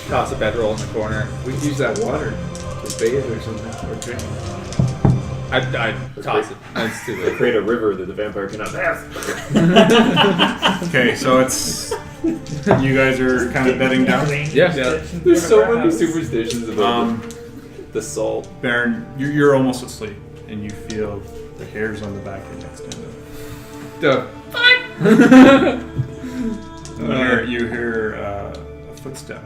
toss a bedroll in the corner. We can use that water to bathe or something, or drink. I'd toss it. That's too late. Create a river that the vampire cannot pass. Okay, so it's you guys are kind of bedding down. Yeah. There's so many superstitions about The salt. Baron, you're almost asleep, and you feel the hairs on the back of your neck stand up. You hear a footstep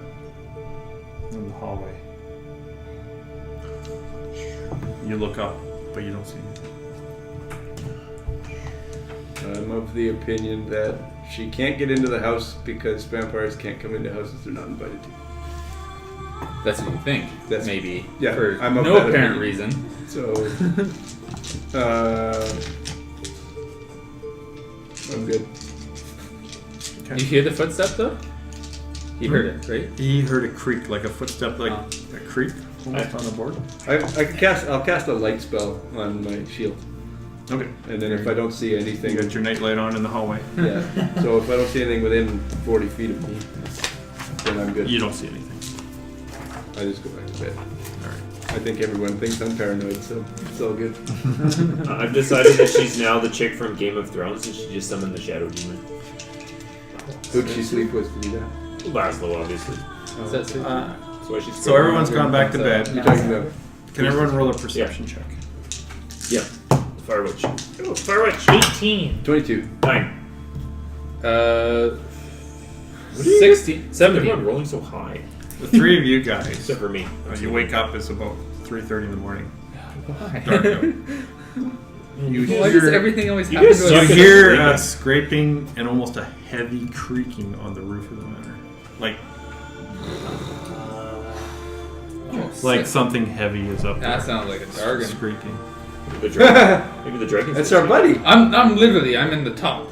in the hallway. You look up, but you don't see anything. I'm of the opinion that she can't get into the house because vampires can't come into houses they're not invited to. That's what you think. That's- maybe. yeah, For I'm of no that apparent opinion. reason. So, I'm good. You hear the footstep though? You heard it, right? He heard a creak, like a footstep, like Oh. a creak almost on the board. I'll cast a light spell on my shield, Okay. and then if I don't see You anything, got your night light on in the hallway. yeah. So if I don't see anything within 40 feet of me, then I'm good. You don't see anything. I just go back to bed. Alright. I think everyone thinks I'm paranoid, so it's all good. I've decided that she's now the chick from Game of Thrones, and she just summoned the Shadow Demon. Who'd she sleep with to do that? Laszlo, obviously. Is that so? That's why she's. So everyone's gone back to bed. You're talking about Can everyone roll a perception check? Yeah. Fire witch. Oh, fire witch. 18. 22. 9. 16, 17. Everyone rolling so high. The three of you guys, Except for me. you wake up, it's about 3:30 in the morning. Why? Dark out. You Why does hear, everything always You happen guys to you us? suck. hear a scraping and almost a heavy creaking on the roof of the manor. Oh, Like sick. something heavy is up there. That sounds like a Dargan. Screaking. The dragon. Maybe the dragon. That's our buddy. I'm literally, I'm in the top.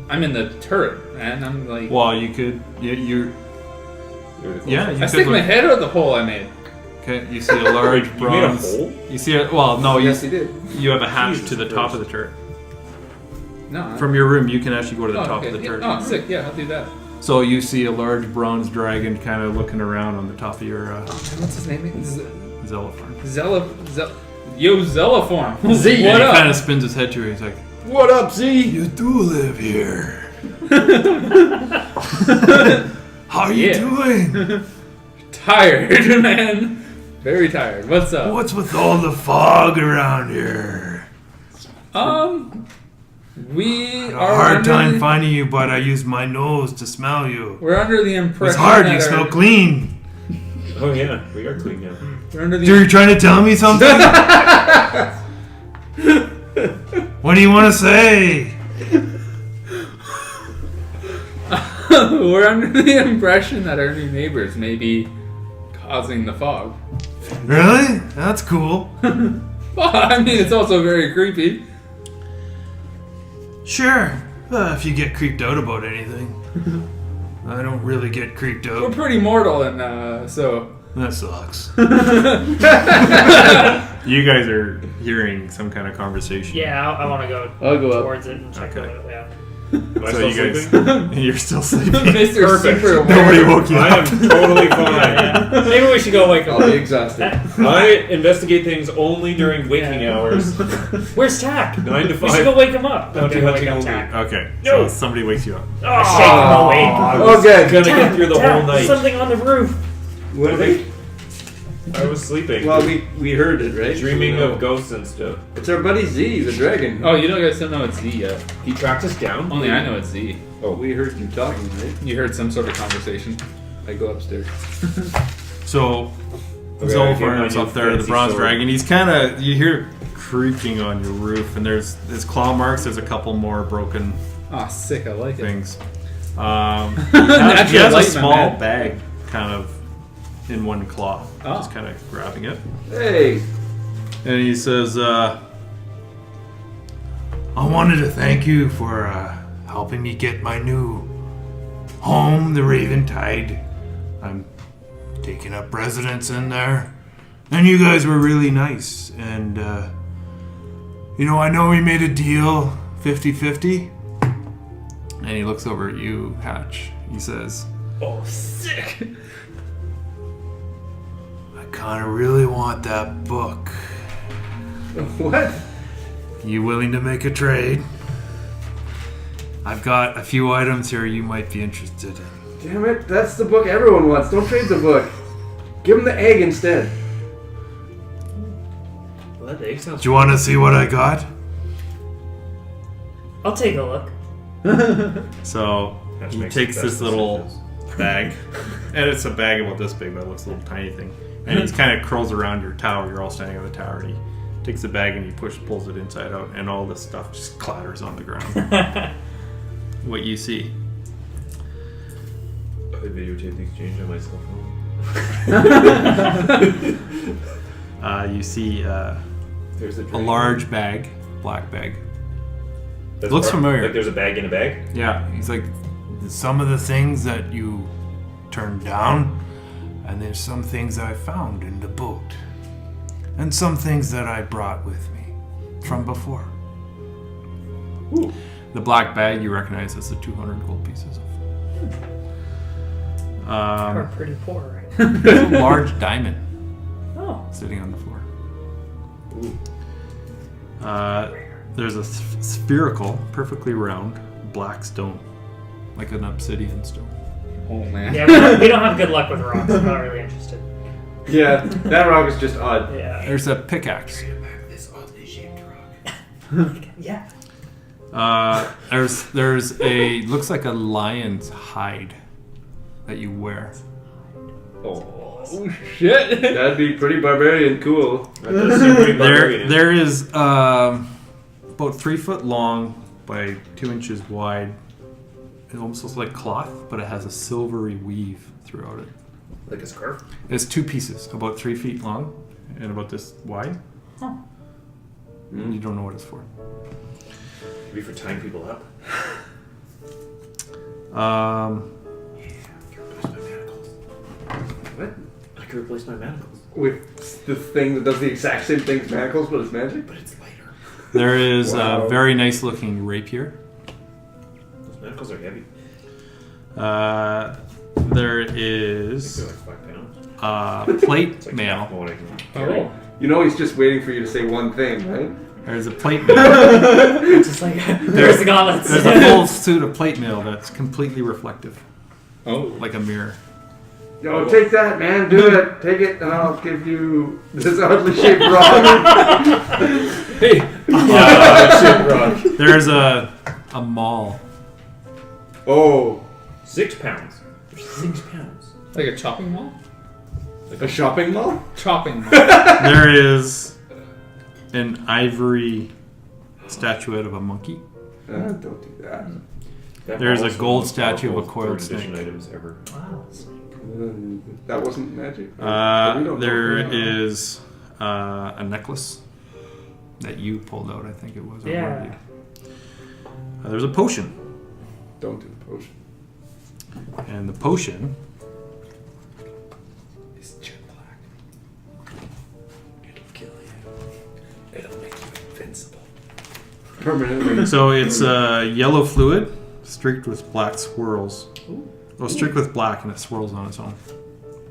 I'm in the turret, man. I'm like, Well, you could, you I stick my head out the hole I made. Okay, you see a large You made a bronze. hole? You see a, well, no, Yes, he did. you have a hatch Jesus to the top of the turret. No. From your room, you can actually go to the oh, top okay. of the Yeah, turret. oh, sick. Yeah, I'll do that. So you see a large bronze dragon kind of looking around on the top of your What's his name? Zelophon. Yo, Zeloform. Z. What and he up? kind of spins his head to her. He's like, What up, Z? "You do live here. How you Yeah. doing? Tired, man. Very tired. What's up? What's with all the fog around here? We A are hard under time the, finding you, but I use my nose to smell you. We're under the impression It's hard. that You smell our- clean. Oh yeah, we are clean now. We're under the Are you trying to tell me something? What do you want to say? We're under the impression that our new neighbors may be causing the fog. Really? That's cool. Well, I mean, it's also very creepy. Sure. If you get creeped out about anything. I don't really get creeped We're out. pretty mortal, and so That sucks. You guys are hearing some kind of conversation. Yeah, I want to go I'll go up. towards it and check Okay. it out. Yeah. Am I So still you guys, sleeping? you're still sleeping. Mr. Perfect. Super Nobody Aware. woke you I up. am totally fine. Yeah. Maybe we should go wake I'll up. be exhausted. I investigate things only during waking hours. Where's Tack? 9 to We 5. should go wake him up. Bounty Okay, wake hunting up only. Tack. Okay. No. So somebody wakes you up. Oh, shake him awake. I was Okay. gonna get through the Tack, whole night. something on the roof. What I think I was sleeping. Well, we heard it, right? Dreaming So, of ghosts and stuff. It's our buddy Z, the dragon. Oh, you guys don't know it's Z yet. He tracked us down. Only I know it's Z. Oh, we heard you talking, right? You heard some sort of conversation. I go upstairs. So, Okay, I give my Zolfar's new up there, the fancy bronze sword. dragon. He's kind of, you hear creaking on your roof, and there's claw marks. There's a couple more broken Ah, sick. I like it. things. He has a light, my small man. bag, kind of in one claw, Oh. just kind of grabbing it, Hey! and he says, "I wanted to thank you for helping me get my new home, the Raven Tide. I'm taking up residence in there, and you guys were really nice. And I know we made a deal, 50-50." And he looks over at you, Hatch. He says, Oh, sick. "I kind of really want that book. What? You willing to make a trade? I've got a few items here you might be interested in." Damn it, that's the book everyone wants. Don't trade the book. Give him the egg instead. Well, that egg sounds. Do you want to see what I got? I'll take a look. So Hatch he makes takes the this best little decisions. bag, and it's a bag about this big, but it looks a little tiny thing. And he kind of curls around your tower. You're all standing on the tower, and he takes the bag and he pulls it inside out, and all this stuff just clatters on the ground. What you see? I videotaped the exchange on my cell phone. You see There's a a dragon. large bag, black bag. That's looks part- familiar. Like there's a bag in a bag. Yeah, he's like, some of the things that you turned down, and there's some things I found in the boat, and some things that I brought with me from before. Ooh. The black bag you recognize as the 200 gold pieces of. We're pretty poor, right? There's a large diamond Oh. sitting on the floor. Ooh. There's a spherical, perfectly round, black stone, like an obsidian stone. Oh man. Yeah, we don't have good luck with rocks. I'm not really interested. Yeah, that rock is just odd. Yeah. There's a pickaxe. This oddly shaped rock. Yeah. There's a looks like a lion's hide that you wear. Oh, Shit. that'd be pretty barbarian cool. That does seem pretty barbarian. There is about 3 foot long by 2 inches wide. It almost looks like cloth, but it has a silvery weave throughout it. Like a scarf. It's 2 pieces, about 3 feet long and about this wide. Huh. You don't know what it's for. Maybe for tying people up. What? I could replace my manacles. With the thing that does the exact same thing as manacles, but it's magic? But it's lighter. There is Wow. a very nice looking rapier. Those manacles are heavy. There I think is they're like 5 pounds. plate It's like mail. half what I can carry. Oh. You know he's just waiting for you to say one thing, right? There's a plate mail. Just like there's the gauntlets. There's a full suit of plate mail that's completely reflective, Oh. like a mirror. Yo, take that, man. Do it. Take it, and I'll give you this oddly shaped rock. Hey. Shit, rock. There's a mall. Oh, 6 pounds. 6 pounds. Like a chopping mall? a shopping mall? Chopping mall. There is an ivory statuette of a monkey. Don't do that. That There's a mall is gold one of the most statue of a powerful coiled third edition snake. items ever. Wow. That wasn't magic. We don't There know. is a necklace that you pulled out, I think it was. or one of Yeah. you. There's a potion, Don't do the potion. and the potion It's jet black. It'll kill you. It'll make you invincible. Permanently. So it's yellow fluid streaked with black swirls. Well, streaked with black and it swirls on its own.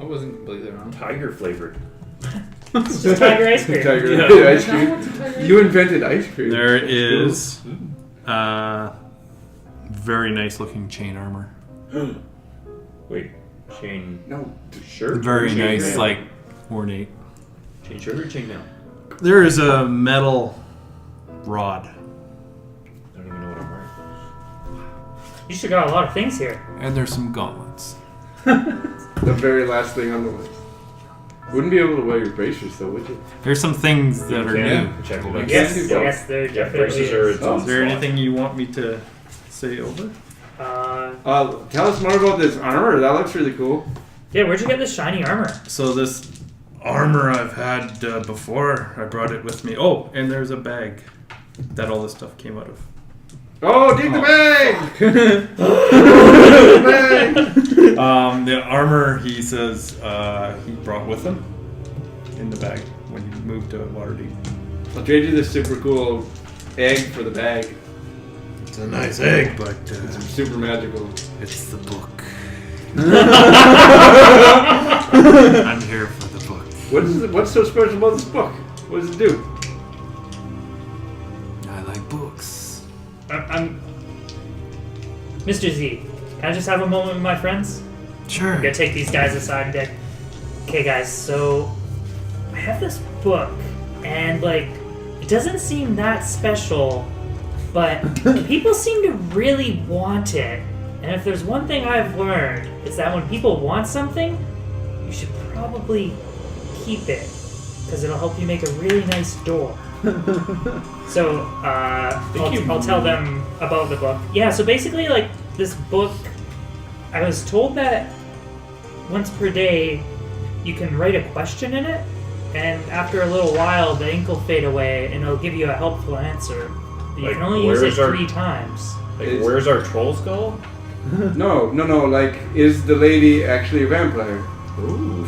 I wasn't completely wrong. Tiger flavored. It's just tiger ice cream. Tiger Yeah. ice cream. You invented ice cream. There is very nice looking chain armor. Wait, chain. No. Shirt? Very Chain nice, mail? like ornate. Chain sugar or chain mail? There is a metal rod. I don't even know what I'm wearing. You should got a lot of things here. And there's some gauntlets. The very last thing on the list. Wouldn't be able to wear your bracers though, would you? There's some things that are Yeah. new. Check it out. Yes, Yeah. yes, there Yeah, definitely braces are is. its Oh. own Is there spot. anything you want me to say over? Tell us more about this armor. That looks really cool. Yeah, where'd you get this shiny armor? So this armor I've had before, I brought it with me. Oh, and there's a bag that all this stuff came out of. Oh, dig the bag! Dig the bag! The armor, he says, he brought with him in the bag when he moved to Waterdeep. I'll trade you this super cool egg for the bag. It's a nice egg, but It's super magical. it's the book. I'm here for the book. What's so special about this book? What does it do? I like books. I'm Mr. Z. Can I just have a moment with my friends? Sure. I'm gonna take these guys aside and be like, okay guys, so I have this book and like it doesn't seem that special, but people seem to really want it. And if there's one thing I've learned, it's that when people want something, you should probably keep it, because it'll help you make a really nice door. So, I'll tell them about the book. Yeah, so basically, like, this book, I was told that once per day, you can write a question in it, and after a little while, the ink will fade away, and it'll give you a helpful answer. But you Like, can only use it where's our- 3 times. Like, where's our Trollskull? No. Like, is the lady actually a vampire? Ooh.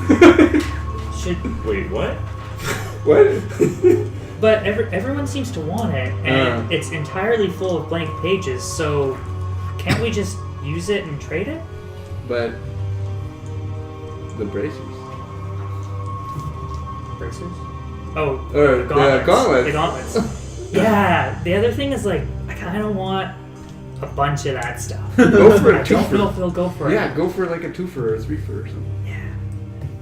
Should Wait, what? What? But everyone seems to want it, and it's entirely full of blank pages, so can't we just use it and trade it? But the bracers. Bracers? Oh, Or the gauntlets. the gauntlets. The gauntlets. Yeah, the other thing is, like, I kind of want a bunch of that stuff. Go for I a don't know twofer. if they'll go for it. Yeah, go for like a twofer or a threefer or something.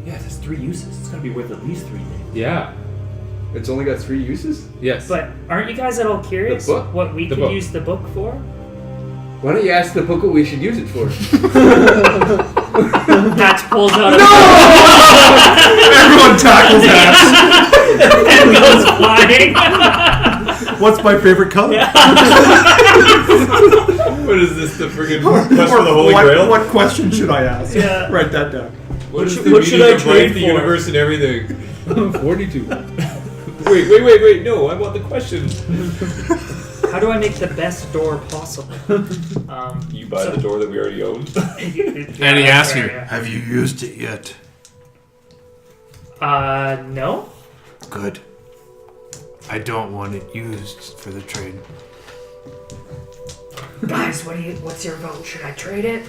Yeah, it has 3 uses. It's gotta be worth at least 3 things. Yeah. It's only got 3 uses? Yes. But aren't you guys at all curious The book? what we The could book. use the book for? Why don't you ask the book what we should use it for? Patch pulls out Everyone tackles ass. and goes flying. What's my favorite color? What is this, the friggin' quest for the Holy Grail? What question should I ask? Yeah. Write that down. What is should- the what should meaning I of trade life, the for? universe, and everything? 42. Wait, no, I want the question. How do I make the best door possible? You buy the door that we already own? And he asks you, have you used it yet? No. Good. I don't want it used for the trade. Guys, what's your vote? Should I trade it?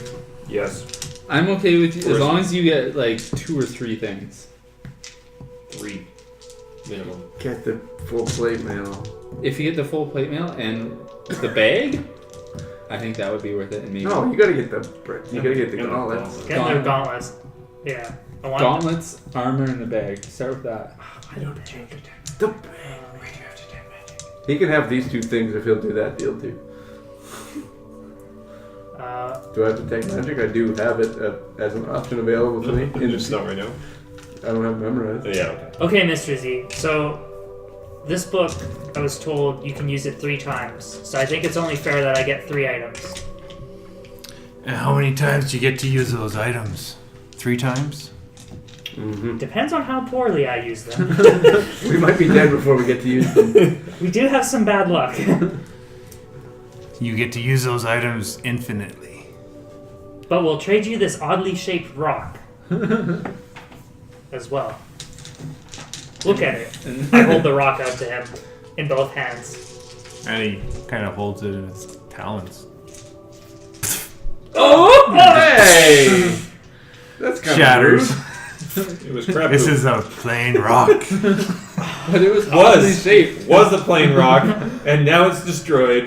Yes. I'm okay with you as Where's long it? as you get like 2 or 3 things. 3. Minimum. Get the full plate mail. If you get the full plate mail and the bag, I think that would be worth it. And maybe No, you gotta get the Yeah, gauntlets. Get their gauntlets. Yeah. I want gauntlets, armor, and the bag. Start with that. I don't change it. The bag. He can have these 2 things if he'll do that deal too. Do I have to take magic? I do have it as an option available to me. Just not right now. I don't have it memorized. Yeah, okay. Okay, Mr. Z. So, this book, I was told you can use it 3 times. So I think it's only fair that I get 3 items. And how many times do you get to use those items? 3 times? Mm-hmm. Depends on how poorly I use them. We might be dead before we get to use them. We do have some bad luck. You get to use those items infinitely. But we'll trade you this oddly shaped rock. As well. Look at it. I hold the rock out to him in both hands. And he kind of holds it in his talons. Oh, hey! That's kind Shatters. of rude. It was crap. This is a plain rock. But it was oddly was shaped. was a plain rock, and now it's destroyed.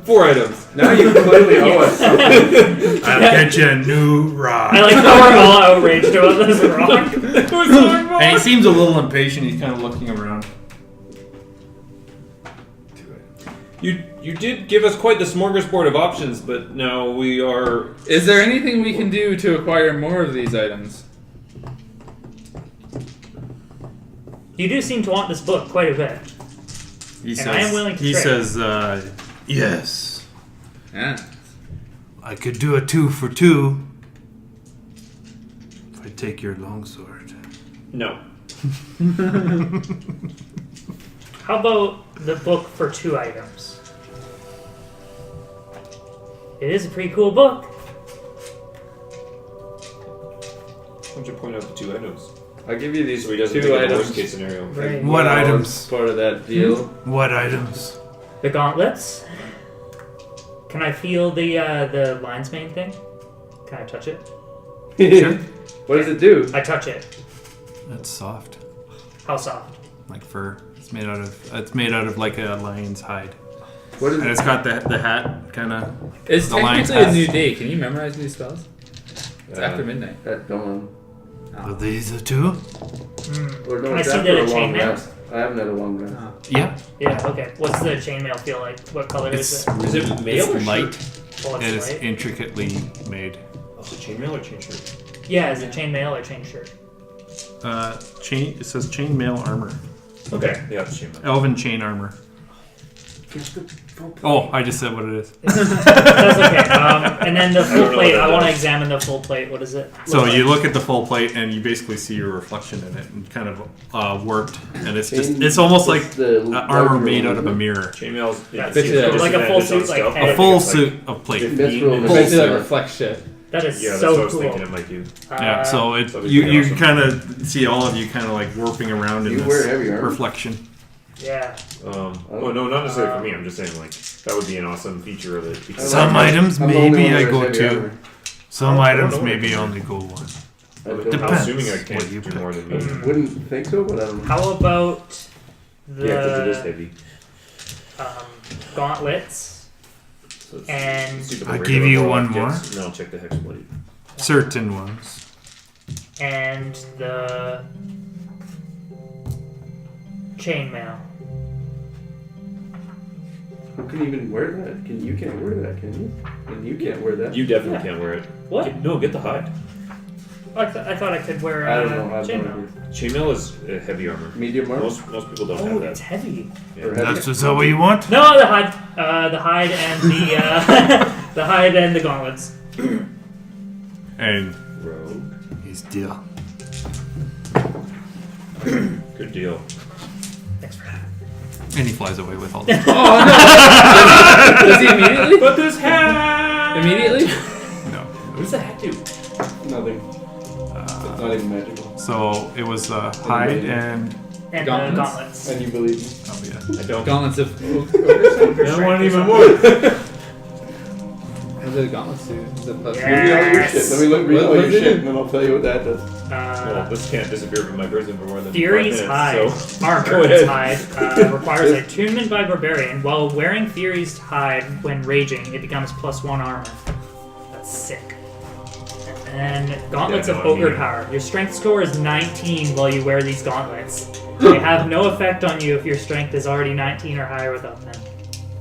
4 items. Now you clearly owe us something. I'll get you a new rock. I like how we're all outraged about this rock. It was so And he seems a little impatient. He's kind of looking around. You did give us quite the smorgasbord of options, but now we are. Is there anything we can do to acquire more of these items? You do seem to want this book quite a bit. He says, I am willing to He trade. says, yes. Yeah. I could do a 2 for 2 if I take your longsword. No. How about the book for 2 items? It is a pretty cool book. Why don't you point out the 2 items? I'll give you these So he doesn't 2 think of the items. worst case scenario. Right. What As items? part of that deal. What items? The gauntlets. Can I feel the lion's mane thing? Can I touch it? Sure. What does it do? I touch it. That's soft, How soft? like fur. It's made out of like a lion's hide, What is and it? it's got the hat kind of. It's The lion's technically a hat. new day. Can you memorize these spells? It's after midnight. That dawn. Are these the 2? Or no, Can I it's see after the a long chainmail? rest. I haven't had a long rest. Yeah. Yeah, okay. What's the chainmail feel like? What color It's is it? Is it mail or it's light. shirt? Oh, It it's is light. intricately made. Oh, is it chainmail or chain shirt? Yeah, is it chainmail or chain shirt? Chain. It says chainmail armor. Okay, yeah, it's chainmail. Elven chain armor. Oh, I just said what it is. That's okay. And then the I don't full know plate. what I that want to is. examine the full plate. What is it? So like? you look at the full plate and you basically see your reflection in it and kind of warped, and it's almost like armor made out of a mirror. Chainmail's That's basically like a full suit, like A head. full suit of plate. Mithril It's basically like Sir. reflect shit. That is Yeah, that's so what I was cool. thinking it might do. Yeah, so that'd be you pretty awesome. kind of see all of you kind of like warping around in You wear this heavy armor? reflection. Yeah. Well, no, not necessarily for me. I'm just saying, like, that would be an awesome feature of it. because- Some items I'm the only maybe one I that go wears heavy to. armor. Some I don't items know. maybe only go one. I don't I'm know. Depends assuming I what can't you do pick. more than me. Wouldn't think so, but I don't know. How about the Yeah, because it is heavy. gauntlets? So it's And- super I'll regular give you roll one objects, more. And then I'll check the hex blade. Certain ones. And the chainmail. Who can even wear that? You can't wear that, can you? And you can't wear that. You definitely Yeah. can't wear it. What? No, get the hide. I thought I could wear I don't know. I have no chainmail. idea. Chainmail is heavy armor. Medium armor? Most people don't Oh, have it's that. heavy. Yeah. Or heavy? That's is that what you want? No, the hide and the the hide and the gauntlets. And Rogue. he's deal. Good deal. Thanks for that. And he flies away with all this. Does he immediately? But this hat! Immediately? No. What does the hat do? Nothing. It's not even magical. So it was hide and And Gauntlets? the gauntlets. And you believe me. oh yeah. I don't. Gauntlets of. I don't want even more. What do the gauntlets do? Is it plus Yeah. Read me all your Yes. shit. Let me read What- all what your does it shit, do? and then I'll tell you what that does. Well, this can't disappear from my person for more than Fury's 5 hide, minutes, so... armor, Go its ahead. hide, requires attunement by Barbarian. While wearing Fury's hide when raging, it becomes +1 armor. That's sick. And gauntlets Yeah, of no, I ogre mean- power. Your strength score is 19 while you wear these gauntlets. They have no effect on you if your strength is already 19 or higher without them.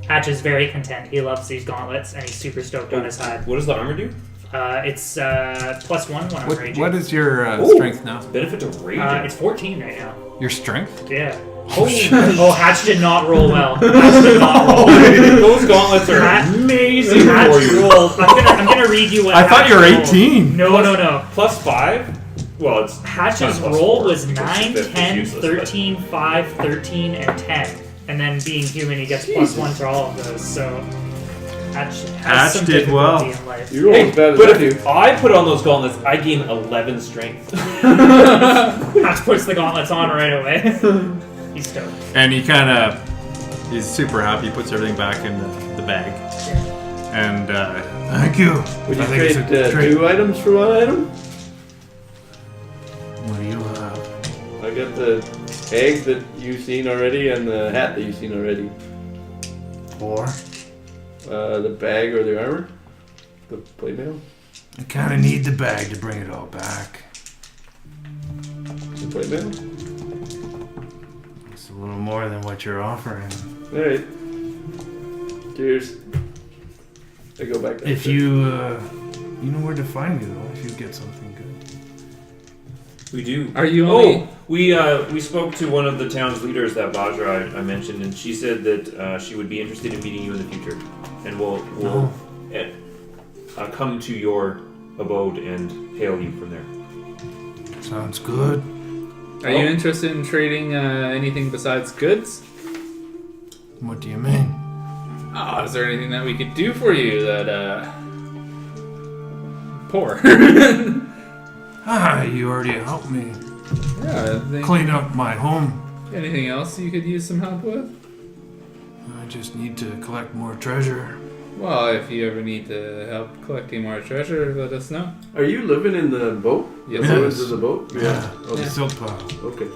Hatch is very content. He loves these gauntlets, and he's super stoked on his hide. What does the armor do? It's +1 when I'm raging. What is your Ooh. strength now? Benefit to raging. It's 14 right now. Your strength? Yeah. Oh, Hatch did not roll well. Hatch did not roll well. Those gauntlets are amazing for Hatch you. rolled. I'm gonna read you what I thought Hatch you were rolled. 18. No. +5? Well, it's... Hatch's not roll +4, was because 9, the fifth is 10, useless, 13, 5, 13, and 10. And then being human, he gets +1 to all of those. So Hatch has Hatch some did well. difficulty in life. You roll as bad as But I do. if I put on those gauntlets, I gain 11 strength. Hatch puts the gauntlets on right away. He's stoked. And he kind of he's super happy. He puts everything back in the bag. And thank you. Would you I think it's a trade trade. 2 items for 1 item? What do you have? I got the egg that you've seen already and the hat that you've seen already. Or The bag or the armor? The playmail? I kind of need the bag to bring it all back. The plate mail? It's a little more than what you're offering. Alright. Cheers. I go back. If you know where to find me though, if you get something good. We do. Are you only... We spoke to one of the town's leaders, that Vajra I mentioned, and she said that she would be interested in meeting you in the future, and we'll come to your abode and hail you from there. Sounds good. Are you interested in trading anything besides goods? What do you mean? Oh, is there anything that we could do for you that, poor? You already helped me Yeah, I think... clean up my home. Anything else you could use some help with? I just need to collect more treasure. Well, if you ever need to help collecting more treasure, let us know. Are you living in the boat? Yes. The ruins of the boat? Yeah. Okay. Yeah. Silt pile. Okay.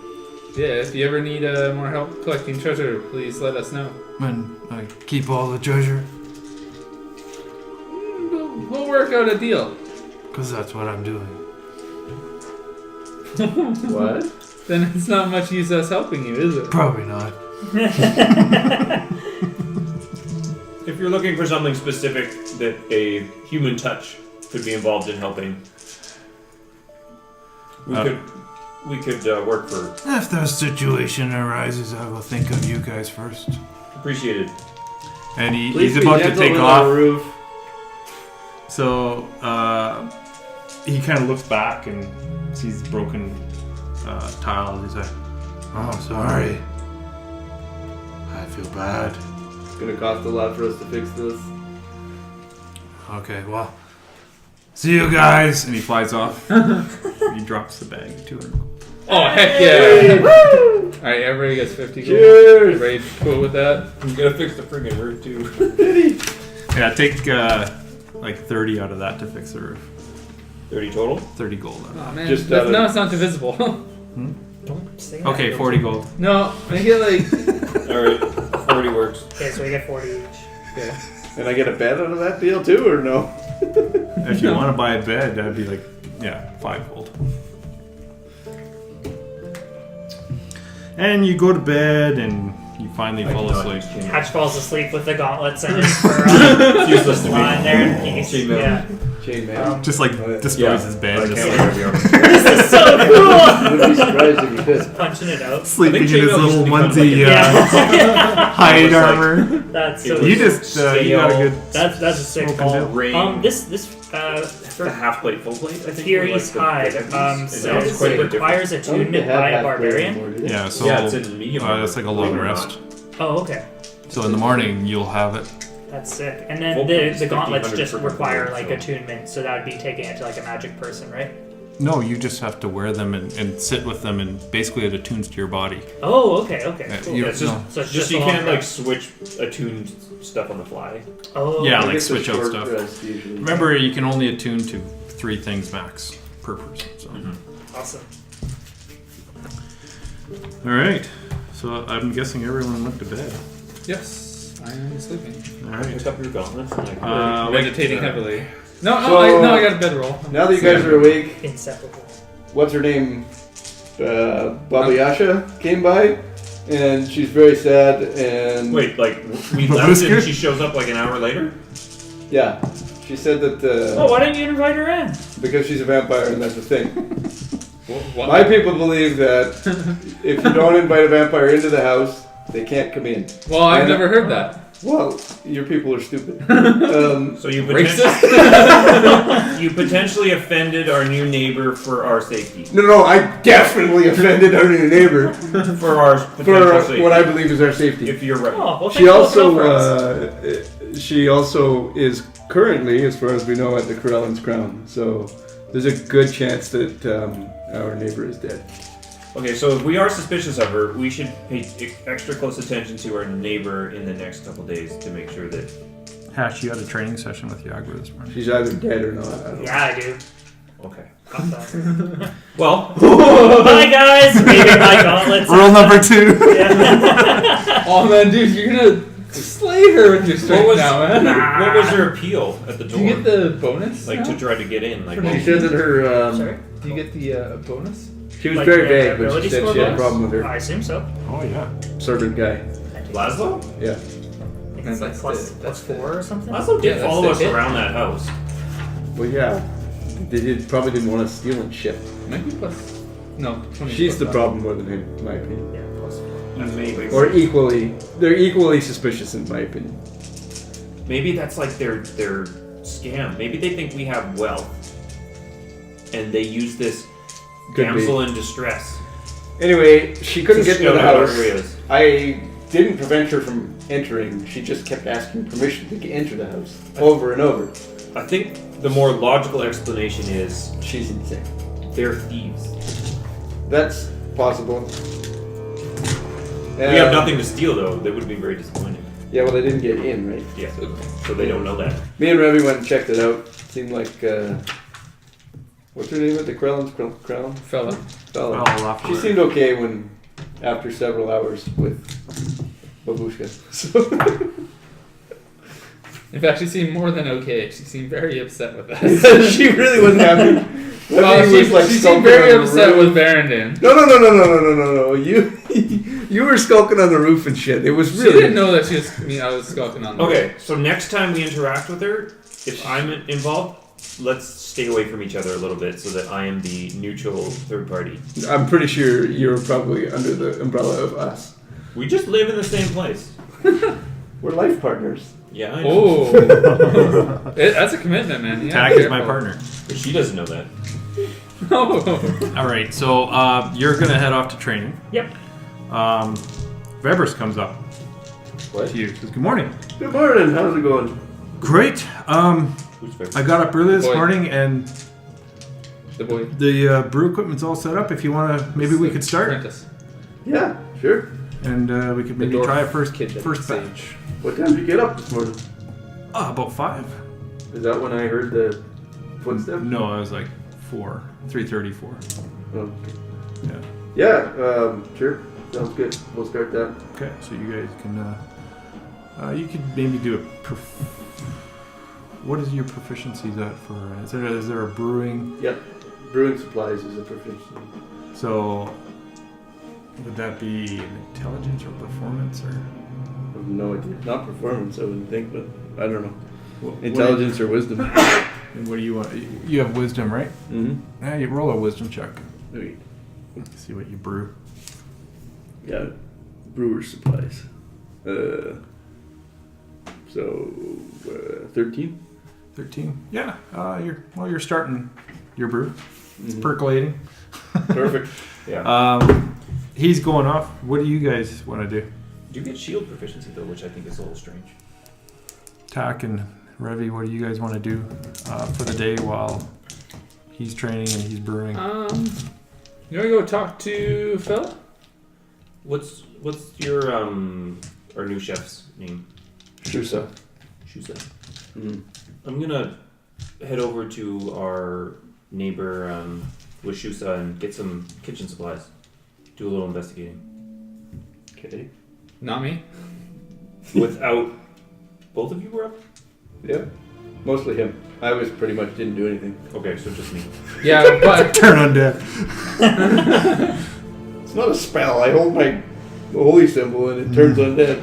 Yeah, if you ever need more help collecting treasure, please let us know. When I keep all the treasure, We'll work out a deal. because that's what I'm doing. What? Then it's not much use us helping you, is it? Probably not. If you're looking for something specific that a human touch could be involved in helping, we could work for. If that situation arises, I will think of you guys first. Appreciated. And Please he's be about to gentle take with off. our roof. So he kind of looks back and sees the broken tile. He's like, "Oh, sorry. I feel bad." It's gonna cost a lot for us to fix this. Okay, well, see you guys. And he flies off. He drops the bag. 200 gold. Oh, heck yeah! Alright, everybody gets 50 gold. Cheers! Everybody cool with that? You gotta fix the friggin' roof too. Yeah, take like 30 out of that to fix the roof. 30 total? 30 gold out of Oh man, Just no, it's not divisible. Don't say that. that. Okay, 40 gold. No, make it like... Alright, 40 works. Okay, so we get 40 each. Okay. And I get a bed out of that deal too, or no? If you want to buy a bed, that'd be like, 5 gold. And you go to bed and you finally fall asleep. Hatch falls asleep with the gauntlets and his fur Useless to me. lying there in peace. Chainmail. Yeah. Chainmail. Just like destroys his bed. I Just can't like, wait to This is so cool! I wouldn't be surprised if you did. Punching it out. sleeping in I think his chainmail little used to be kind of onesie like Yeah. hide It's like- armor. That's so You cool. just you got a good That's a sick smoking call. bill. Ring. This The half plate, full plate, I think. Fury's were like hide the says quite a it bit requires I don't think attunement they have by a half plate barbarian. anymore, do they? Yeah, so Yeah, it's in medium. that's like a long Believe it or rest. not. Oh, okay. So in the morning you'll have it. That's sick. And then Full the price, gauntlets 1500 just for require gold, like so- attunement, so that would be taking it to like a magic person, right? No, you just have to wear them and sit with them, and basically it attunes to your body. Oh, okay, okay. Yeah, Cool. you- Yeah, it's just, No. So it's just just you a long can't like rest. switch attuned stuff on the fly. Oh, Yeah, I like guess a switch out short stuff. rest usually. Remember, you can only attune to 3 things max per person. So. awesome. All right. So I'm guessing everyone went to bed. Yes, I am sleeping. All Pick right. up your gauntlets and like Meditating heavily. No, So- I got a bedroll. Now that you guys are awake, Inseparable. what's her name? Baba Yasha came by, and she's very sad. And Wait, like we The left whisker? and she shows up like an hour later? yeah, she said that Oh, why didn't you invite her in? because she's a vampire and that's the thing. What? My people believe that if you don't invite a vampire into the house, they can't come in. Well, I've And- never heard that. Well, your people are stupid. So you Racist? you potentially offended our new neighbor for our safety. No, I definitely offended our new neighbor For our potential for safety. what I believe is our safety. If you're right. Oh, well, She thanks for looking out for us. she also is currently, as far as we know, at the Corellan's Crown. So there's a good chance that our neighbor is dead. Okay, so if we are suspicious of her, we should pay extra close attention to our neighbor in the next couple days to make sure that. Hash, you had a training session with Yagra this morning. She's either dead or not. I don't know. Yeah, I do. Okay. Awesome. Well, Bye, guys. Maybe my gauntlets. Rule number 2. Yeah. Oh man, dude, you're gonna slay her with your strength what was, now, man. what was her appeal at the Do door? you get the bonus? Like now? to try to get in? Like, She said that her Sorry? Do you get the bonus? She was Like very their vague, but ability she said score she had a bonus? problem with her I assume so. Oh yeah. servant guy. Laszlo? Yeah. I think And it's like that's plus the- that's 4 or something. Laszlo did Yeah, follow that's us the hit. around that house. Well, yeah. Probably didn't want us stealing shit. Might be plus. No, 20 She's plus the five. problem more than him, in my opinion. Yeah, plus 4. And maybe, Or they're equally suspicious in my opinion. maybe that's like their scam. Maybe they think we have wealth, and they use this Could damsel in distress. Anyway, she couldn't To get into the scout out house. areas. I didn't prevent her from entering. She just kept asking permission to enter the house over and over. I think the more logical explanation is She's insane. they're thieves. That's possible. We have nothing to steal, though. They would be very disappointed. Yeah, well, they didn't get in, right? Yeah, so they don't know that. Me and Remy went and checked it out. Seemed like, what's her name at the Krellins? Krellin? Fella. Fella. Well, She seemed okay after several hours with Babushka. So In fact, she seemed more than okay. She seemed very upset with us. she really wasn't happy. Well, Remy she was, seemed skulking very on the upset roof. with Barrington. No. You were skulking on the roof and shit. It was She really. didn't know that she was. I was skulking on. The Okay, so next time we interact with her, if I'm involved, let's stay away from each other a little bit so that I am the neutral third party. I'm pretty sure you're probably under the umbrella of us. We just live in the same place. We're life partners. Yeah, I know. Oh, that's a commitment, man. Yeah, Tack be is my careful. partner. But she doesn't know that. Oh. All right, so you're gonna head off to training. Yep. Weber's comes up What? to you. Says, "Good morning." Good morning. How's it going? Great. Who's favorite? I got up early this Boy. morning and The boy. the brew equipment's all set up. If you wanna, maybe we could start Apprentice. Yeah, sure. and we could maybe dwarf try it first. kid that First saved. batch. What time did you get up this morning? About 5. Is that when I heard the footsteps? No, I was like 4, 3:34. Oh. Yeah. Yeah, sure. Sounds good. We'll start that. Okay, so you guys can. You could maybe do a. What is your proficiencies at for? Is there a brewing? Yep. Brewing supplies is a proficiency. So would that be an intelligence or performance or? I have no idea. Not performance, I wouldn't think, but I don't know. What, Intelligence or wisdom. What do you want? You have wisdom, right? Mm-hmm. Yeah, you roll a wisdom check. Okay. See what you brew. Yeah. Brewer's supplies. 13? 13. Yeah. You're starting your brew. It's Mhm. percolating. Perfect. Yeah. He's going off. What do you guys want to do? Do you get shield proficiency, though, which I think is a little strange. Tack and Revi, what do you guys want to do for the day while he's training and he's brewing? You want to go talk to Phil? What's your our new chef's name? Shusa. Shusa. Mm. I'm gonna head over to our neighbor with Shusa and get some kitchen supplies. Do a little investigating. Okay. Not me. Without both of you were up? Yep. Mostly him. I was pretty much didn't do anything. Okay, so just me. Yeah, but Turn undead. It's not a spell. I hold my holy symbol and it turns undead.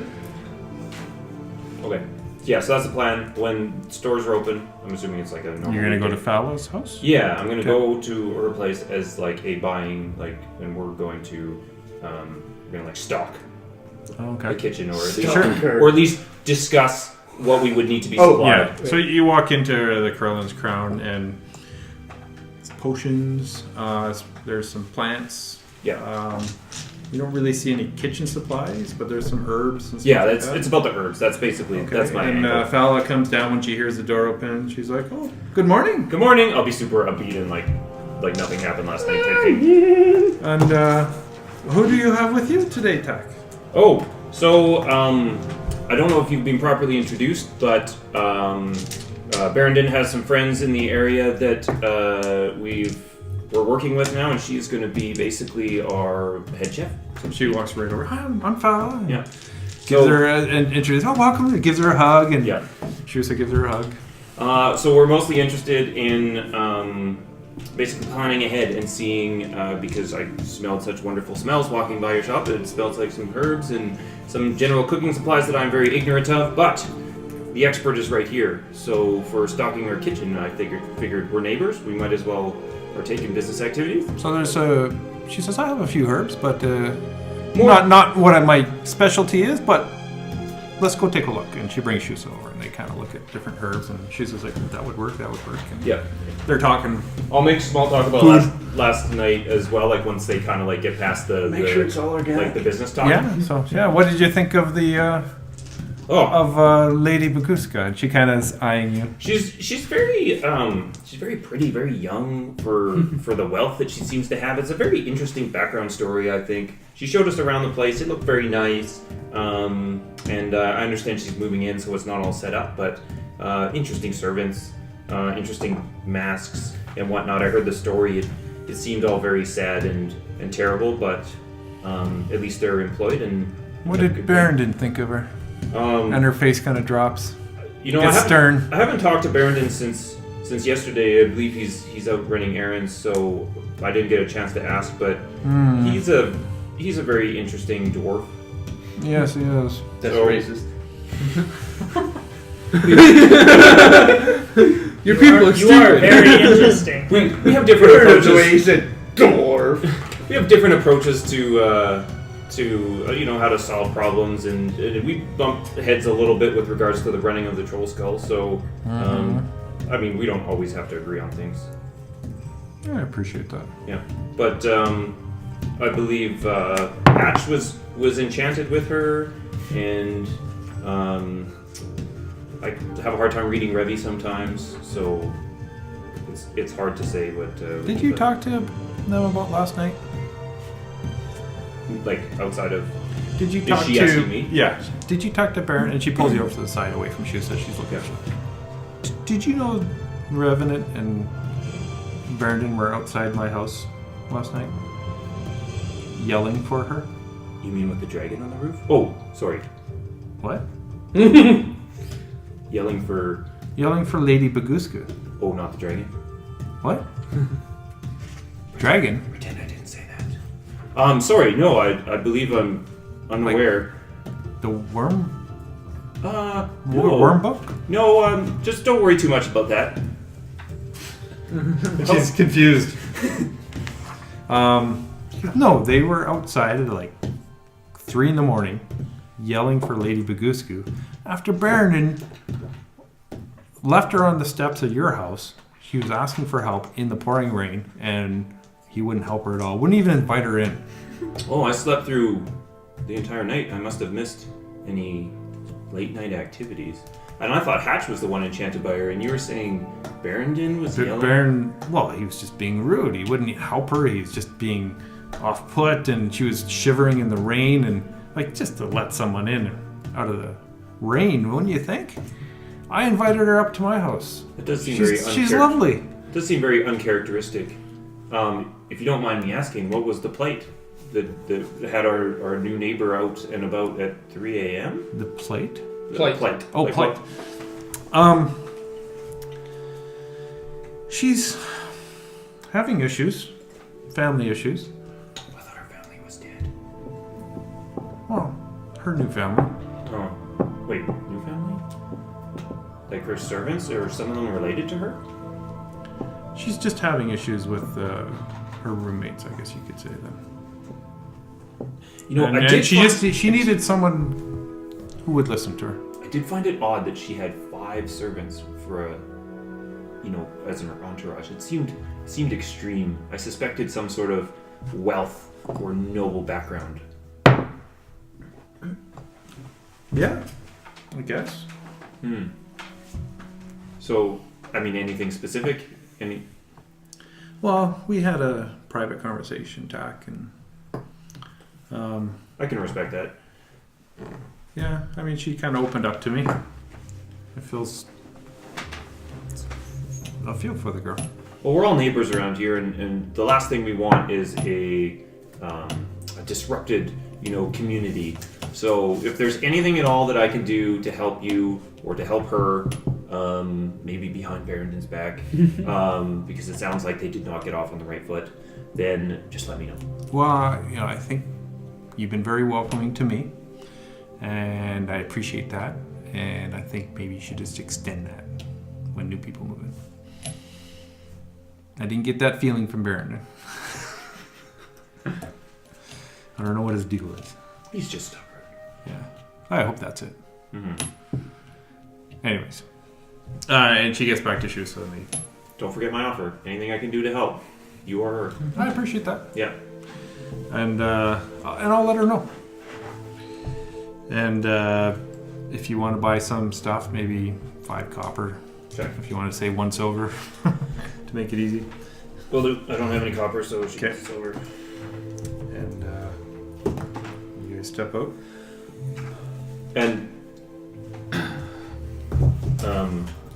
Okay. Yeah, so that's the plan. When stores are open, I'm assuming it's like a normal You're gonna go to weekend. Fallow's house? Yeah, I'm gonna Okay. go to her place as like a buying, and we're going to we're gonna like stock the Okay. kitchen or at least, Sure. or at least discuss what we would need to be Oh, supplied. Yeah. So you walk into the Curlin's Crown and it's potions. There's some plants. Yeah. You don't really see any kitchen supplies, but there's some herbs and stuff Yeah, like that's that. it's about the herbs. That's basically Okay. that's my And angle. Fala comes down when she hears the door open. She's like, "Oh, good morning." Good morning. I'll be super upbeat and like nothing happened last night type thing. And who do you have with you today, Tak? Oh, so I don't know if you've been properly introduced, but Barrington has some friends in the area that we're working with now, and she's going to be basically our head chef. She walks right over. Hi, I'm Fala. And Yeah. Gives her and introduces. Oh, welcome. Gives her a hug, and Yeah. Shusa gives her a hug. So we're mostly interested in basically planning ahead and seeing, because I smelled such wonderful smells walking by your shop. It smells like some herbs and some general cooking supplies that I'm very ignorant of, but the expert is right here. So for stocking our kitchen, I figured we're neighbors. We might as well partake in business activities. So there's she says, I have a few herbs, but not what my specialty is, but let's go take a look. And she brings Shusa over, and they kind of look at different herbs, and Shusa's like, that would work. And Yeah. they're talking. I'll make small talk about last night as well, like once they kind of like get past Make sure it's all organic. like the business talk. Yeah, so, what did you think of the, Lady Baguska? And she kind of is eyeing you. She's very pretty, very young for the wealth that she seems to have. It's a very interesting background story, I think. She showed us around the place. It looked very nice. And I understand she's moving in, so it's not all set up, but interesting servants, interesting masks and whatnot. I heard the story. It seemed all very sad and terrible, but at least they're employed. And What did Barrington think of her? And her face kind of drops. You know, It's stern. I haven't talked to Barrington since yesterday. I believe he's out running errands, so I didn't get a chance to ask. But he's a very interesting dwarf. Yes, he is. That's So- racist. Your people are You are stupid. very interesting. We have different Heard the way he approaches. said dwarf. We have different approaches to how to solve problems, and we bumped heads a little bit with regards to the running of the Trollskull. So, I mean, we don't always have to agree on things. I appreciate that. Yeah, but I believe Hatch was enchanted with her, and I have a hard time reading Revy sometimes, so it's hard to say what. Did you talk to them about last night? like outside of? Did you Is talk she to? asking me? Yeah. Did you talk to Baron? And she pulls you over to the side, away from Shusa. She's looking at you. Did you know Revenant and Barrington were outside my house last night, yelling for her? You mean with the dragon on the roof? Oh, sorry. What? Yelling for. Yelling for Lady Baguska. Oh, not the dragon. What? Dragon? Pretend I didn't say that. Sorry. No, I believe I'm unaware. The worm? No. Worm book? No. Just don't worry too much about that. She's confused. No, they were outside at like 3 a.m, yelling for Lady Bagusku after Barrington left her on the steps of your house. She was asking for help in the pouring rain, and he wouldn't help her at all. Wouldn't even invite her in. Oh, I slept through the entire night. I must have missed any late night activities. And I thought Hatch was the one enchanted by her, and you were saying Barrington was yelling? He was just being rude. He wouldn't help her. He was just being off-put, and she was shivering in the rain, and like just to let someone in out of the rain, wouldn't you think? I invited her up to my house. It does seem She's lovely. It does seem very uncharacteristic. If you don't mind me asking, what was the plight that had our new neighbor out and about at 3 a.m.? The plate? Plight. Oh, Like plate. She's having issues, family issues. I thought her family was dead. Well, her new family. Oh, wait, new family? Like her servants, or some of them related to her? She's just having issues with her roommates, I guess you could say then. You know, And she needed someone who would listen to her. I did find it odd that she had 5 servants for as an entourage. It seemed extreme. I suspected some sort of wealth or noble background. Yeah, I guess. So, I mean, anything specific? Well, we had a private conversation, Tak, and I can respect that. yeah, I mean, she kind of opened up to me. I feel for the girl. Well, we're all neighbors around here, and the last thing we want is a disrupted, community. So if there's anything at all that I can do to help you or to help her, maybe behind Barrington's back, because it sounds like they did not get off on the right foot, then just let me know. Well, I think you've been very welcoming to me, and I appreciate that. And I think maybe you should just extend that when new people move in. I didn't get that feeling from Barrington. I don't know what his deal is. He's just stubborn. Yeah, I hope that's it. Mm-hmm. Anyways, and she gets back to shoes suddenly. Don't forget my offer. Anything I can do to help, you or her. I appreciate that. Yeah. And I'll let her know. And if you want to buy some stuff, maybe 5 copper. Okay. If you want to say 1 silver to make it easy. Well, I don't have any copper, so she Okay. gets silver. And you guys step out. And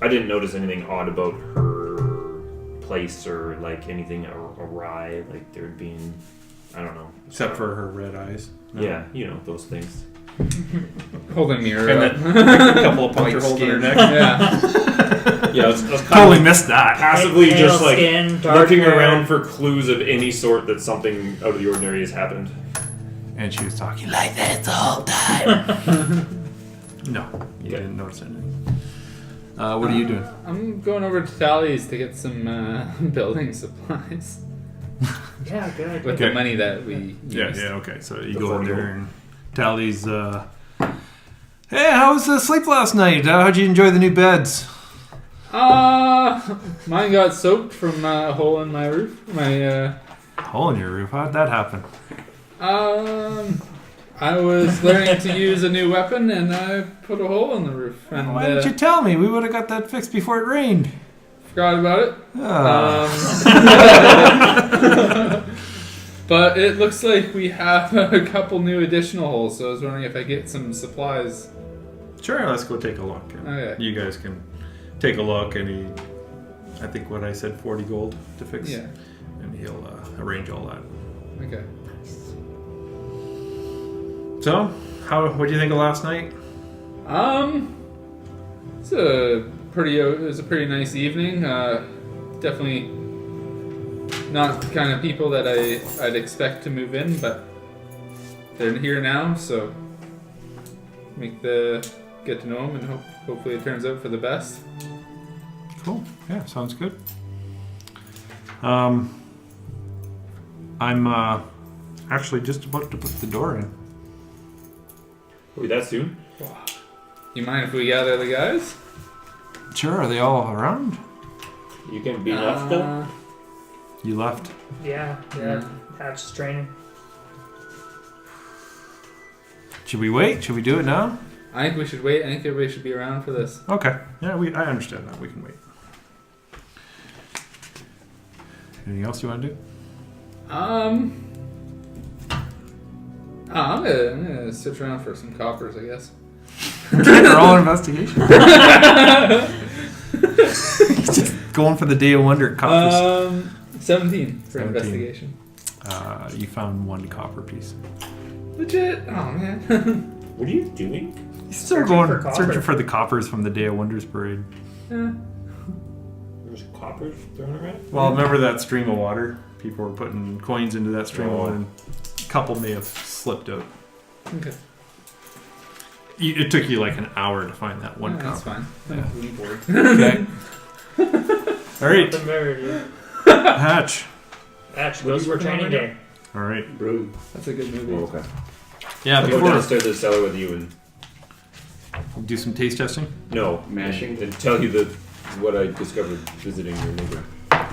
I didn't notice anything odd about her place or like anything awry, like there being, I don't know. Except for her red eyes. No. Yeah, those things. Hold a mirror And up. then a couple of puncture holes in her neck. Yeah. Yeah, I was kind Totally of missed that. passively Pale just like skin, dark looking hair. around for clues of any sort that something out of the ordinary has happened. And she was talking like this the whole time. No, you Okay. didn't notice anything. What are you doing? I'm going over to Tally's to get some building supplies Yeah, good idea. with Okay. the money that we used. Okay. So you The go in 40 there gold. and Tally's. Hey, how was the sleep last night? How'd you enjoy the new beds? Mine got soaked from a hole in my roof. My Hole in your roof. How'd that happen? I was learning to use a new weapon and I put a hole in the roof and Why didn't you tell me? We would have got that fixed before it rained. forgot about it. Ah. But it looks like we have a couple new additional holes, so I was wondering if I get some supplies. Sure, let's go take a look. And Okay. You guys can take a look, and I think what I said, 40 gold to fix. Yeah. And he'll arrange all that. Okay. So, what do you think of last night? It was a pretty nice evening. Definitely not the kind of people that I'd expect to move in, but they're here now, so get to know them, and hopefully it turns out for the best. Cool. Yeah, sounds good. I'm actually just about to put the door in. Wait, that soon? You mind if we gather the guys? Sure, are they all around? You can be left though? You left. Yeah. Patch is training. Should we wait? Should we do it now? I think we should wait. I think everybody should be around for this. Okay. Yeah, I understand that. We can wait. Anything else you want to do? I'm gonna search around for some coppers, I guess. They're all investigation. Just going for the day of wonder at coppers. 17 for 17. investigation. You found 1 copper piece. Legit? Oh man. What are you doing? He's still Searching going for copper. searching for the coppers from the Day of Wonders parade. Yeah. There's coppers thrown around? Well, remember that stream of water? People were putting coins into that stream of water, and a couple may have slipped out. Okay. It took you like an hour to find that one That's copper. fine. Yeah. I'm really bored. Okay. All right, Nothing better, dude. Hatch. Patch What are goes you for working on training right day. All right. Bro. That's a good movie. Oh, okay. Yeah, I'll go before downstairs to the cellar with you and do some taste testing. Mashing. and tell you what I discovered visiting your neighbor.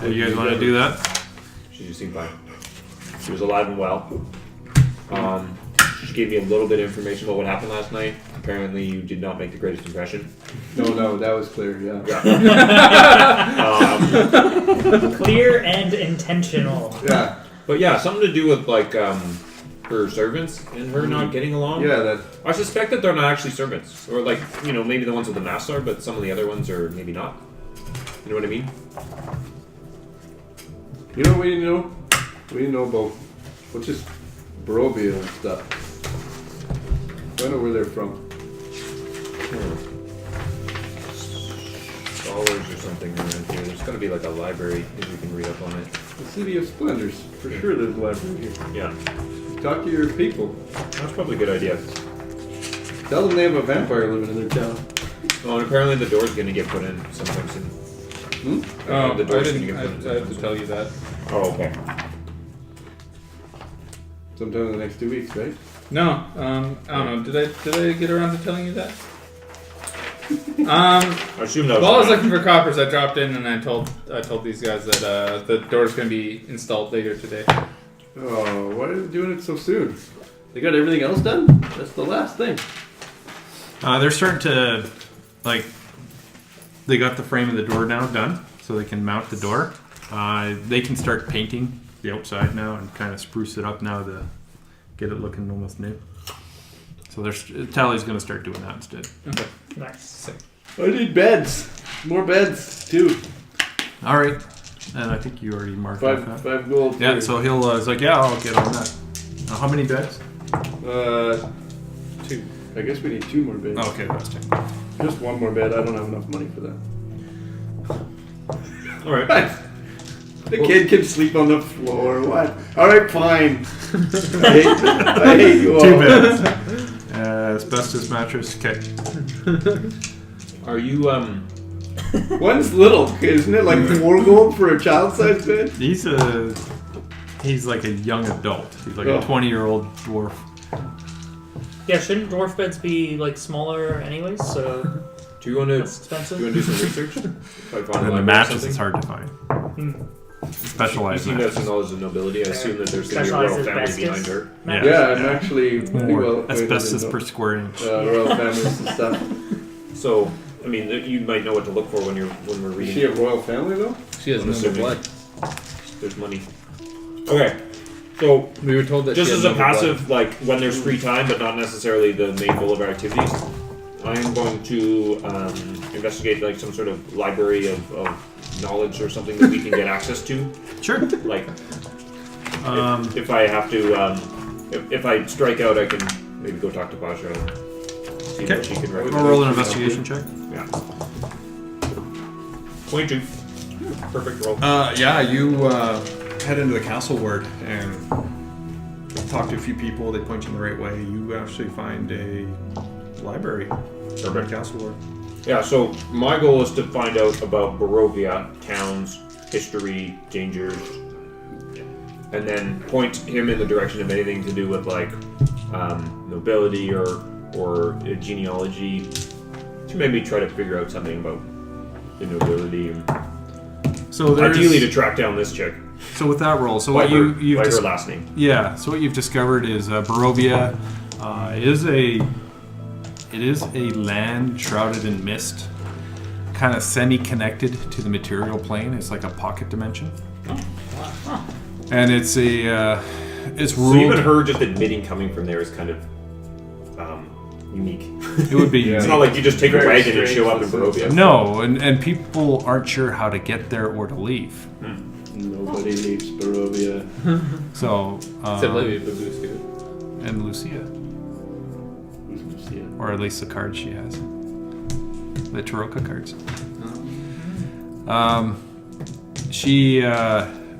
You guys want to do that? She just seemed fine. She was alive and well. She gave me a little bit of information about what happened last night. Apparently, you did not make the greatest impression. No, that was clear, yeah. Clear and intentional. Yeah, But yeah, something to do with like her servants and her not getting along. yeah, that. I suspect that they're not actually servants, or like maybe the ones with the masks are, but some of the other ones are maybe not. You know what I mean? You know what we didn't know? We didn't know about what's just Barovian and stuff. I don't know where they're from. something around here. There's got to be like a library if you can read up on it. The City of Splendors. For sure there's a library here. Yeah, Talk to your people. that's probably a good idea. Tell them they have a vampire living in their town. Oh, and apparently the door's going to get put in sometime soon. Oh, The I door's didn't. gonna I get put in have to tell you that. Oh, okay. Sometime in the next 2 weeks, right? No, I don't know. Did I get around to telling you that? I assume that was While I was fine. looking for coppers, I dropped in and I told these guys that the door's gonna be installed later today. Oh, why are they doing it so soon? They got everything else done? That's the last thing. They're starting to, like, they got the frame of the door now done, so they can mount the door. They can start painting the outside now and kind of spruce it up now to get it looking almost new. So Tally's going to start doing that instead. Okay. Nice. I need beds. More beds, too. All right. And I think you already marked off that. 5 gold. Yeah, for- so he's like, yeah, I'll get on that. How many beds? 2. I guess we need 2 more beds. Oh, okay, that's 10. Just 1 more bed. I don't have enough money for that. All right. The kid can sleep on the floor. What? All right, fine. I hate you all. 2 beds. Asbestos mattress. Okay. Are you One's little, isn't it? Like 4 gold for a child-sized bed? He's like a young adult. He's like Oh. a 20-year-old dwarf. Yeah, shouldn't dwarf beds be like smaller anyways? So do you want to that's expensive. do some research? Like find a And the library or mattress is something? hard to find. Hmm. You Specialized seem to have some mattress. knowledge of nobility. I assume that there's going to be a royal Specialized family asbestos? behind her. Mattress? Yeah, I'm actually pretty well More acquainted asbestos in per square inch. royal families and stuff. So, I mean, you might know what to look for when we're Is reading. she a royal family, though? She has I'm noble assuming. blood. There's money. Okay, so We were told that just she as had a noble passive, like when there's free time, but not necessarily the main goal of our activities, I am going to investigate like some sort of library of knowledge or something that we can get access to. Sure. Like, Um, if I have to, if I strike out, I can maybe go talk to Pasha and see Okay. what she can we'll recommend. roll an investigation check. Yeah. 22. Perfect roll. Yeah, you head into the castle ward and talk to a few people. They point you in the right way. You actually find a library in the castle ward. Yeah, so my goal is to find out about Barovia, towns, history, dangers, and then point him in the direction of anything to do with like nobility or genealogy to maybe try to figure out something about the nobility and So there's, ideally to track down this chick. So with that roll, so By what her, you've by her dis- last name. yeah, so what you've discovered is Barovia is a land shrouded in mist, kind of semi-connected to the material plane. It's like a pocket dimension, and it's it's So ruled. even her just admitting coming from there is kind of unique. It would be. Yeah. It's not like you just take a Very wagon and show up in strange. Barovia. No, and people aren't sure how to get there or to leave. Nobody leaves Barovia. So, Except Lady Babushku. and Lucia, Who's Lucia? or at least the cards she has, the Taroka cards.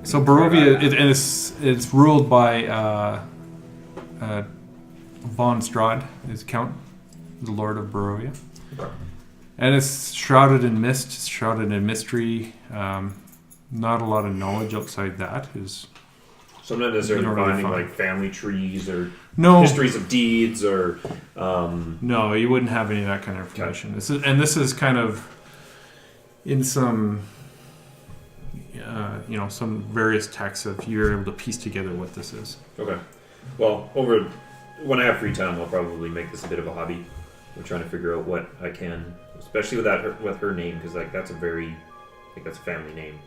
So Barovia, and it's ruled by Von Strahd, is Count, the Lord of Barovia. And it's shrouded in mist, it's shrouded in mystery. Not a lot of knowledge outside that is. So I'm not necessarily You don't really finding find- like family trees or No, histories of deeds or no, you wouldn't have any of that kind of information. This is kind of in some, some various texts of you're able to piece together what this is. okay. Well, when I have free time, I'll probably make this a bit of a hobby. I'm trying to figure out what I can, especially with her name, because like that's a family name.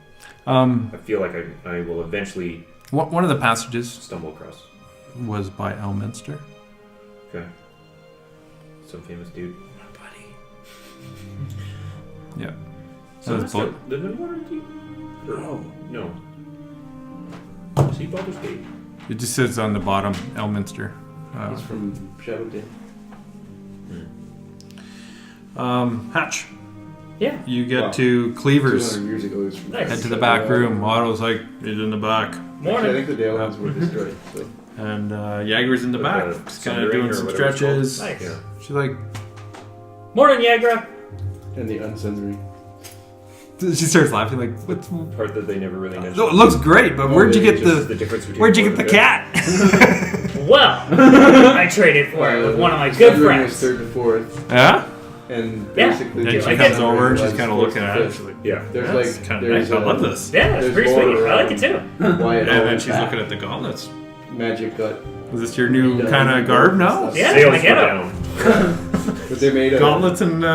I feel like I will eventually One of the passages stumble across. was by Elminster. Okay. Some famous dude. Yeah. So That's both. live in Waterdeep? No. Is he Baldur's Gate? It just says on the bottom, Elminster. He's from Shadowdale. Hatch. Yeah. You get to Cleaver's. 200 years ago. It was Nice. Head to the back room. Otto's like, he's in the back. Actually, I Morning. think the Dale ones were destroyed. So. And Jager's in the With back. the Just kind of sundering doing or some whatever it's called. stretches. Nice. Yeah. She's like, Morning, Yagra. And the uncensoring. she starts laughing like, what's... Part that they never really mentioned. No, it looks great, but where'd you get Just the... difference between Where'd you board get the and cat? Well, I traded for it with one of my the good Sundering was friends. 3rd to 4th, Yeah? and Yeah. basically Then Yeah, she like comes it. over and she's was kind of 4th looking to at it. 5th. She's like, Yeah. There's that's like kind of there's nice. I love this. Yeah, it's There's pretty more, sweet. I like it too. Why And it all then went she's back. looking at the gauntlets. Magic got. Is this your new Yeah. kind of garb now? Yeah, Sales I get were it. down. But they made a. Gauntlets and They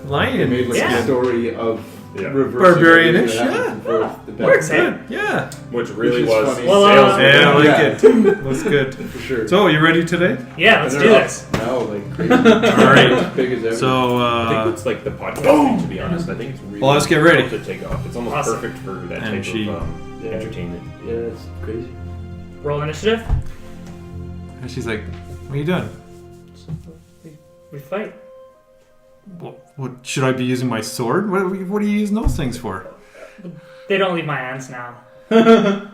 lion. made like Yeah. a story of Yeah. reversing Barbarian-ish, everything that happened yeah. for the Works, back. eh? Yeah. Which really Which is was funny. Well, sales. Yeah, I like Yeah. it. Looks good. For sure. So, you ready today? Yeah, let's And do they're up this. Now, like crazy. Alright. As big as ever. So, I think it's like the podcast thing, to be honest. I think it's really Well, let's get ready. to take off. It's almost Awesome. perfect for that And type she- of Yeah. entertainment. Yeah, it's crazy. Roll initiative. and she's like, what are you doing? We fight. What should I be using my sword? What are you using those things for? They don't leave my hands now. Here,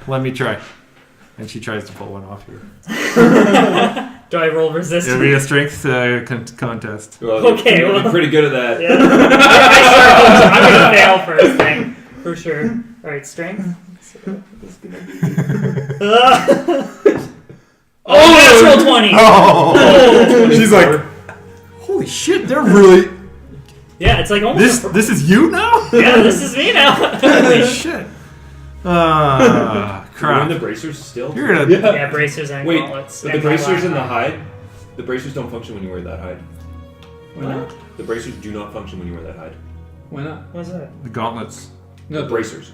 let me try. And she tries to pull one off here. Do I roll resistance? It'll be a strength contest. Well, Okay, you're well- pretty good at that. Yeah. I'm gonna fail first thing. For sure. Alright, strength. Natural 20! Oh! She's like, holy shit, they're really... Yeah, it's like almost This is you now? Yeah, this is me now. Holy shit. You're in Crap. the bracers still? You're gonna... Yeah, bracers and Wait, gauntlets. but the and my bracers and the laptop. hide, the bracers don't function when you wear that hide. Why not? The bracers do not function when you wear that hide. Why not? What's that? The gauntlets. The bracers.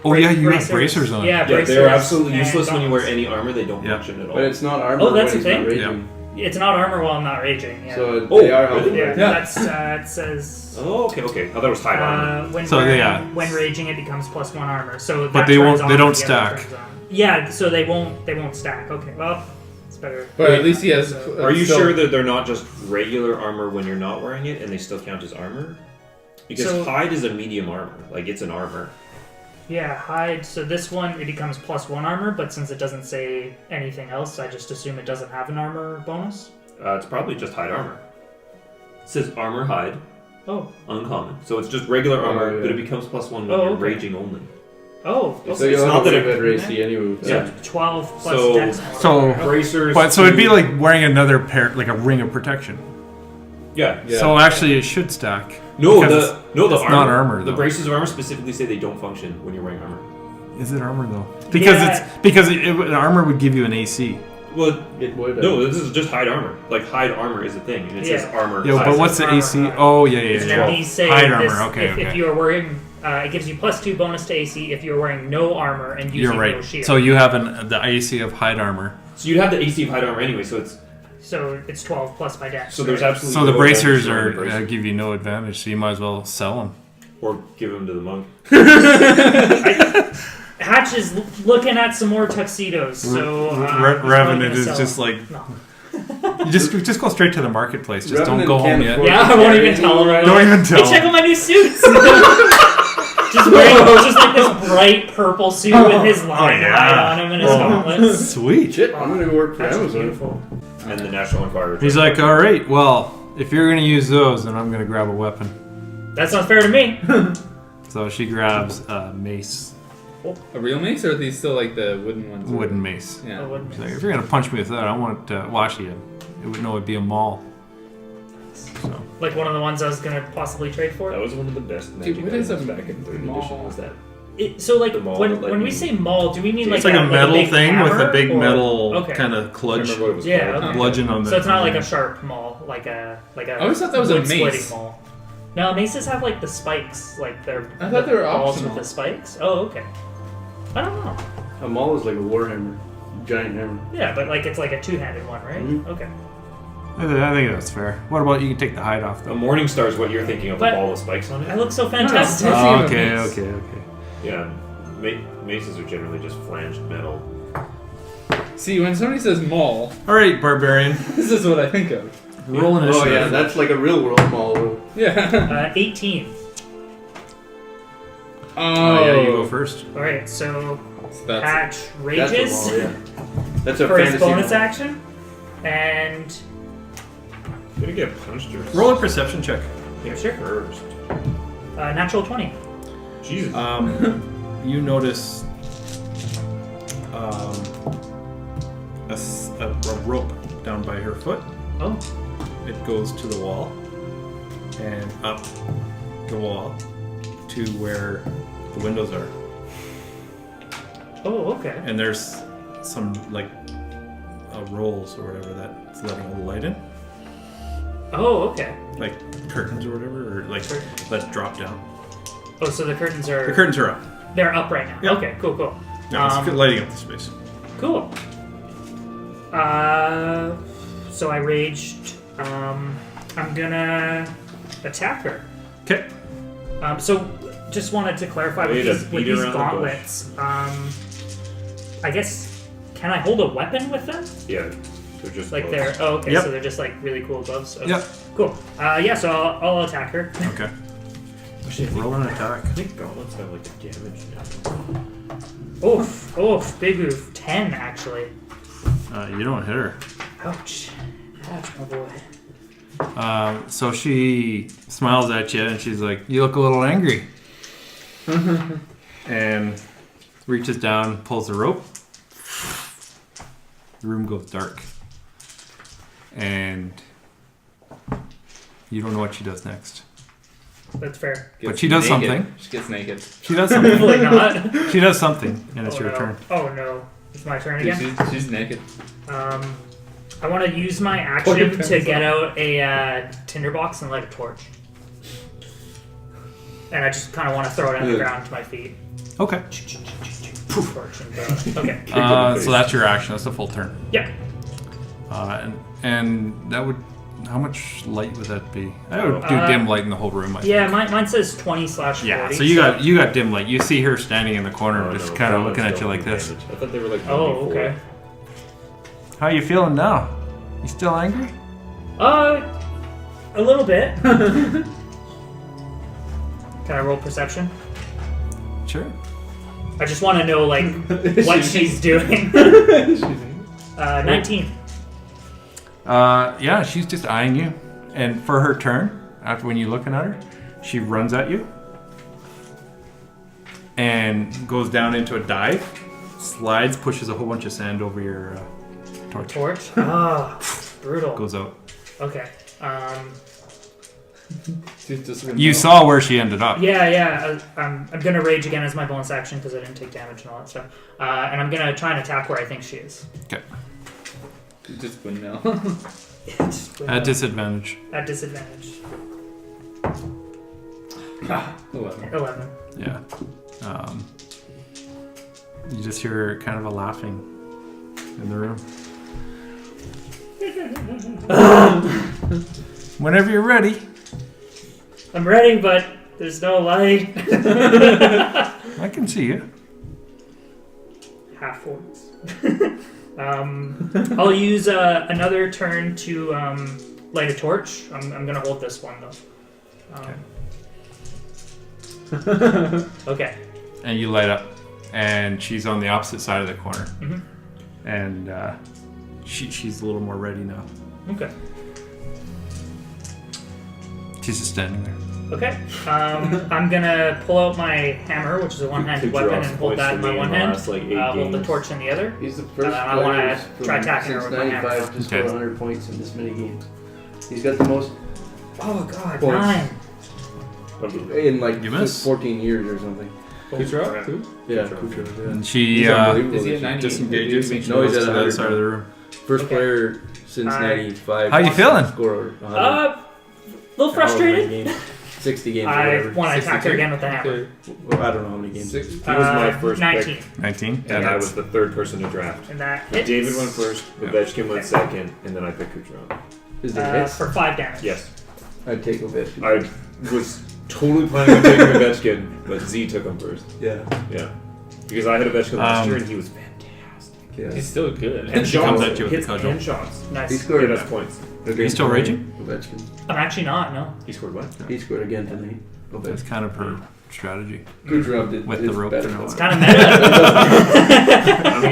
Oh yeah, you have bracers on. Yeah, Yeah, bracers. they're absolutely and useless when you wear gauntlets. any armor. They don't Yeah. function at all. But it's not armor. Oh, that's when a it's not thing? raging. It's not armor while I'm not raging. Yeah. So Oh, they are really? helpful. yeah, Yeah. that's it says. Oh, okay. I thought it was hide armor. When So, wearing- yeah. when raging, it becomes +1 armor. So But that they turns won't- on they don't when the other stack. turns on. Yeah, so they won't stack. Okay, well, it's better. But at least he has. Are you still- sure that they're not just regular armor when you're not wearing it, and they still count as armor? Because So- hide is a medium armor. Like it's an armor. Yeah, hide. So this one it becomes +1 armor, but since it doesn't say anything else, I just assume it doesn't have an armor bonus. It's probably just hide armor. It says armor hide, Oh, uncommon. So it's just regular armor, yeah. but it becomes +1 when Oh, you're okay. raging only. oh, So okay. you'll not have that a it- better AC anyway. with Yeah. that. 12 plus So- dex. So- Bracers. But so it'd be to- like wearing another pair, like a ring of protection. yeah. Yeah. So actually, it should stack. No, Because the it's armor. not armor, The though. braces of armor specifically say they don't function when you're wearing armor. Is it armor though? Because Yeah. armor would give you an AC. Well, It would. no, this is just hide armor. Like hide armor is a thing, and it says Yeah. armor. Yeah, hide. but what's the armor AC? hide. Oh yeah, yeah, And yeah. then these say Hide this, armor. Okay, if okay. you are wearing, it gives you +2 bonus to AC if you're wearing no armor and using You're no right. shield. So you have the AC of hide armor. So you'd have the AC of hide armor anyway. So it's 12 plus my dex. so there's right? absolutely So the no bracers advantage to are wearing the bracers. give you no advantage. So you might as well sell them. or give them to the monk. Hatch is looking at some more tuxedos, so he's probably Revenant gonna is sell just them. like No. you just go straight to the marketplace. Just don't Revenant go home can't yet. afford- Yeah, I won't even tell him right Don't now. even tell. Hey, check out my new suits. just wearing just like this bright purple suit with his lion yeah. hide on him and his gauntlets. Sweet. Shit, I'm gonna go work for That's Amazon. beautiful. And the National Enquirer. He's like, all right, well, if you're gonna use those, then I'm gonna grab a weapon. That sounds fair to me. So she grabs a mace, A real mace, or are these still like the wooden ones? wooden mace. Yeah. She's like, if you're gonna punch me with that, I want Washi. It would know it'd be a maul. So Like one of the ones I was gonna possibly trade for. That was one of the best Dude, magic what is items a back in 3rd maul? edition. Was that? So like The maul when that let we you- say maul, do we mean it's like like a metal big thing with a hammer, big or- metal Okay. kind of I clutch, remember what it was Yeah, called. okay. bludgeon on the. So it's not like a sharp maul, like a I always thought that was a wood-splitting mace. maul. No, maces have like the spikes, like they're. I thought they were balls optional. with the spikes. Oh, okay. I don't know. A maul is like a warhammer, giant hammer. Yeah, but like it's like a two-handed one, right? Mhm. Okay. I think that's fair. What about you can take the hide off A though? Morning Star is what you're thinking of, But- a ball with spikes on I it. look so No, fantastic. no. Oh, It's okay, a mace. okay. Yeah, maces are generally just flanged metal. See, when somebody says maul, All right, barbarian. this is what I think of. Roll Oh initiative. yeah, that's like a real world mall room. Yeah. 18. Oh, yeah, you go first. All right, so So that's Patch That's a rages mall, yeah. That's a for his fantasy bonus mall. action, and I'm gonna get punched or Roll a perception check. yeah, sure. first. Natural 20. Jesus. You notice a rope down by her foot. Oh, It goes to the wall and up the wall to where the windows are. oh, okay. And there's some like rolls or whatever that's letting all the light in, Oh, okay. like curtains or whatever, or like let drop down. Oh, so the curtains The are curtains are up. they're up right now. Yep. Okay, cool. Yeah, it's lighting up the space. Cool. So I raged. I'm gonna attack her. Okay. So just wanted to clarify Way to with beat these around the gauntlets. I guess can I hold a weapon with them? Yeah. They're just Like gloves. they're okay, Yep. so they're just like really cool gloves. Okay. Yep. Cool. Yeah, so I'll attack her. Okay. Actually, I think- Roll an attack. I think gauntlets have like a damage now. Oof, big oof. 10 actually. You don't hit her. Ouch. Ouch, my boy. So she smiles at you and she's like, "You look a little angry." And reaches down, pulls the rope. The room goes dark. And you don't know what she does next. That's fair. But she does naked. something. She gets naked. She does something. Hopefully not. She does something, and it's Oh, your no. turn. Oh no. It's my turn Dude, again. she's naked. I want to use my action to get out a tinderbox and light a torch. And I just kind of want to throw it on the ground to my feet. Okay. Torch and throw it. Okay. So that's your action. That's the full turn. Yeah. And that would. How much light would that be? I would do dim light in the whole room. I Yeah, think. mine says 20/40. Yeah. So you got dim light. You see her standing in the corner, Oh, just no, kind of gauntlets looking at you don't like do this. damage. I thought they were like. Oh, 1d4. okay. How you feeling now? You still angry? A little bit. Can I roll perception? Sure. I just want to know like what she's doing. 19. Yeah, she's just eyeing you. And for her turn, after when you're looking at her, she runs at you and goes down into a dive, slides, pushes a whole bunch of sand over your torch. Torch. Ah, brutal. Goes out. Okay. She's just You saw where she ended up. Yeah. I'm gonna rage again as my bonus action because I didn't take damage and all that stuff. And I'm gonna try and attack where I think she is. Okay. just windmill. At disadvantage. At disadvantage. 11. 11. Yeah. You just hear kind of a laughing in the room. Whenever you're ready. I'm ready, but there's no light. I can see you. Half orcs. I'll use another turn to light a torch. I'm gonna hold this one though. Okay. And you light up. And she's on the opposite side of the corner. Mhm. And she's a little more ready now. Okay. She's just standing there. Okay. I'm gonna pull out my hammer, which is a one-handed weapon, and hold that in my one hand. Hold the torch in the other. He's the first I wanna player try from attacking her since with my hammer. 95 to score Okay. 100 points in this mini game. He's got the most Oh god, Points. 9. in like You miss. 14 years or something. Kucherov, too? Yeah, Kucherov. Kucherov, yeah. And she He's unbelievable Is he this at year. 90? disengages and she No, goes he's to at the other 100 side of the room. First Okay. player since 95. How you feeling? Score 100. A little frustrated. Games, 60 games or I whatever. want to attack her 62? again with the hammer. Okay. Well, I don't know how many games. He was my first 19. pick, 19. and I was the third person to draft. And that hits. David went first, Ovechkin went second, and then I picked Kucherov. Is it hits? For 5 damage. Yes. I'd take Ovechkin. I was totally planning on taking Ovechkin, but Z took him first. Yeah. Yeah. Because I had Ovechkin last year, and he was fantastic. Yeah. He's still good. And she comes shots, at you with hits the cudgel. and shots. Nice. He scored Hit us points. Are you still raging? Ovechkin. I'm actually not. No. He scored what? He scored again tonight. That's Ovechkin. kind of her strategy. Kucherov did With the rope better. thrown. It's kind of meta.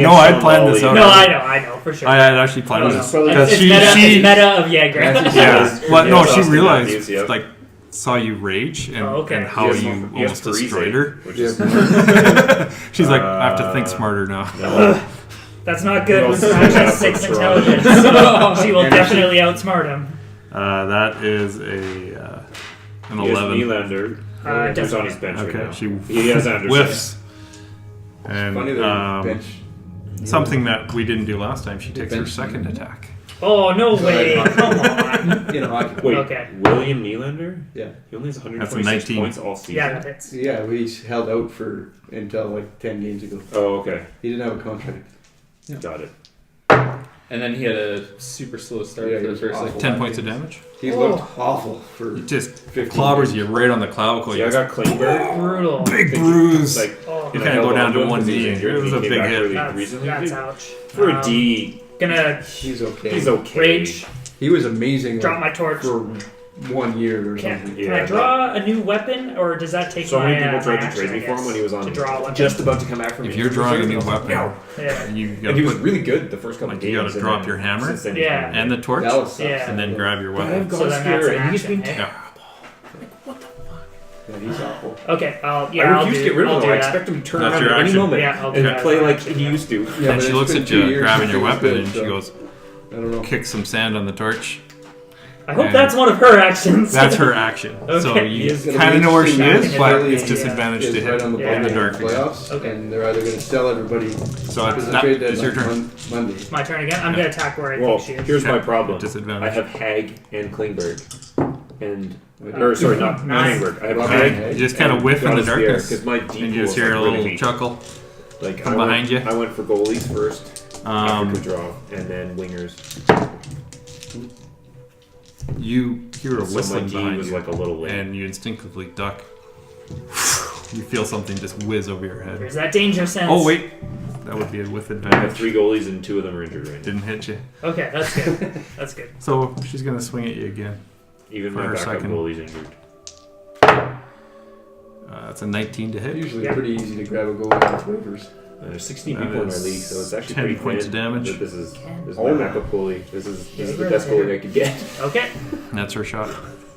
No, I had planned this out. No, I know for sure. I had actually planned No, this no. because it's she meta of Jaeger. yeah. Well, no, Yeah, she Austin realized Matthews, yep. like saw you rage and, Oh, okay. and how He you has almost Parise, destroyed her. Which is She's like, I have to think smarter now. no. That's not good No, with Smash yeah, has 6 for intelligence. She will definitely outsmart him. That is an He has 11. Nylander. Who's on his bench right Okay, now. she He has Anderson. whiffs. And Funny that bench. something that we didn't do last time, she takes her bench second Nylander. attack. Oh, no way. Come on. In hockey. Wait, Okay. William Nylander? Yeah. He only has That's a 126 19. points all season. Yeah, that hits. Yeah, we held out for until like 10 games ago. Oh, okay. He didn't have a contract. Got it. And then he had a super slow start Yeah, for he the was first like awful. 10 points of damage. He looked awful for It just 15 clobbers years. you right on the clavicle. Yeah, I You got Klingberg. Brutal. big bruise. Like, Oh, You I kinda held go down on to him one 'cause he knee. injured It and was he a came big back hit. really that's recently. ouch. For a D, Gonna He's okay. he's okay. rage, He was amazing drop my torch. for 1 year or Can something. I draw a new weapon, or does that take So my, many people my tried to action, trade me I for him guess, when he was on to draw a weapon? just about to come back from If me. you're drawing a new I was like, weapon, no. Yeah. you And gotta he was put really good the first couple like, games. you gotta and drop then your hammer since then he's Yeah. been- and the torch, Dallas sucks. Yeah. and then grab your I have weapon. So then Godsphere, that's an and he's action, been eh? Yeah. Yeah, he's awful. Okay, I I'll refuse do, to get rid I'll of do him. I that. expect him to turn That's around your at any action. moment Yeah, I'll do and that. play like he used to. Yeah, And but she it's looks been at 2 you years grabbing since your he was weapon good, and she so goes, I don't know. kicks some sand on the torch. I hope And that's one of her actions. That's her action. So Okay. you It's gonna kind be of know where she interesting is, but match. it's Yeah. disadvantage to Is right hit on the Yeah. in the bubble dark. in the playoffs, Okay. and they're either going to sell everybody So because the that trade is your deadline turn. on Monday. My turn again. I'm gonna attack where I Well, think she is. here's my Okay. problem. Disadvantage. I have Hag and Klingberg. Or, sorry, not Nice. Klingberg. I have Robert Hag. Hag. You just kind of whiff in the darkness, Because my D and you pool just is hear a like little really, chuckle. like come I went, behind you. I went for goalies first, Um, after draw, and then wingers. You hear a So my whistling D behind was you, like a little late. and you instinctively duck. You feel something just whiz over your head. There's that danger sense. Oh wait, that would be with I have advantage. 3 goalies and 2 of them are injured right now. Didn't hit you. Okay, that's good. That's good. So she's gonna swing at you again. Even For my her backup second. goalie's injured. That's a 19 to hit. Usually Yeah. pretty easy to grab a goal off waivers. There's 16 That people in our is league, so it's actually 10 pretty points thin, of damage. but this is Oh. my backup goalie. This is Yeah, the you're best right. goalie I could get. Okay. That's her shot.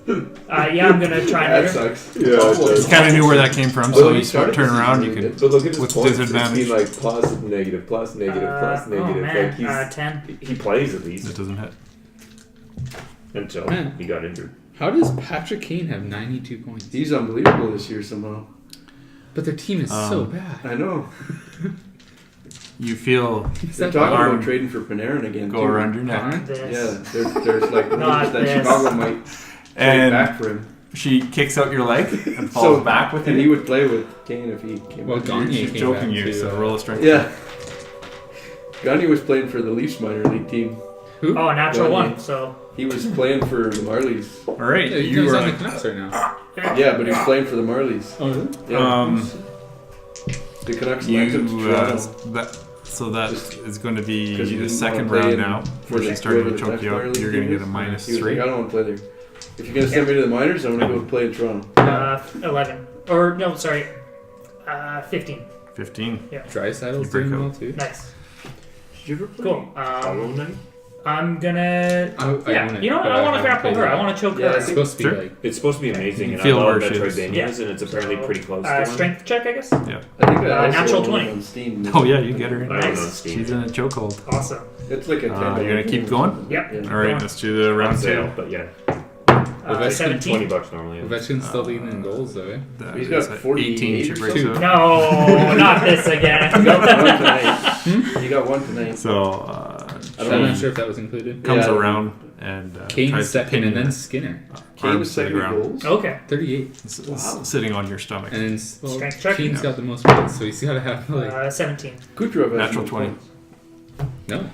Yeah, I'm gonna try That another. sucks. Yeah, it does. Kind of knew where that came from, Well, so he you started turn the around. season You really can. But look at his With points. disadvantage. It's been like plus, negative, plus, negative, plus, Oh negative. man, Like he's 10. he plays at least It doesn't hit. until Man. he got injured. How does Patrick Kane have 92 points? He's unbelievable this year somehow. But their team is so bad. I know. You feel Is They're that talking arm about trading for Panarin again. go too. around your neck, Alright. This. Yeah, there's like Not rumors that this. Chicago might trade and back for him. she kicks out your leg and falls back with and you. he would play with Kane if he came Well, back. Gagne She's came joking back you, to, so roll a strength. Yeah. Gagne was playing for the Leafs minor league team. Who? Oh, natural Gagne. one. So He was playing for the Marlies. All right, Yeah, you he's were on the like, Canucks right now. Yeah, but he was playing for the Marlies. Oh, is it? Yeah. the Canucks lent him to you. Toronto. So that is going to be 'Cause he the didn't second wanna play round in now. for Where the- she's starting to whoever the choke next you minor out. league You're going to team get a is. minus He was 3. like, I don't want to play there. If you're going to send me to the minors, I'm going to go play in Toronto. 11. Or no, sorry, 15. 15. Drysaddle's You break doing out. well too. Nice. Did you ever play Cool. Hollow Knight? I'm gonna. I own it, You know what? but I want to haven't grapple played her. it. I want to choke Yeah, her. It's supposed to be Sure. like It's supposed to be amazing, You and feel I love where she is. Metroidvanias, and it's apparently pretty close to one. Strength check, I guess. I think I also natural own it 20. on Steam. Oh yeah, you get her. I don't know Nice. Steam. She's in a chokehold. Awesome. It's like a $10 you're gonna keep game. going? Yep. Yeah. All right, let's do the on round sale, 2. but yeah, Ovechkin 17. $20 normally. Ovechkin's still leading in goals though, eh? That He's is got a 48 18. She or breaks something. out. No, not this again. You got one tonight. You got one tonight. So I I'm don't not know. sure if that was included. comes Yeah. around and Kane's tries to second pin and you. then Skinner. Kane Arms was to the second in ground. goals. Okay. 38. Sitting on your stomach. And then well, Strength check? Kane's Yeah. got the most points, so he's got to have like 17. Kucherov has Natural no 20. points. no.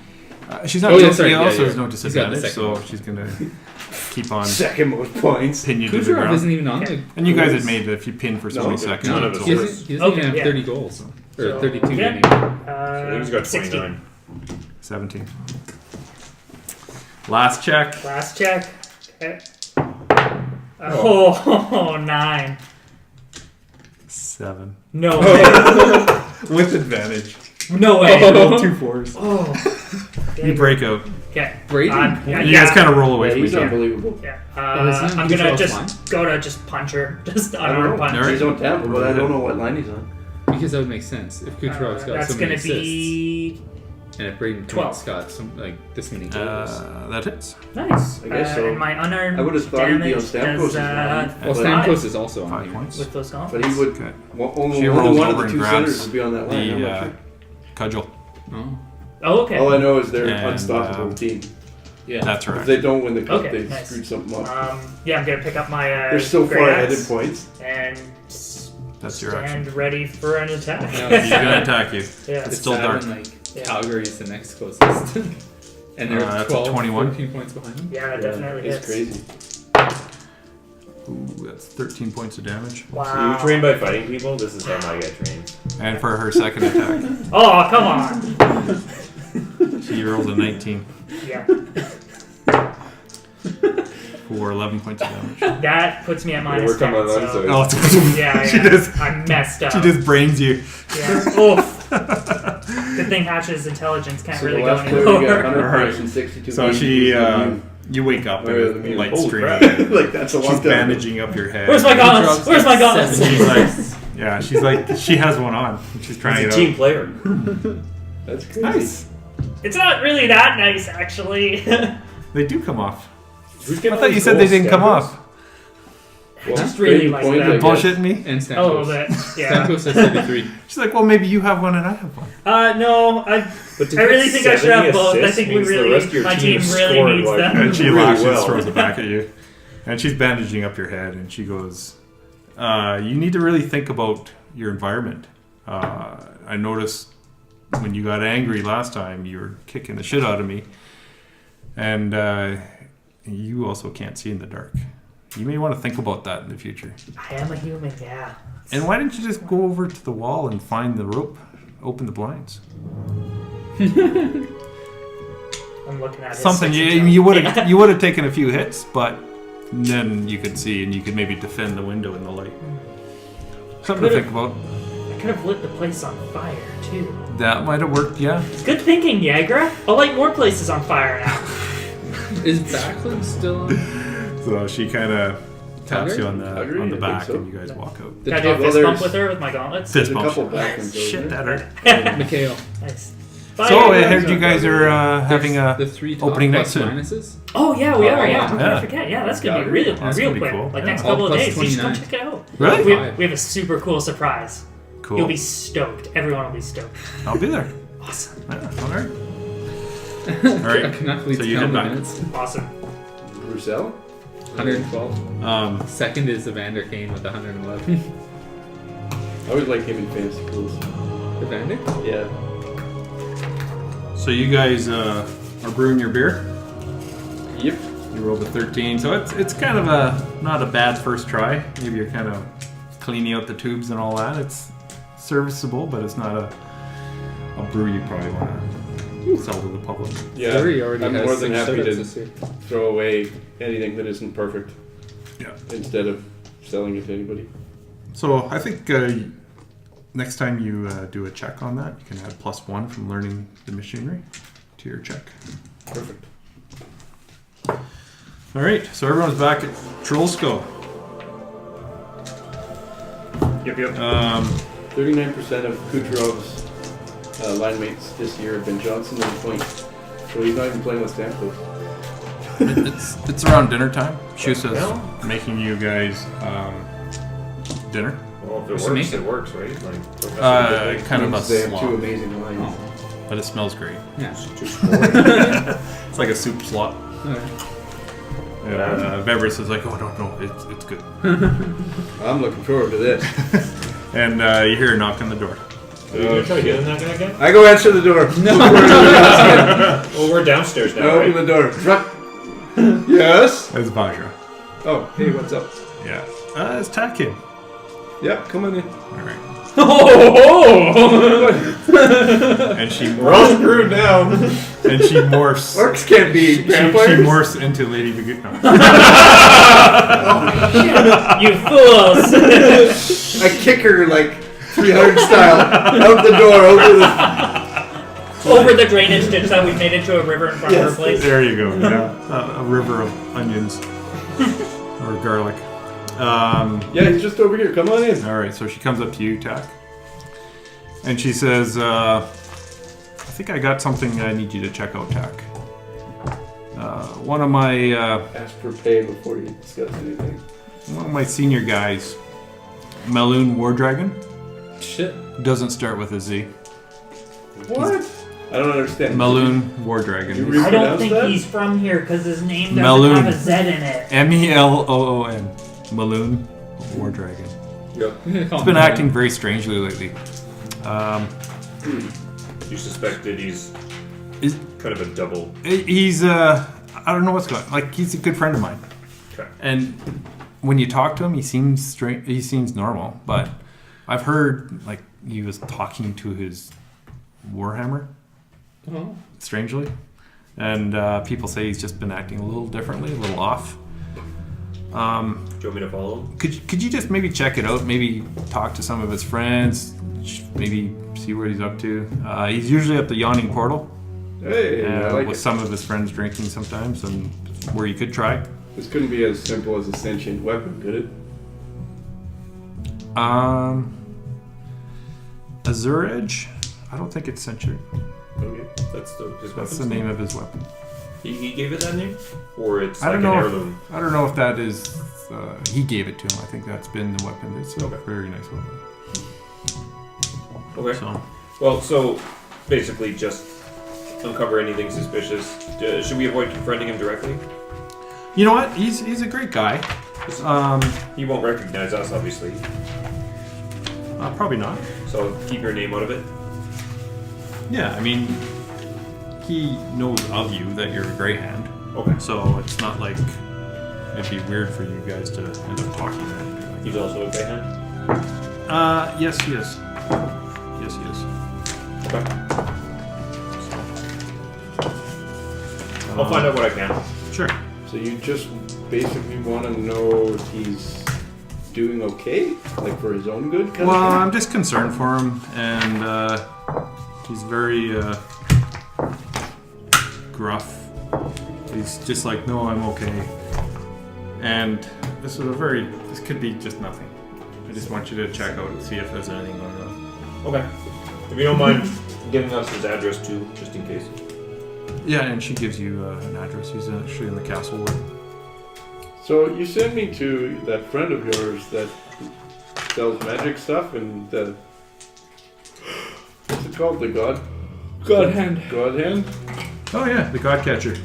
She's not Oh, yeah, choking sorry, you, yeah, also yeah. there's no He's got the disadvantage, second so one. she's gonna keep on Second most points. pin you to the Kucherov ground. isn't even on the. And you guys had made that if you pin for so No, many seconds, none of it's us He over. doesn't, he doesn't even Okay, have yeah. 30 goals or So, 32 yeah. anyway. I think he's got 16. 29. 17. Last check. Last check. Okay. Oh, 9. 7. No way. With advantage. No way. Roll 2 4s. Oh. You break out. Okay. Brady? You guys kind of roll away Yeah, from he's each other. unbelievable. Yeah. Oh, is he on I'm gonna control just line? go to just punch her. Just I don't unarmed know. punch. He's on Tampa, but I don't know what line he's on. Because that would make sense. If Kucherov's got That's so many gonna assists, be and if Braden 12. Tweet's got some, like, this many goals. That hits. nice. I guess so. And my unearned I would have thought he'd be on damage Stamkos' does, line. Well, but- Stamkos is also on 5 here. points. with those But he would. Okay. Only She one rolls of over the and two grabs centers would be on that line. I'm The not sure. cudgel. Oh. Oh, okay. All I know is they're And, unstoppable team. Yeah. That's If right. they don't win the cup, Okay, they nice. screwed something up. Yeah, I'm gonna pick up my. They're so great far ahead axe in points. and That's your action. stand ready for an attack. Yeah, He's gonna attack you. Yeah. It's still sad dark. when, like, Yeah. Calgary is the next closest. And they're That's a 12, 21. 14 points behind them. Yeah, that definitely It's hits. crazy. Ooh, that's 13 points of damage. Wow. You train by fighting people. This is how I get trained. And for her second attack, Oh, come on. she rolls a 19 Yeah. for 11 points of damage. That puts me at minus worked on 10. my line, So. so- Oh, it's Yeah, she yeah. just I messed up. she just brains you. Yeah. Oof. Good thing Hatch's intelligence can't So really the go last player we got anymore. 100 points and 62 So games. she, He's you wake up Where are the and mutants? light Holy stream. crap. like that's a long She's time. bandaging up your head. Where's my gauntlets? Where's my gauntlets? And she's like, yeah, she's like, she has one on. She's trying He's to a get team player. That's crazy. Nice. It's not really that nice, actually. They do come off. Who's I getting all thought you these said they goals, didn't come Stamkos? off. I just really like point, that. I guess. Bullshitting me? And Stamkos. A little bit. Yeah. Stamkos has 33. She's like, well, maybe you have one and I have one. No, But to I really get think I should have 70 both. I assists think we means the really, rest of your my team team really scored, needs like, them. And she really lashes, well. throws it back at you. And she's bandaging up your head, and she goes, you need to really think about your environment. I noticed when you got angry last time, you were kicking the shit out of me. And you also can't see in the dark. You may want to think about that in the future. I am a human, yeah. And why didn't you just go over to the wall and find the rope, open the blinds? I'm looking at his Something 62. you would have you would have taken a few hits, but then you could see and you could maybe defend the window in the light. Something to think about. I could have lit the place on fire, too. That might have worked, yeah. Good thinking, Jaeger. I'll light more places on fire now. Is Backlund still on? So she kind of taps you on Calgary? the I back, think so. and you guys walk out. The Can I do a top- fist well, bump there's- with her with my gauntlets? Fist There's a bump. couple back and Shit at her. Mikhail. Nice. So Fire. I heard you guys are having a the 3 top opening night plus soon. minuses. Oh, yeah, we are, yeah. How can Yeah. I forget? Yeah, that's going to be Calgary? real, That's real gonna be quick. cool. Like, Yeah. next All couple of plus days. You should come 29. check it out. Really? We have a super cool surprise. Cool. You'll be stoked. Everyone will be stoked. I'll be there. Awesome. Yeah, all right. I cannot believe So it's you count head the back. minutes. Awesome. Roussel? 112. Second is Evander Kane with 111. I always like him in fantasy pools. Evander? Yeah. So you guys are brewing your beer. Yep. You rolled a 13, so it's kind of not a bad first try. Maybe you're kind of cleaning out the tubes and all that. It's serviceable, but it's not a brew you probably want to sell to the public. Yeah. Fleury already I'm has more than 6 happy shutouts to this year. throw away anything that isn't perfect Yeah. instead of selling it to anybody. So I think next time you do a check on that, you can add +1 from learning the machinery to your check. Perfect. All right, so everyone's back at Trollskull. Yep. 39% of Kucherov's line mates this year have been Johnson and Point. So he's not even playing with Stamkos. It's around dinner time. Shusa's making you guys dinner. Well, if it What's works, it it works, right? Like, that's a good thing. Kind of a They have two slop, amazing lines. but it smells great. Yeah. It's like a soup slot. Beverage is like, oh no, it's good. I'm looking forward to this. And you hear a knock on the door. Are you gonna try to get in that guy again? I go answer the door. Well, we're downstairs I now, open right? the door. Yes? It's Vajra. Oh, hey, what's up? Yeah. It's Takin. Yeah, come on in. All right. Oh! And she We're all screwed now. and she morphs. Orcs can't be She vampires. morphs into Lady Bagu. No. You fools! I kick her like 300 style out the door Over the drainage ditch that we've made into a river in front of her place. There you go. Yeah, a river of onions or garlic. Yeah, he's just over here. Come on in. All right, so she comes up to you, Tak, and she says, "I think I got something I need you to check out, Tak. One of my Ask for pay before you discuss anything. senior guys, Maloon Wardragon, Shit. doesn't start with a Z. What? I don't understand. Maloon You Wardragon. read- I don't pronounce think that? he's from here because his name doesn't Maloon. have a Z in it. Meloon. Maloon Wardragon. Yep. He's been acting very strangely lately. You suspect that he's Is- kind of a double. He's I don't know what's going on. Like, he's a good friend of mine. Okay. And when you talk to him, he seems strange. He seems normal, but I've heard like he was talking to his Warhammer, Oh. strangely, and people say he's just been acting a little differently, a little off. Do you want me to follow him? Could you just maybe check it out? Maybe talk to some of his friends. Maybe see what he's up to. He's usually at the Yawning Portal Hey, I like with it. some of his friends drinking sometimes, and where you could try. This couldn't be as simple as a sentient weapon, could it? Azure Edge? I don't think it's censured. Okay. That's his That's the weapon. name of his weapon. He gave it that name? Or it's I like don't an know. heirloom? I don't know if that is. He gave it to him. I think that's been the weapon. It's a Okay. very nice weapon. Okay. So Well, so basically just uncover anything suspicious. Should we avoid confronting him directly? you know what? He's a great guy. He won't recognize us, obviously. Probably not. So keep your name out of it. Yeah, I mean, he knows of you that you're a Greyhound. Okay. So it's not like it'd be weird for you guys to end up talking or anything like He's also a greyhound? that. Yes, he is. Yes, he is. Okay. I'll find out what I can. Sure. So you just basically want to know if he's doing okay, like for his own good, kind Well, of I'm just concerned for him, and he's very gruff. He's just like, no, I'm okay. And this could be just nothing. I just want you to check out and see if there's anything going on. Okay. If you don't mind giving us his address too, just in case. Yeah, and she gives you an address. He's actually in the castle ward. So you send me to that friend of yours that sells magic stuff and the what's it called? The God Hand. hand? Oh yeah, the Godcatcher.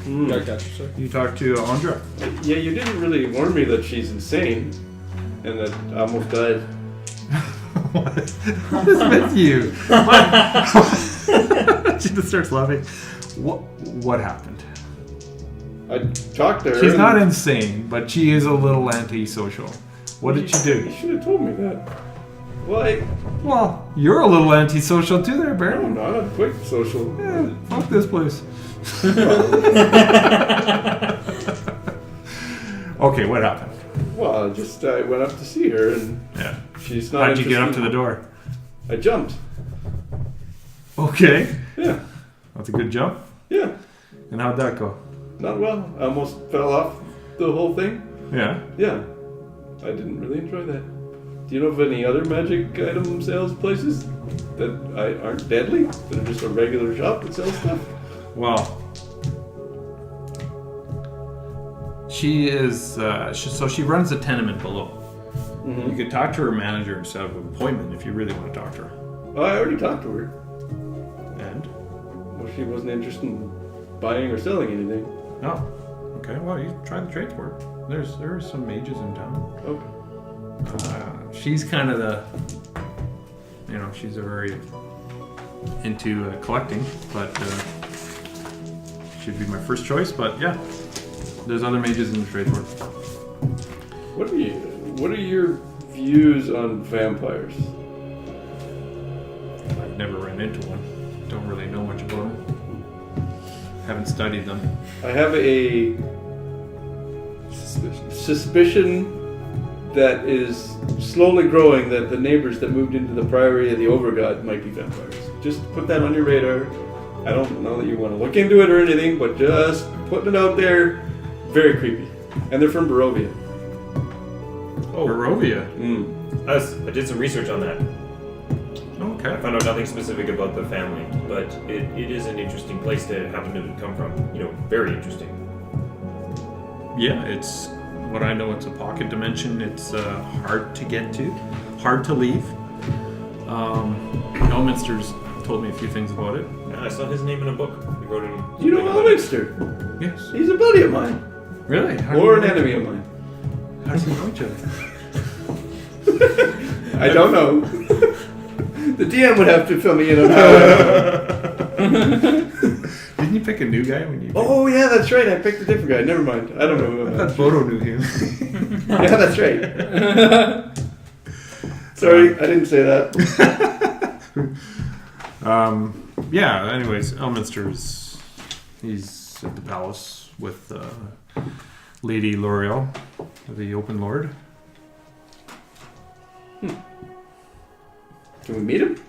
Gotcha, sir. You talked to Andra. Yeah, you didn't really warn me that she's insane and that I almost died. What is with you? She just starts laughing. What happened? I talked to her. She's and- not insane, but she is a little antisocial. What did you You do? should have told me that. Well, Well, you're a little antisocial too there, I'm Baron. not. I'm quite social. Yeah, fuck this place. Okay, what happened? Well, I went up to see her and Yeah. she's not. How'd you get up to interested- the door? I jumped. Okay. Yeah, That's a good jump. yeah. And how'd that go? Not well. I almost fell off the whole thing. Yeah. Yeah, I didn't really enjoy that. Do you know of any other magic item sales places that aren't deadly? That are just a regular shop that sells stuff? Well, she is. So she runs the tenement below. Mm-hmm. You could talk to her manager and set up an appointment if you really want to talk to her. Oh, I already talked to her. And Well, she wasn't interested in buying or selling anything. oh, okay. Well, you try the trades for her. There are some mages in town. Okay. She's kind of the. She's a very into collecting, but she'd be my first choice. But yeah, there's other mages in the trade world. What are your views on vampires? I've never ran into one. Don't really know much about them. Haven't studied them. I have a suspicion that is slowly growing that the neighbors that moved into the Priory of the Overgod might be vampires. Just put that on your radar. I don't know that you want to look into it or anything, but just putting it out there. Very creepy. And they're from Barovia. Oh, Barovia. I did some research on that. I Okay. found out nothing specific about the family, but it is an interesting place to happen to come from. Very interesting. Yeah, it's what I know. It's a pocket dimension. It's hard to get to, hard to leave. Elminster's told me a few things about it. Yeah, I saw his name in a book. He wrote in. You know Elminster? Yes. He's a buddy of mine. Really? Or an enemy of mine. How does he know each other? I don't know. The DM would have to fill me in on how. Didn't you pick a new guy when you? Oh yeah, that's right. I picked a different guy. Never mind. I don't know who I'm I thought Bodo knew him. Yeah, that's right. Sorry, I didn't say that. Yeah. Anyways, Elminster's he's at the palace with Lady L'Oreal, the Open Lord. Can we meet him?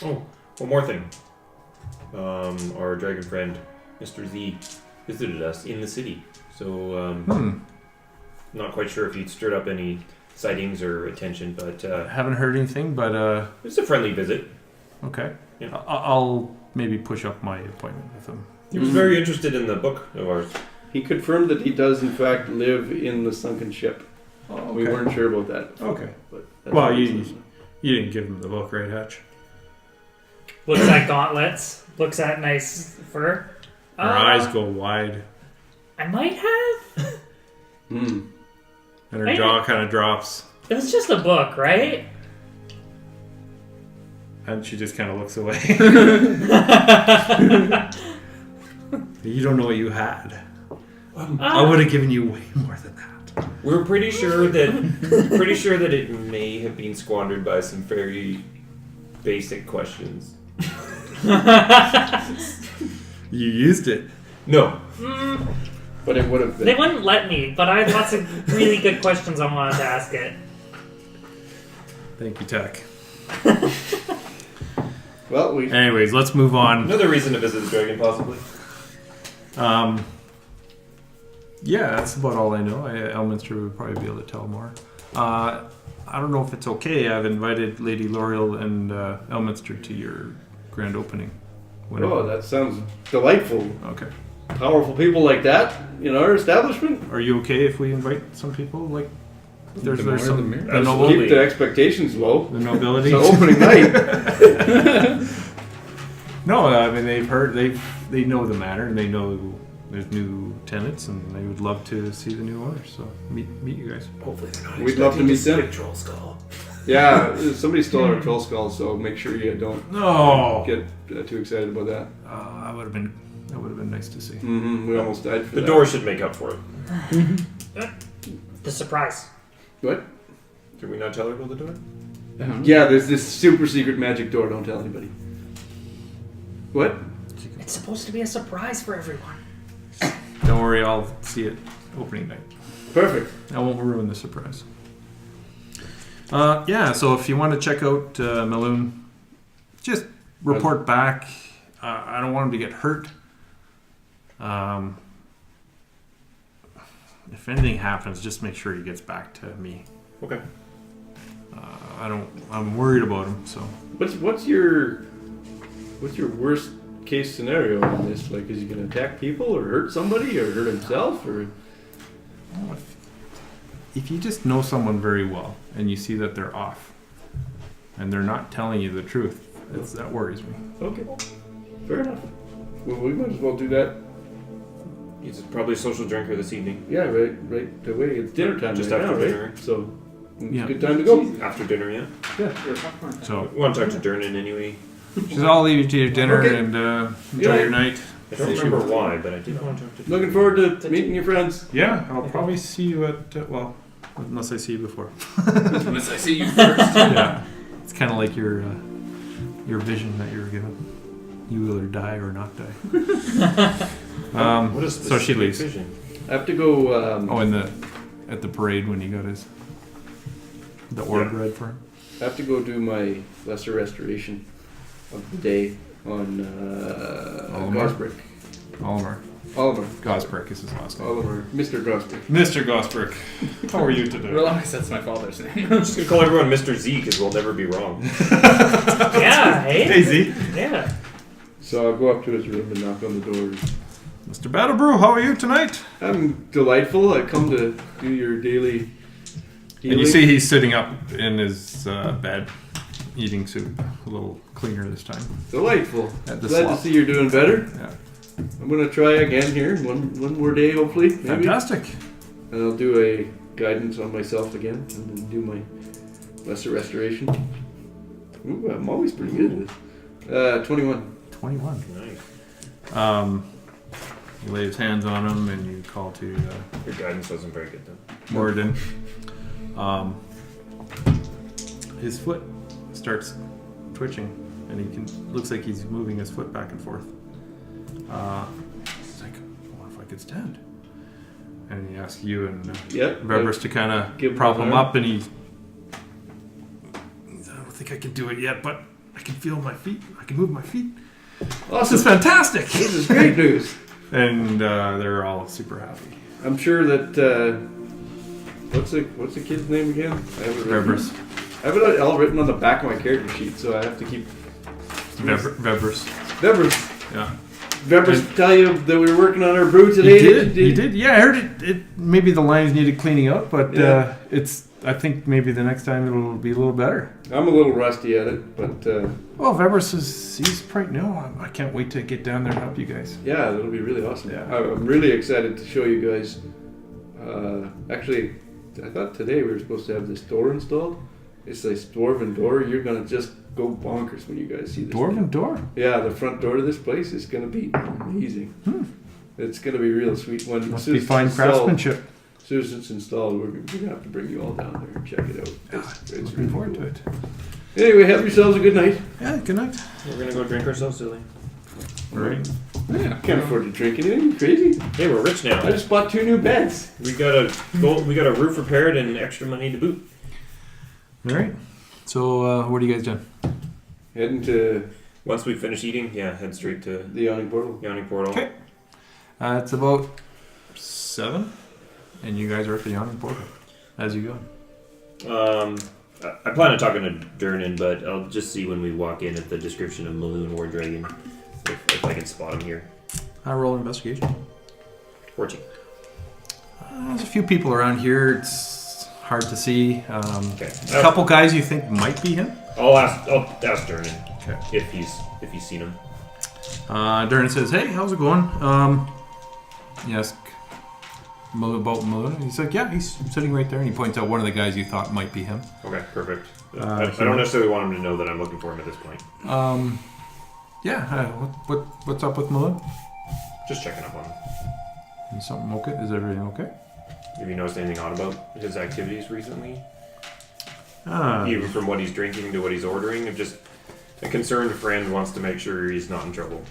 Oh, one more thing. Our dragon friend, Mr. Z, visited us in the city. So, not quite sure if he'd stirred up any sightings or attention, but Haven't heard anything, but it's a friendly visit. okay. Yeah. I'll maybe push up my appointment with him. He was very interested in the book of ours. He confirmed that he does in fact live in the sunken ship. Oh, We weren't sure about that. Okay. But that's Well, what it you says. didn't give him the book, right, Hatch? Looks at gauntlets. Looks at nice fur. Her eyes go wide, I might have. Hmm. and her I- jaw kind of drops, It was just a book, right? and she just kind of looks away. You don't know what you had. I would have given you way more than that. We're pretty sure that it may have been squandered by some very basic questions. You used it. No. But it would have been. They wouldn't let me, but I had lots of really good questions I wanted to ask it. Thank you, Tech. Well, we. Anyways, let's move on. Another reason to visit the dragon, possibly. Yeah, that's about all I know. Elminster would probably be able to tell more. I don't know if it's okay. I've invited Lady L'Oreal and Elminster to your grand opening. Oh, that sounds delightful. Okay. Powerful people like that in our establishment. Are you okay if we invite some people? Like, there's more some the merrier. the, Absolutely. Keep the expectations low. the nobility. It's an opening night. No, I mean they know the manor and they know there's new tenants and they would love to see the new owners. So meet you guys. Hopefully they're not We'd love to meet them. Trollskull. Yeah, somebody stole our Trollskull, so make sure you don't No, get too excited about that. that would have been nice to see. Mm-hmm. We almost died for The that. door should make up for it. The surprise. What? Did we not tell her about the door? Yeah, there's this super secret magic door. Don't tell anybody. What? It's supposed to be a surprise for everyone. Don't worry, I'll see it opening night. Perfect. I won't ruin the surprise. Yeah, so if you want to check out Maloon, just report back. I don't want him to get hurt. If anything happens, just make sure he gets back to me. Okay. I'm worried about him, so. What's your worst case scenario on this? Like, is he going to attack people or hurt somebody or hurt himself or? If you just know someone very well and you see that they're off and they're not telling you the truth, that worries me. Okay, fair enough. Well, we might as well do that. He's probably a social drinker this evening. Yeah, right away. It's dinner time Just right after now, dinner. right? So it's Yeah. a good time to go. After dinner, yeah. So We want to talk to Durnan anyway. I'll leave you to your dinner Okay. and enjoy Yeah. your night. I don't remember why, but I did want to talk to Looking forward to meeting your friends. Yeah, I'll probably see you at Unless I see you before. Unless I see you first. Yeah. It's kind of like your vision that you were given. You will either die or not die. What is so she leaves. vision? I have to go. At the parade when he got the orb read for him. I have to go do my lesser restoration of the day on Gosbrick. Oliver. Gosbrick is his last name. Oliver. Mr. Gosbrick. Mr. Gosbrick. How are you today? Relax, that's my father's name. I'm just gonna call everyone Mr. Z because we'll never be wrong. Yeah, hey? Hey, Z. Yeah. So I'll go up to his room and knock on the door. Mr. Battlebrew, how are you tonight? I'm delightful. I come to do your daily healing. And you see he's sitting up in his bed, eating soup. A little cleaner this time. Delightful. At the Glad slop. to see you're doing better. Yeah. I'm going to try again here. One more day, hopefully. Maybe. Fantastic. And I'll do a guidance on myself again. And then do my lesser restoration. Ooh, I'm always pretty good at this. 21. 21. Nice. You lay his hands on him and you call to Your guidance wasn't very good then. Moradin. His foot starts twitching and looks like he's moving his foot back and forth. He's like, I wonder if I could stand. And he asks you and Vebris to kind of prop him up, and I don't think I can do it yet, but I can feel my feet. I can move my feet. Awesome. This is fantastic. This is great news. And they're all super happy. I'm sure that what's the kid's name again? I have it written. Vebris. I have it all written on the back of my character sheet, so I have to keep. Vebris. Vebris. Yeah. Vebris tell you that we were working on our brew today. You did. Yeah, I heard it. Maybe the lines needed cleaning out, but it's. I think maybe the next time it'll be a little better. I'm a little rusty at it, but. Well, Vebris he's right now. I can't wait to get down there and help you guys. Yeah, that'll be really awesome. Yeah. I'm really excited to show you guys. Actually, I thought today we were supposed to have this door installed. It's this dwarven door. You're gonna just go bonkers when you guys see this. Dwarven door? Yeah, the front door to this place is gonna be amazing. It's gonna be real sweet. When Must be fine craftsmanship. As soon as it's installed, we're gonna have to bring you all down there and check it out. It's Looking forward to it. Anyway, have yourselves a good night. Yeah, good night. We're gonna go drink ourselves silly. Right. Yeah. Can't afford to drink anything. You crazy? Hey, we're rich now. I just bought 2 new beds. We got a roof repaired and extra money to boot. All right. So, what are you guys doing? Heading to Once we finish eating, head straight to the Yawning Portal. Yawning Portal. Okay. It's about 7, and you guys are at the Yawning Portal as you go. I plan on talking to Durnan, but I'll just see when we walk in at the description of Maloon War Dragon if I can spot him here. I roll investigation. 14. There's a few people around here. It's hard to see. Okay. A couple guys you think might be him. I'll ask Durnan. Okay. If he's seen him. Durnan says, "Hey, how's it going?" You ask about Maloon. He's like, "Yeah, he's sitting right there." And he points out one of the guys you thought might be him. Okay, perfect. I don't necessarily want him to know that I'm looking for him at this point. What's up with Maloon? Just checking up on him. Is something okay? Is everything okay? Have you noticed anything odd about his activities recently? Even from what he's drinking to what he's ordering? If just a concerned friend wants to make sure he's not in trouble.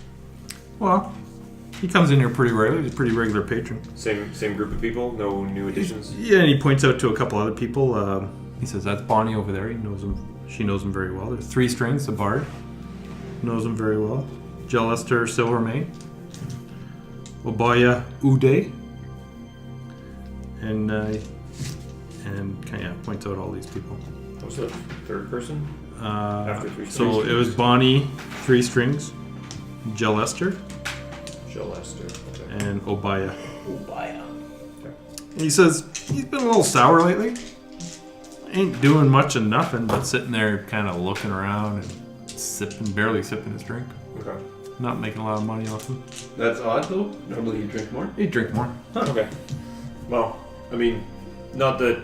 Well, he comes in here pretty regularly. He's a pretty regular patron. Same group of people? No new additions? Yeah, and he points out to a couple other people. He says, "That's Bonnie over there. He knows him. She knows him very well. There's 3 strings, the bard. Knows him very well. Jelester Silvermane. Obaya Uday." And kind of points out all these people. What was the third person? After 3 strings? So it was Bonnie, 3 strings, Jelester, Jelester. Okay. and Obaya. Ubaya. He says he's been a little sour lately. Ain't doing much of nothing, but sitting there kind of looking around and barely sipping his drink. Okay. Not making a lot of money off him. That's odd though. Normally you drink more. He'd drink more. Okay. Well, I mean, not that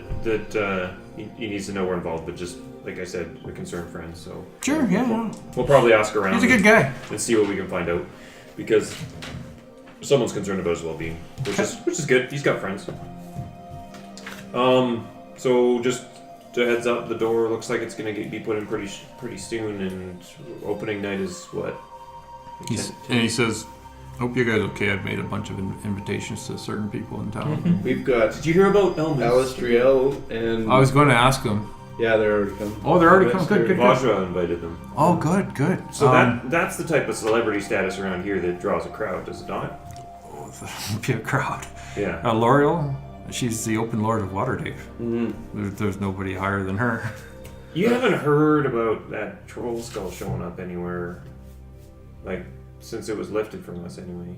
he needs to know we're involved, but just, like I said, a concerned friend, so... Sure, yeah. We'll probably ask around. He's a good guy. And see what we can find out. Because someone's concerned about his well-being, which is good. He's got friends. So So just a heads up, the door looks like it's going to be put in pretty soon, and opening night is what? And he says, "Hope you guys okay. I've made a bunch of invitations to certain people in town." We've got Did you hear about Elmus? Alistriel and I was going to ask them. yeah, they're already come. Oh, they're already come. Good, good, good. Vajra invited them. Oh, good, good. So that's the type of celebrity status around here that draws a crowd, does it not? There'll be a crowd. Yeah. L'Oreal, she's the open lord of Waterdeep. Mm-hmm. There's nobody higher than her. You haven't heard about that Trollskull showing up anywhere, like, since it was lifted from us anyway.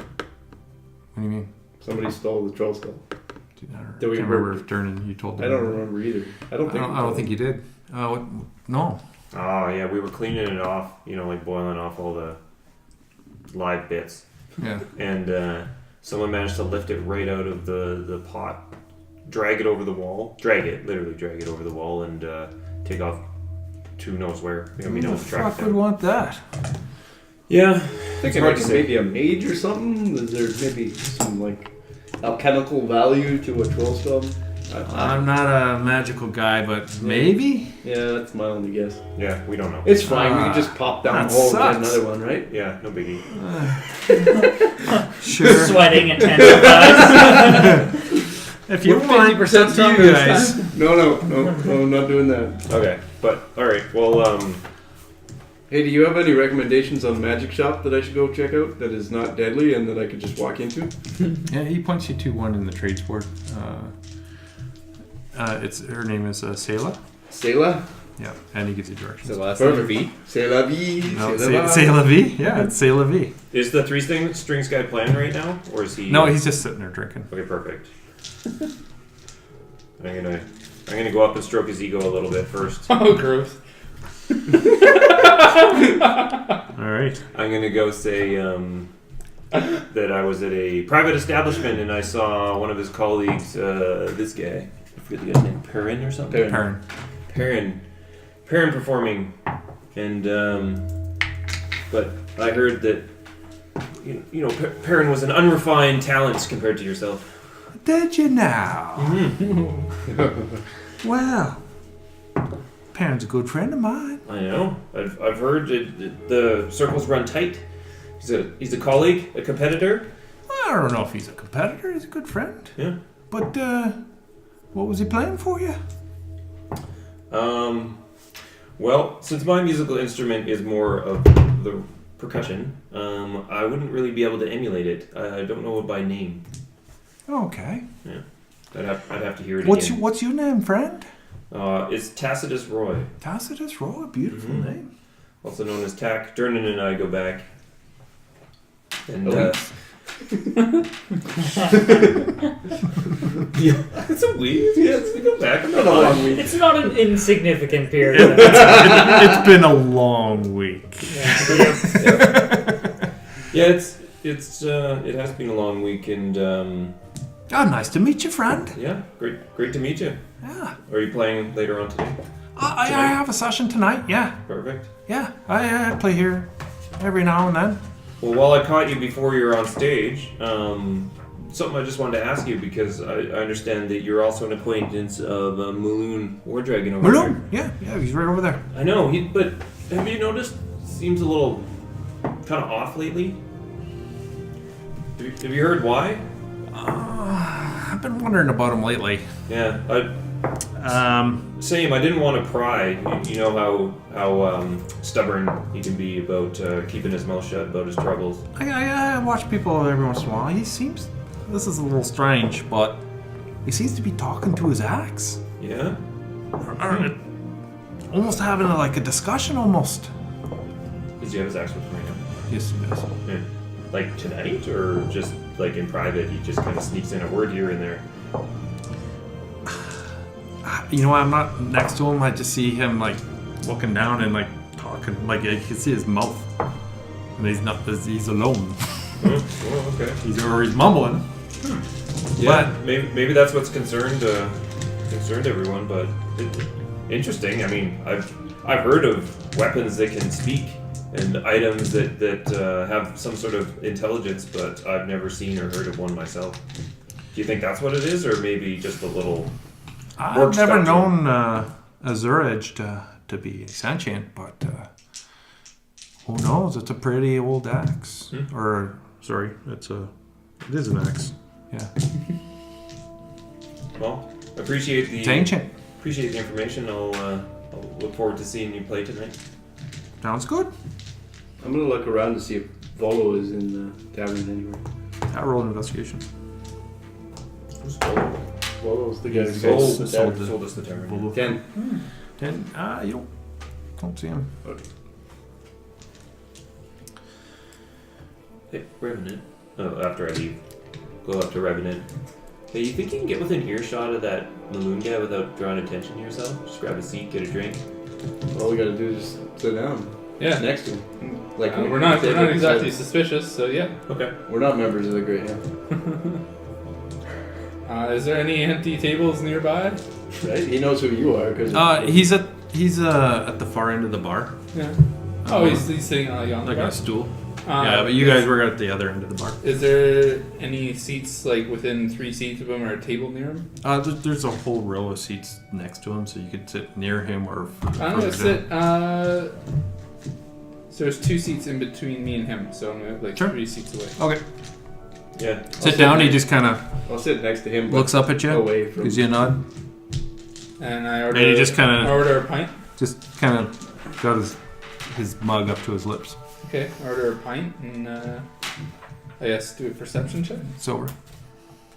What do you mean? Somebody stole the Trollskull. Dude, I Do we can't remember remember- if Durnan, you told them. I don't remember either. I don't think you did. No. Oh, yeah, we were cleaning it off, like boiling off all the live bits. Yeah. And someone managed to lift it right out of the pot, drag it over the wall, literally drag it over the wall, and take off who knows where. Who the fuck would want that? Yeah. I think it's maybe a mage or something. Is there maybe some like alchemical value to a Trollskull? I'm not a magical guy, but maybe? Yeah, that's my only guess. Yeah, we don't know. It's fine. We can just pop down that the hole and get sucks. another one, right? Yeah, no biggie. Sure. Sweating intensifies. If you We're want, 50% it's up to stronger you this guys. No, I'm not doing that. Okay, but alright, well, Hey, do you have any recommendations on magic shop that I should go check out that is not deadly and that I could just walk into? Yeah, he points you to one in the trades board. Her name is Selah. Selah? Yeah, and he gives you directions. So last Perfect. V. C'est la vie. No, c'est la vie. C'est la vie. Yeah, it's C'est la vie. is the strings guy playing right now? Or is he... No, he's just sitting there drinking. Okay, perfect. I'm gonna go up and stroke his ego a little bit first. Oh, gross. All right. I'm gonna go say that I was at a private establishment and I saw one of his colleagues, this guy, I forget the guy's name, Perrin or something? Perrin. Perrin performing, and but I heard that Perrin was an unrefined talent compared to yourself. Did you now? Well, Perrin's a good friend of mine. I know. I've heard the circles run tight. He's a colleague, a competitor. I don't know if he's a competitor. He's a good friend. Yeah. But what was he playing for you? Well, since my musical instrument is more of the percussion, I wouldn't really be able to emulate it. I don't know it by name. Okay. Yeah. I'd have to hear it What's again. your name, friend? It's Tacitus Roy, Tacitus Roy. Beautiful Mhm. name. also known as Tack. Durnan and I go back. And yeah, it's a week. Yeah, we go back. I'm not lying. It's not an insignificant period. It's been a long week. Yeah, it has been a long week, and Oh, nice to meet you, friend. yeah, great to meet you. Yeah. Are you playing later on today? I have a session tonight. Yeah. Perfect. Yeah. I play here every now and then. Well, while I caught you before you were on stage, something I just wanted to ask you, because I understand that you're also an acquaintance of Maloon Wardragon over there. Malone. Yeah. He's right over there. I know, but have you noticed? Seems a little kind of off lately. Have you heard why? I've been wondering about him lately. Yeah, same. I didn't want to pry. You know how stubborn he can be about keeping his mouth shut about his troubles. I watch people every once in a while. He seems. This is a little strange, but he seems to be talking to his axe. Yeah. Almost having a discussion almost. Does he have his axe with him right now? Yes, he does. Yeah. Like tonight, or just like in private? He just kind of sneaks in a word here and there. You know, I'm not next to him. I just see him looking down and talking. I can see his mouth, and he's not. He's alone. Oh, okay. He's mumbling. Yeah, maybe that's what's concerned everyone. But interesting. I mean, I've heard of weapons that can speak and items that have some sort of intelligence, but I've never seen or heard of one myself. Do you think that's what it is, or maybe just a little? I've never known Azure Edge to be sentient, but who knows? It's a pretty old axe. Or sorry, it is an axe. Yeah. Well, appreciate the It's ancient. Appreciate the information. I'll look forward to seeing you play tonight. Sounds good. I'm gonna look around to see if Volo is in the tavern anywhere. I roll an investigation. Who's Volo? Volo's the guy who Sold sold us the tavern. Volo. 10. 10. You don't see him. Hey, Revenant. Oh, after I leave, go up to Revenant. Hey, you think you can get within earshot of that Maloon guy without drawing attention to yourself? Just grab a seat, get a drink. All we gotta do is just sit down Yeah. next to him. Like We're not exactly suspicious, so yeah. Okay. We're not members of the Great Hand. Is there any empty tables nearby? Right? He knows who you are because He's at the far end of the bar. Yeah. Oh, he's sitting on the Like bar. on a stool. Yeah, but you guys were at the other end of the bar. Is there any seats like within 3 seats of him or a table near him? There's a whole row of seats next to him, so you could sit near him or. I'm gonna sit. So there's 2 seats in between me and him, so I'm gonna Sure. 3 seats away. Okay. Yeah. Sit down. He just kind of I'll sit next to him. But looks up at you, away from. gives you a nod, And I order. And he just kinda- order a pint. just kind of got his mug up to his lips. Okay, order a pint and I guess do a perception check. Silver.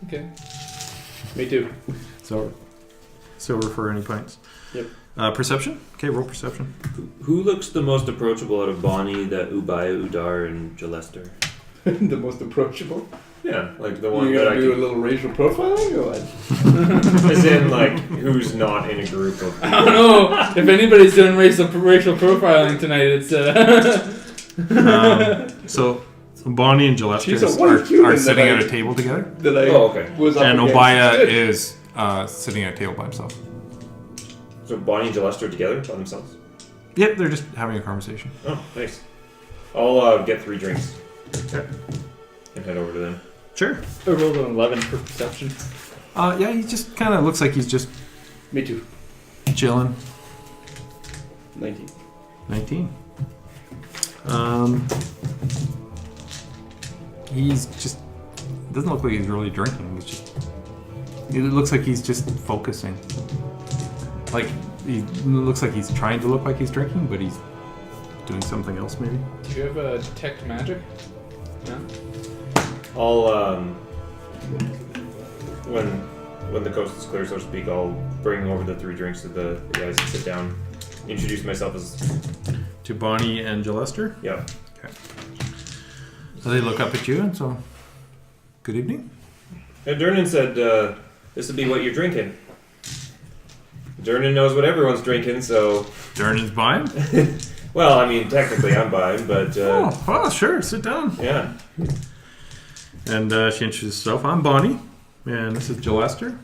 Okay. Me too. Silver for any pints. Yep. Perception. Okay, roll perception. Who looks the most approachable out of Bonnie, the Ubaya, Udar, and Jalester? The most approachable. Yeah, like the one You that gotta I do a could. little racial profiling or what? As in, like, who's not in a group of. I don't know if anybody's doing racial profiling tonight. It's So Bonnie and She's a Gillespie white human are sitting that at I- a table together, That I Oh, okay. was up and against. Obaya Good. is sitting at a table by himself. So Bonnie and Jalester together by themselves? Yep, they're just having a conversation. Oh, nice. I'll get 3 drinks. Okay. And head over to them. Sure. I rolled an 11 for perception. Yeah, he just kind of looks like he's just Me too. chilling. 19. 19. He's just doesn't look like he's really drinking. He's just. It looks like he's just focusing. Like he looks like he's trying to look like he's drinking, but he's doing something else maybe. Do you have a detect magic? No. I'll when the coast is clear, so to speak, I'll bring over the 3 drinks to the guys and sit down. Introduce myself as To Bonnie and Gillester. yeah. So they look up at you and so, good evening. Durnan said this would be what you're drinking. Durnan knows what everyone's drinking, so Durnan's buying. well, I mean technically I'm buying, but Oh, sure, sit down. yeah. And she introduces herself. I'm Bonnie, and this is Gillester.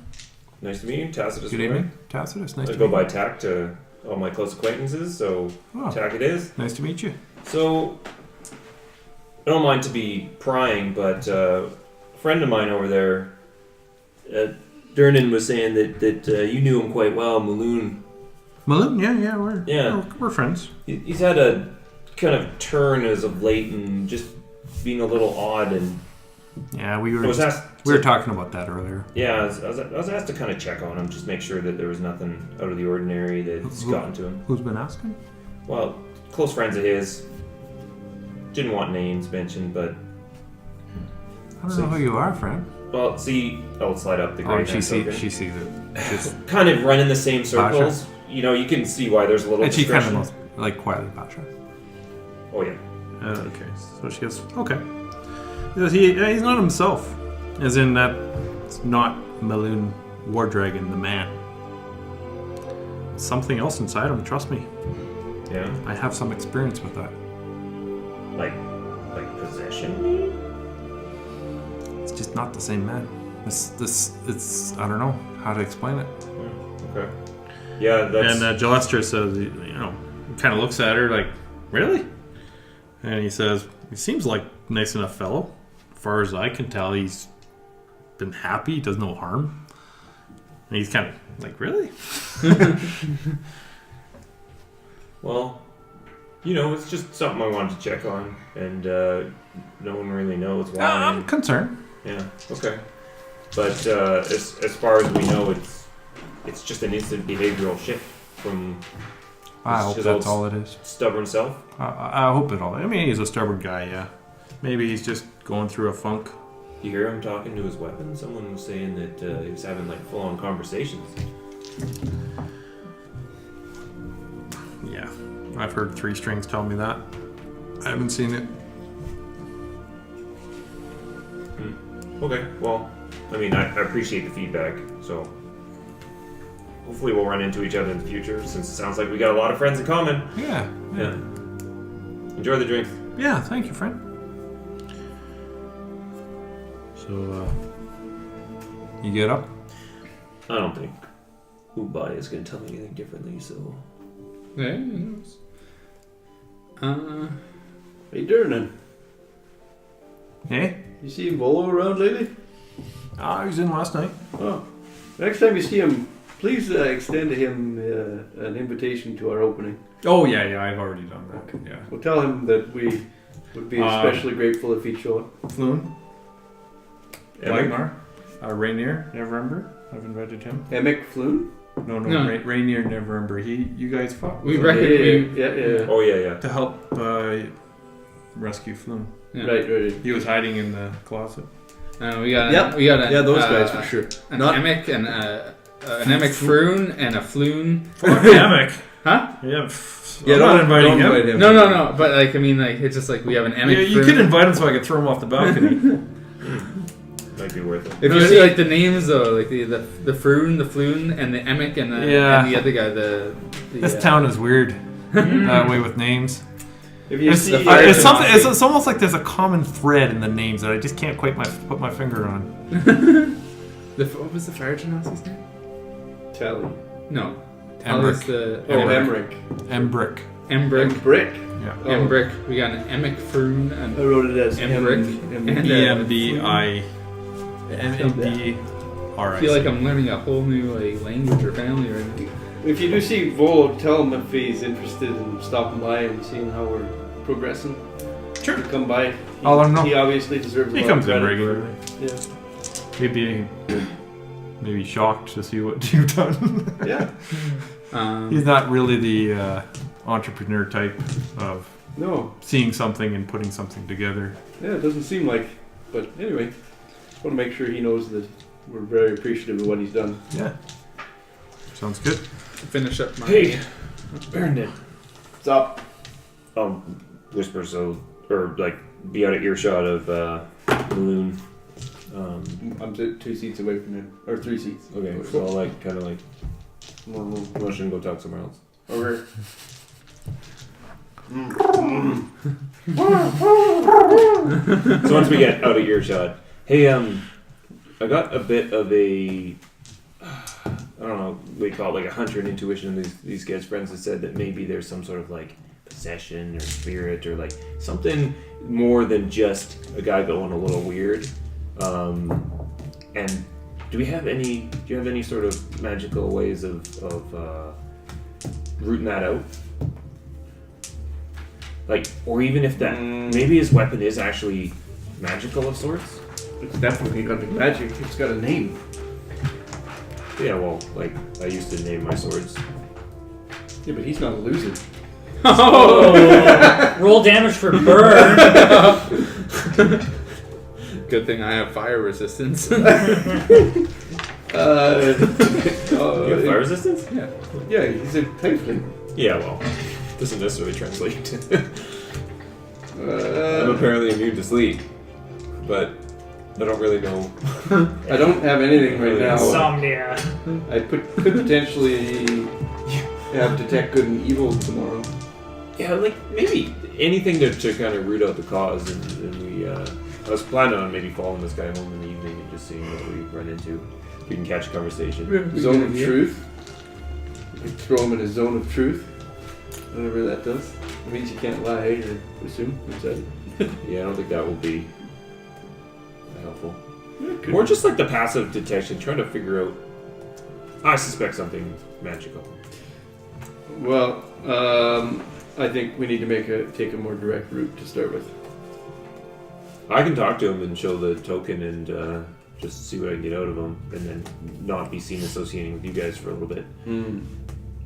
Nice to meet you, Tacitus. Good evening, Tacitus. Nice I to go meet by you. Tack to all my close acquaintances, so Oh, Tack it is. nice to meet you. So, I don't mind to be prying, but a friend of mine over there, Durnan was saying that you knew him quite well, Maloon. Maloon, yeah, we're friends. He's had a kind of turn as of late and just being a little odd, and Yeah, we I was were asked. talking about that earlier. Yeah, I was asked to kind of check on him, just make sure that there was nothing out of the ordinary that's gotten to him. Who's been asking? Well, close friends of his. Didn't want names mentioned, but I don't know who you are, friend. well, see, I'll slide up the Oh, great she sees it. She's, kind of run in the same circles. You know, you can see why there's a little and she kind discretion. of like quietly Pasha. Oh yeah. Okay, so she goes, okay. He goes, he's not himself. As in that it's not Maloon War Dragon, the man. Something else inside him, trust me. Yeah. I have some experience with that. Like possession? It's just not the same man. It's I don't know how to explain it. Okay. Yeah, that's And Gillester says, kind of looks at her like, really? And he says, he seems like a nice enough fellow. As far as I can tell, he's been happy, does no harm. And he's kind of like, really? Well, it's just something I wanted to check on, and no one really knows why. I'm concerned. Yeah. Okay. But as far as we know, it's just an instant behavioral shift from I hope his that's old all it is. stubborn self. I hope it all. I mean, he's a stubborn guy, yeah. Maybe he's just going through a funk. You hear him talking to his weapon? Someone was saying that he was having like full-on conversations. Yeah, I've heard 3 strings tell me that. I haven't seen it. Okay, well, I mean, I appreciate the feedback, so hopefully we'll run into each other in the future, since it sounds like we got a lot of friends in common. Yeah. Yeah. Enjoy the drinks. Yeah, thank you, friend. So, you get up? I don't think Ubai is going to tell me anything differently, so... Yeah, who knows? How you doing then? Hey? You see Volo around lately? I was in last night. Oh. Next time you see him, please extend to him an invitation to our opening. Oh, yeah, I've already done that. Yeah. We'll tell him that we would be especially grateful if he'd show up. Floon? Emic? Wagner? Rainier, Neverember. I've invited him. Emic Floon? No. No. Rainier, Neverember. You guys fought We with reckon him we... Yeah. Oh, yeah. to help rescue Floon. Yeah. Right. He was hiding in the closet. We got Yep. we got Yeah, those guys for sure. an Not- Emic and an Emic Froon and a Floon. Emic. Huh? Yeah. Yeah, I'm not don't inviting him. invite him. No. But like, I mean, like, it's just like we have an Emic. Yeah, you Froon. could invite him so I could throw him off the balcony. Might be worth it. If No, you see- see like the names though, like the Froon, the Floon, and the Emic, and the Yeah. and the other guy, the This town is weird that way with names. If you It's, see, it's something. It's almost like there's a common thread in the names that I just can't quite put my finger on. what was the Fire Genazi's name? Tally. No, Tally's Embrick. the Emric. Embrick. Embrick. Brick. Yeah. Oh. Embrick. We got an Emic Froon I and wrote it as Emric. M. And, EMBI. I feel like I'm learning a whole new like language or family right now. If you do see Volo, tell him if he's interested in stopping by and seeing how we're progressing. Sure. Come by. I'll let him know. He obviously deserves a He lot comes of in credit regularly. For, Maybe shocked to see what you've done. yeah. He's not really the entrepreneur type of No. seeing something and putting something together. Yeah, it doesn't seem like. But anyway, just want to make sure he knows that we're very appreciative of what he's done. Yeah. Sounds good. Finish up my. Hey, Baronin. What's up? Whisper so, or like, be out of earshot of Balloon. I'm 2 seats away from him. Or 3 seats. Okay, so I'll like, kind of like, rush and go talk somewhere else. Okay. So once we get out of earshot, hey, I got a bit of a, I don't know, we call it like a hunter and intuition. These guys' friends have said that maybe there's some sort of like possession or spirit or like something more than just a guy going a little weird. And do you have any sort of magical ways of rooting that out? Like, or even if that, maybe his weapon is actually magical of sorts? It's definitely got magic. It's got a name. Yeah, well, like, I used to name my swords. Yeah, but he's not a loser. Oh! Roll damage for burn. Good thing I have fire resistance. You have fire resistance? Yeah. Yeah, he's a tiefling. Yeah, well, doesn't necessarily translate. I'm apparently immune to sleep, but I don't really know. I don't have anything right now. Insomnia. I could potentially have detect good and evil tomorrow. Yeah, like, maybe anything to kind of root out the cause, and we, I was planning on maybe following this guy home in the evening and just seeing what we run into. We can catch a conversation. Zone of truth. You can throw him in a zone of truth. Whatever that does. It means you can't lie, I assume. Is that it? Yeah, I don't think that will be helpful. Or just like the passive detection, trying to figure out. I suspect something magical. Well, I think we need to take a more direct route to start with. I can talk to him and show the token and just see what I can get out of him, and then not be seen associating with you guys for a little bit.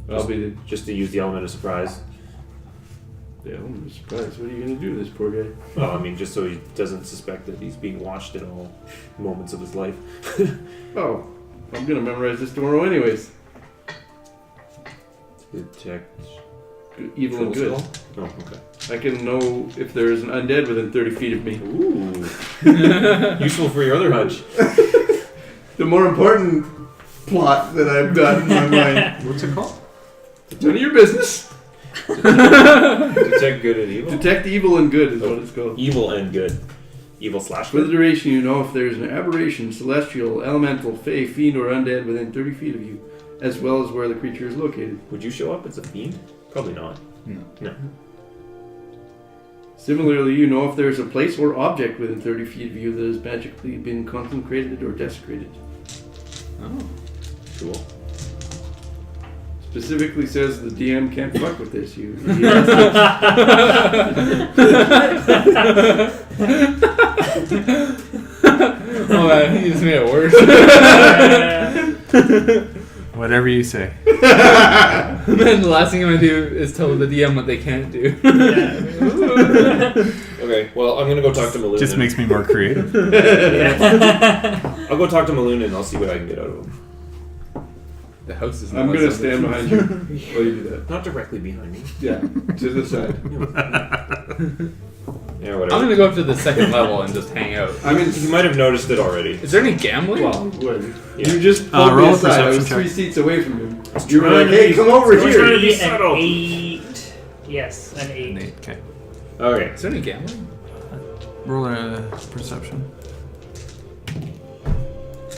I'll be just to use the element of surprise. the element of surprise. What are you going to do to this poor guy? Well, I mean, just so he doesn't suspect that he's being watched at all moments of his life. Oh, I'm going to memorize this tomorrow anyways. Detect Evil and good. Trollskull? Oh, okay. I can know if there is an undead within 30 feet of me. Ooh. Useful for your other hunch. The more important plot that I've got in my mind. What's it called? None of your business. Detect good and evil? Detect evil and good is what it's called. Evil and good. Evil slash For the good. duration, you know if there is an aberration, celestial, elemental, fey, fiend, or undead within 30 feet of you, as well as where the creature is located. Would you show up as a fiend? Probably not. No. Similarly, you know if there is a place or object within 30 feet of you that has magically been consecrated or desecrated. Oh. Cool. Specifically says the DM can't fuck with this. You. Oh man, he just made it worse. Whatever you say. And then the last thing I'm gonna do is tell the DM what they can't do. Okay, well, I'm gonna go talk to Maloon. Just makes me more creative. I'll go talk to Maloon and I'll see what I can get out of him. The house is. I'm going to stand behind you while you do that. Not directly behind me. Yeah, to the side. Yeah, I'm whatever. gonna go up to the second level and just hang out. I mean, You might have noticed it already. Is there any gambling? well, whatever. Yeah. You just pulled me roll a aside. I was perception 3 check. seats away from him. You were trying like, to hey, be- come over I was trying to here. be An subtle. 8. Yes, an 8. Nate, okay. Okay. Is there any gambling? Roll a perception.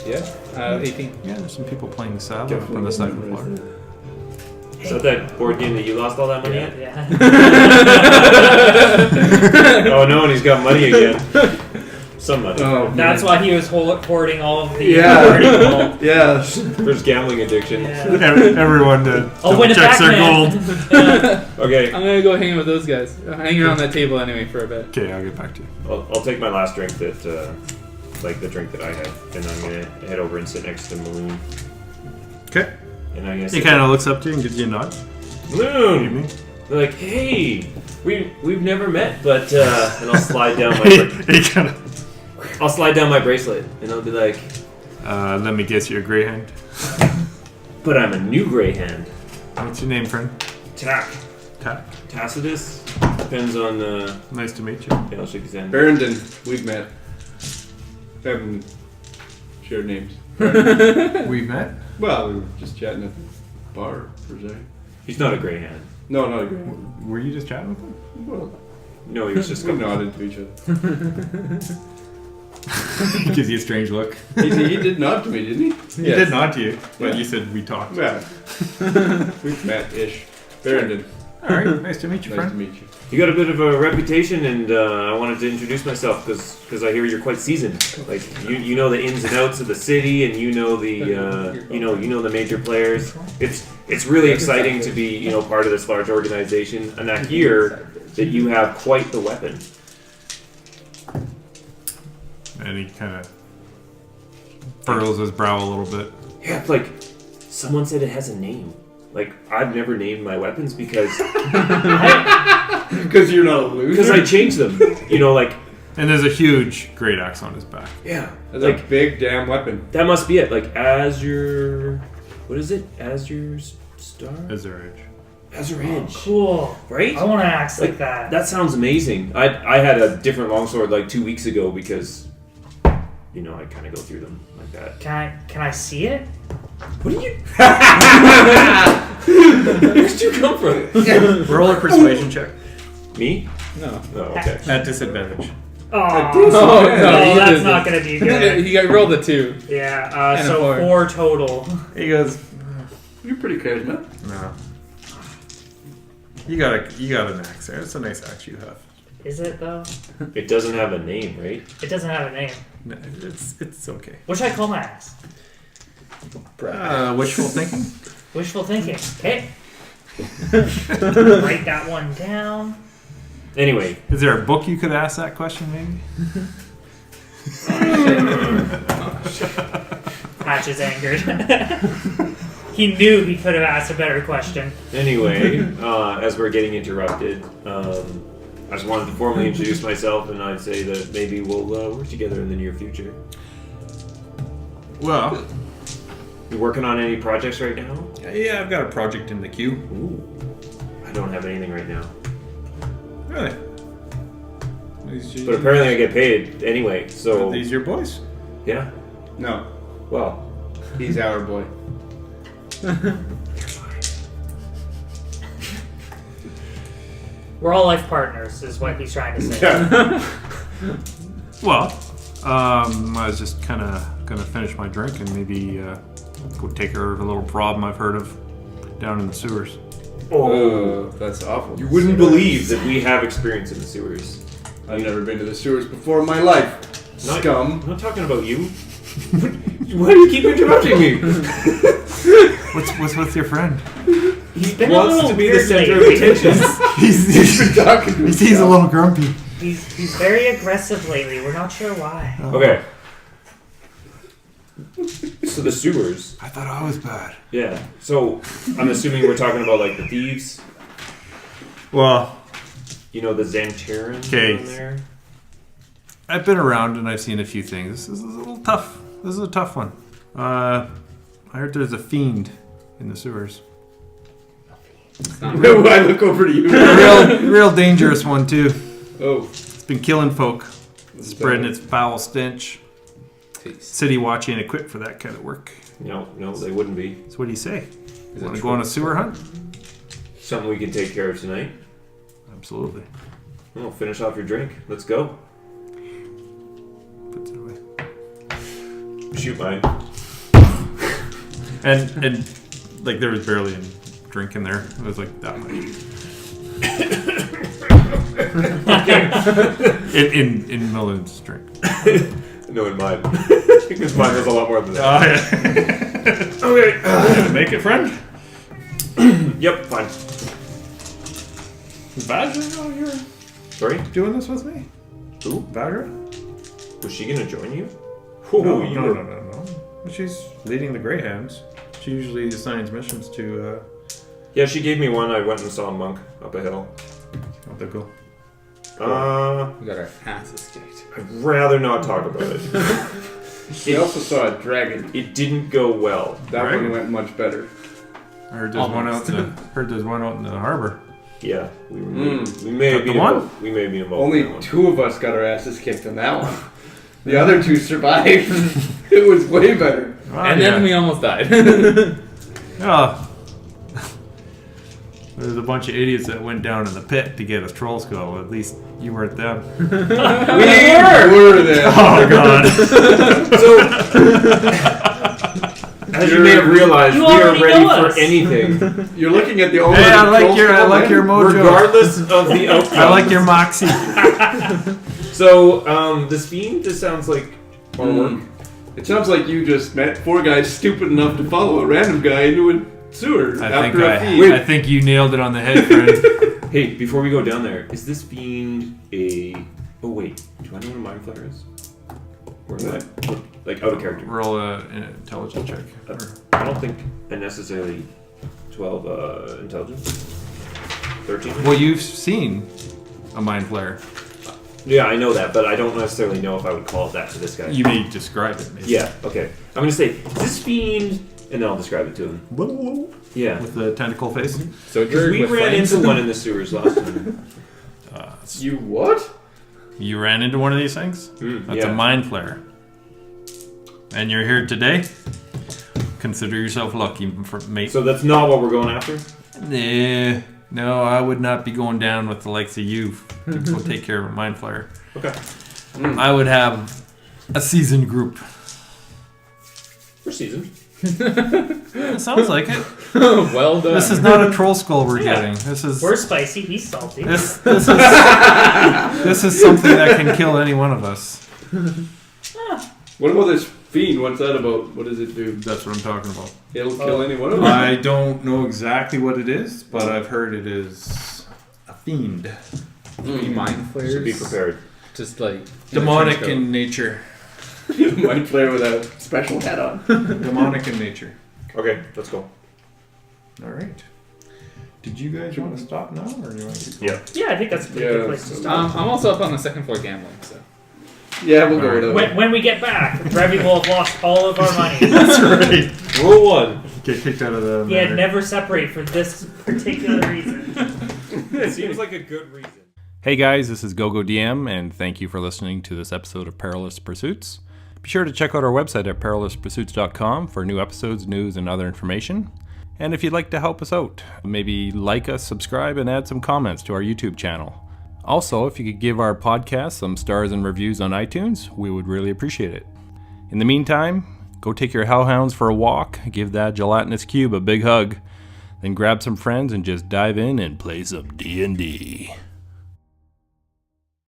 Yeah. 18. Yeah, there's some people playing Saddle up on the second floor. Is that that board game that you lost all that money at? Yeah. Oh no, and he's got money again. Some money. Oh, That's man. why he was hoarding all of the Yeah. hoarding gold. Yeah. For his gambling addiction. Yeah. Everyone I'll win it checks back, their man. gold. Okay, I'm gonna go hang out with those guys. Hang around that table anyway for a bit. Okay, I'll get back to you. I'll take my last drink that, like the drink that I had, and I'm gonna head over and sit next to Maloon. Okay. And I'm gonna He sit kind of looks up to you and gives you a nod. Maloon! Evening. They're like, hey, we've never met, but and I'll slide down my He kind of. I'll slide down my bracelet, and I'll be like, Let me guess, you're a greyhound. but I'm a new Greyhound. What's your name, friend? Tack. Tack. Tacitus. Depends on Nice to meet you. yeah, I'll shake his hand. Barrington, we've met. Haven't shared names. We've met. Well, we were just chatting at the bar, per se. He's not a Greyhound. No, not a great Were you just chatting with him? Well, No, he was just we nodded to each other. Gives you a strange look. He did nod to me, didn't he? He did nod to you, but Yeah. you said we talked. Yeah. We've met-ish. Barrington, All right, nice to meet you, nice to friend. meet you. You got a bit of a reputation, and I wanted to introduce myself because I hear you're quite seasoned. Like you know the ins and outs of the city, and you know the you know the major players. It's really exciting to be part of this large organization, and I hear that you have quite the weapon. And he kind of furrows his brow a little bit. Yeah, it's like someone said it has a name. Like I've never named my weapons because Because you're not a loser. I changed them. Like And there's a huge great axe on his back. yeah, That's like a big damn weapon. that must be it. Like Azure, what is it? Azure Star? Azure Edge. Azure Edge, Cool. right? I want to act like that. That sounds amazing. I had a different longsword like 2 weeks ago because I kind of go through them like that. Can I see it? What are you? Where'd you come from? Roll a persuasion check. Me? No. Oh, okay. At disadvantage. Oh, no, that's didn't. not gonna be good. He got rolled a 2. Yeah. And a So 4. 4 total. He goes, You're pretty charismatic. no. You got an axe there. It's a nice axe you have. Is it though? It doesn't have a name, right? It doesn't have a name. No, it's okay. What should I call my ass? Wishful thinking? Wishful thinking. Okay. Write that one down. Anyway, Is there a book you could ask that question, maybe? Patch is angered. He knew he could have asked a better question. Anyway, as we're getting interrupted, I just wanted to formally introduce myself, and I'd say that maybe we'll work together in the near future. Well, You working on any projects right now? yeah, I've got a project in the queue. Ooh, I don't have anything right now. Really? But apparently I get paid anyway, so... Are these your boys? Yeah, No, well... he's our boy. We're all life partners, is what he's trying to say. Well, I was just kind of gonna finish my drink and maybe go take care of a little problem I've heard of down in the sewers. Oh, that's awful. You wouldn't believe that we have experience in the sewers. I've never been to the sewers before in my life. Not- Scum. I'm not talking about you. Why do you keep interrupting me? What's with your friend? He's been a Wants little to be the weird center of lately. attention. He's Talking to he's a himself. little grumpy. He's very aggressive lately. We're not sure why. Okay. So the sewers. I thought I was bad. Yeah. So I'm assuming we're talking about like the thieves. Well, You know the Xanterans Okay. in there. I've been around and I've seen a few things. This is a little tough. This is a tough one. I heard there's a fiend in the sewers. It's not real. I look over to you. Real dangerous one too. Oh. It's been killing folk, spreading its foul stench. City watch ain't equipped for that kind of work. No, they wouldn't be. So what do you say? Is Want it to go on a sewer hunt? Something we can take care of tonight. Absolutely. Well, finish off your drink. Let's go. Puts it away. Shoot mine. And like there was barely any drink in there. It was like that much. in Millen's drink. No, in mine. Because mine was a lot more than that. Oh yeah. Okay. Make it, friend. Yep, fine. Vajra, oh, you're Sorry? doing this with me? Who? Vajra? Was she gonna join you? No, you no, were- no, no, no. She's leading the Greyhounds. She usually assigns missions to Yeah, she gave me one. I went and saw a monk up a hill. the go. We got our asses kicked. I'd rather not talk about it. We also saw a dragon. It didn't go well. That Dragon? one went much better. I heard there's one out in the harbor. Yeah, we Mm. may have The been one? involved. We may be involved. Only in that one. 2 of us got our asses kicked in that one. The other 2 survived. It was way better. And then we almost died. Oh. There's a bunch of idiots that went down in the pit to get a Trollskull. At least you weren't them. We were there. Oh god. As you may have realized, You we are already ready know for us. anything, You're looking at the only. Hey, I like your mojo. regardless of the outcome. I like your moxie. So, this fiend. This sounds like our work. It sounds like you just met 4 guys stupid enough to follow a random guy into a sewer after a feed. I think you nailed it on the head, friend. Hey, before we go down there, is this fiend a? Oh wait, do I know what a mind flayer is? Or what? Like out of character. Roll an intelligence check. I don't think a necessarily 12 intelligence. 13. Well, you've seen a mind flare. Yeah, I know that, but I don't necessarily know if I would call it that to this guy. You may describe it. Maybe. Yeah. Okay. I'm gonna say this fiend, and then I'll describe it to him. Yeah. With the tentacle face. So Because we ran into one in the sewers last time. You what? You ran into one of these things? That's yeah. a mind flare. And you're here today? Consider yourself lucky, mate. So that's not what we're going after? Nah, no, I would not be going down with the likes of you to go take care of a mind flare. Okay. I would have a seasoned group. We're seasoned. It sounds like it. Well done. This is not a Trollskull we're Yeah. getting. This is We're spicy. He's salty. this is this is something that can kill any one of us. What about this fiend? What's that about? What does it do? That's what I'm talking about. It'll kill any one of us. I don't know exactly what it is, but I've heard it is a fiend, Be mind flayers. Should be prepared. Just like demonic trench coat. in nature. Mind player with a special hat on. Demonic in nature. Okay, let's go. All right. Did you guys want to stop now, or do you want to keep going? Yeah. Yeah, I think that's a pretty good place to stop. I'm also up on the second floor gambling, so. Yeah, we'll go with it. When we get back, Revy will have lost all of our money. That's right. Rule 1. Get kicked out of the. He had manor. never separate for this particular reason. It seems like a good reason. Hey guys, this is GoGo DM, and thank you for listening to this episode of Perilous Pursuits. Be sure to check out our website at perilouspursuits.com for new episodes, news, and other information. And if you'd like to help us out, maybe like us, subscribe, and add some comments to our YouTube channel. Also, if you could give our podcast some stars and reviews on iTunes, we would really appreciate it. In the meantime, go take your hellhounds for a walk, give that gelatinous cube a big hug, then grab some friends and just dive in and play some D&D.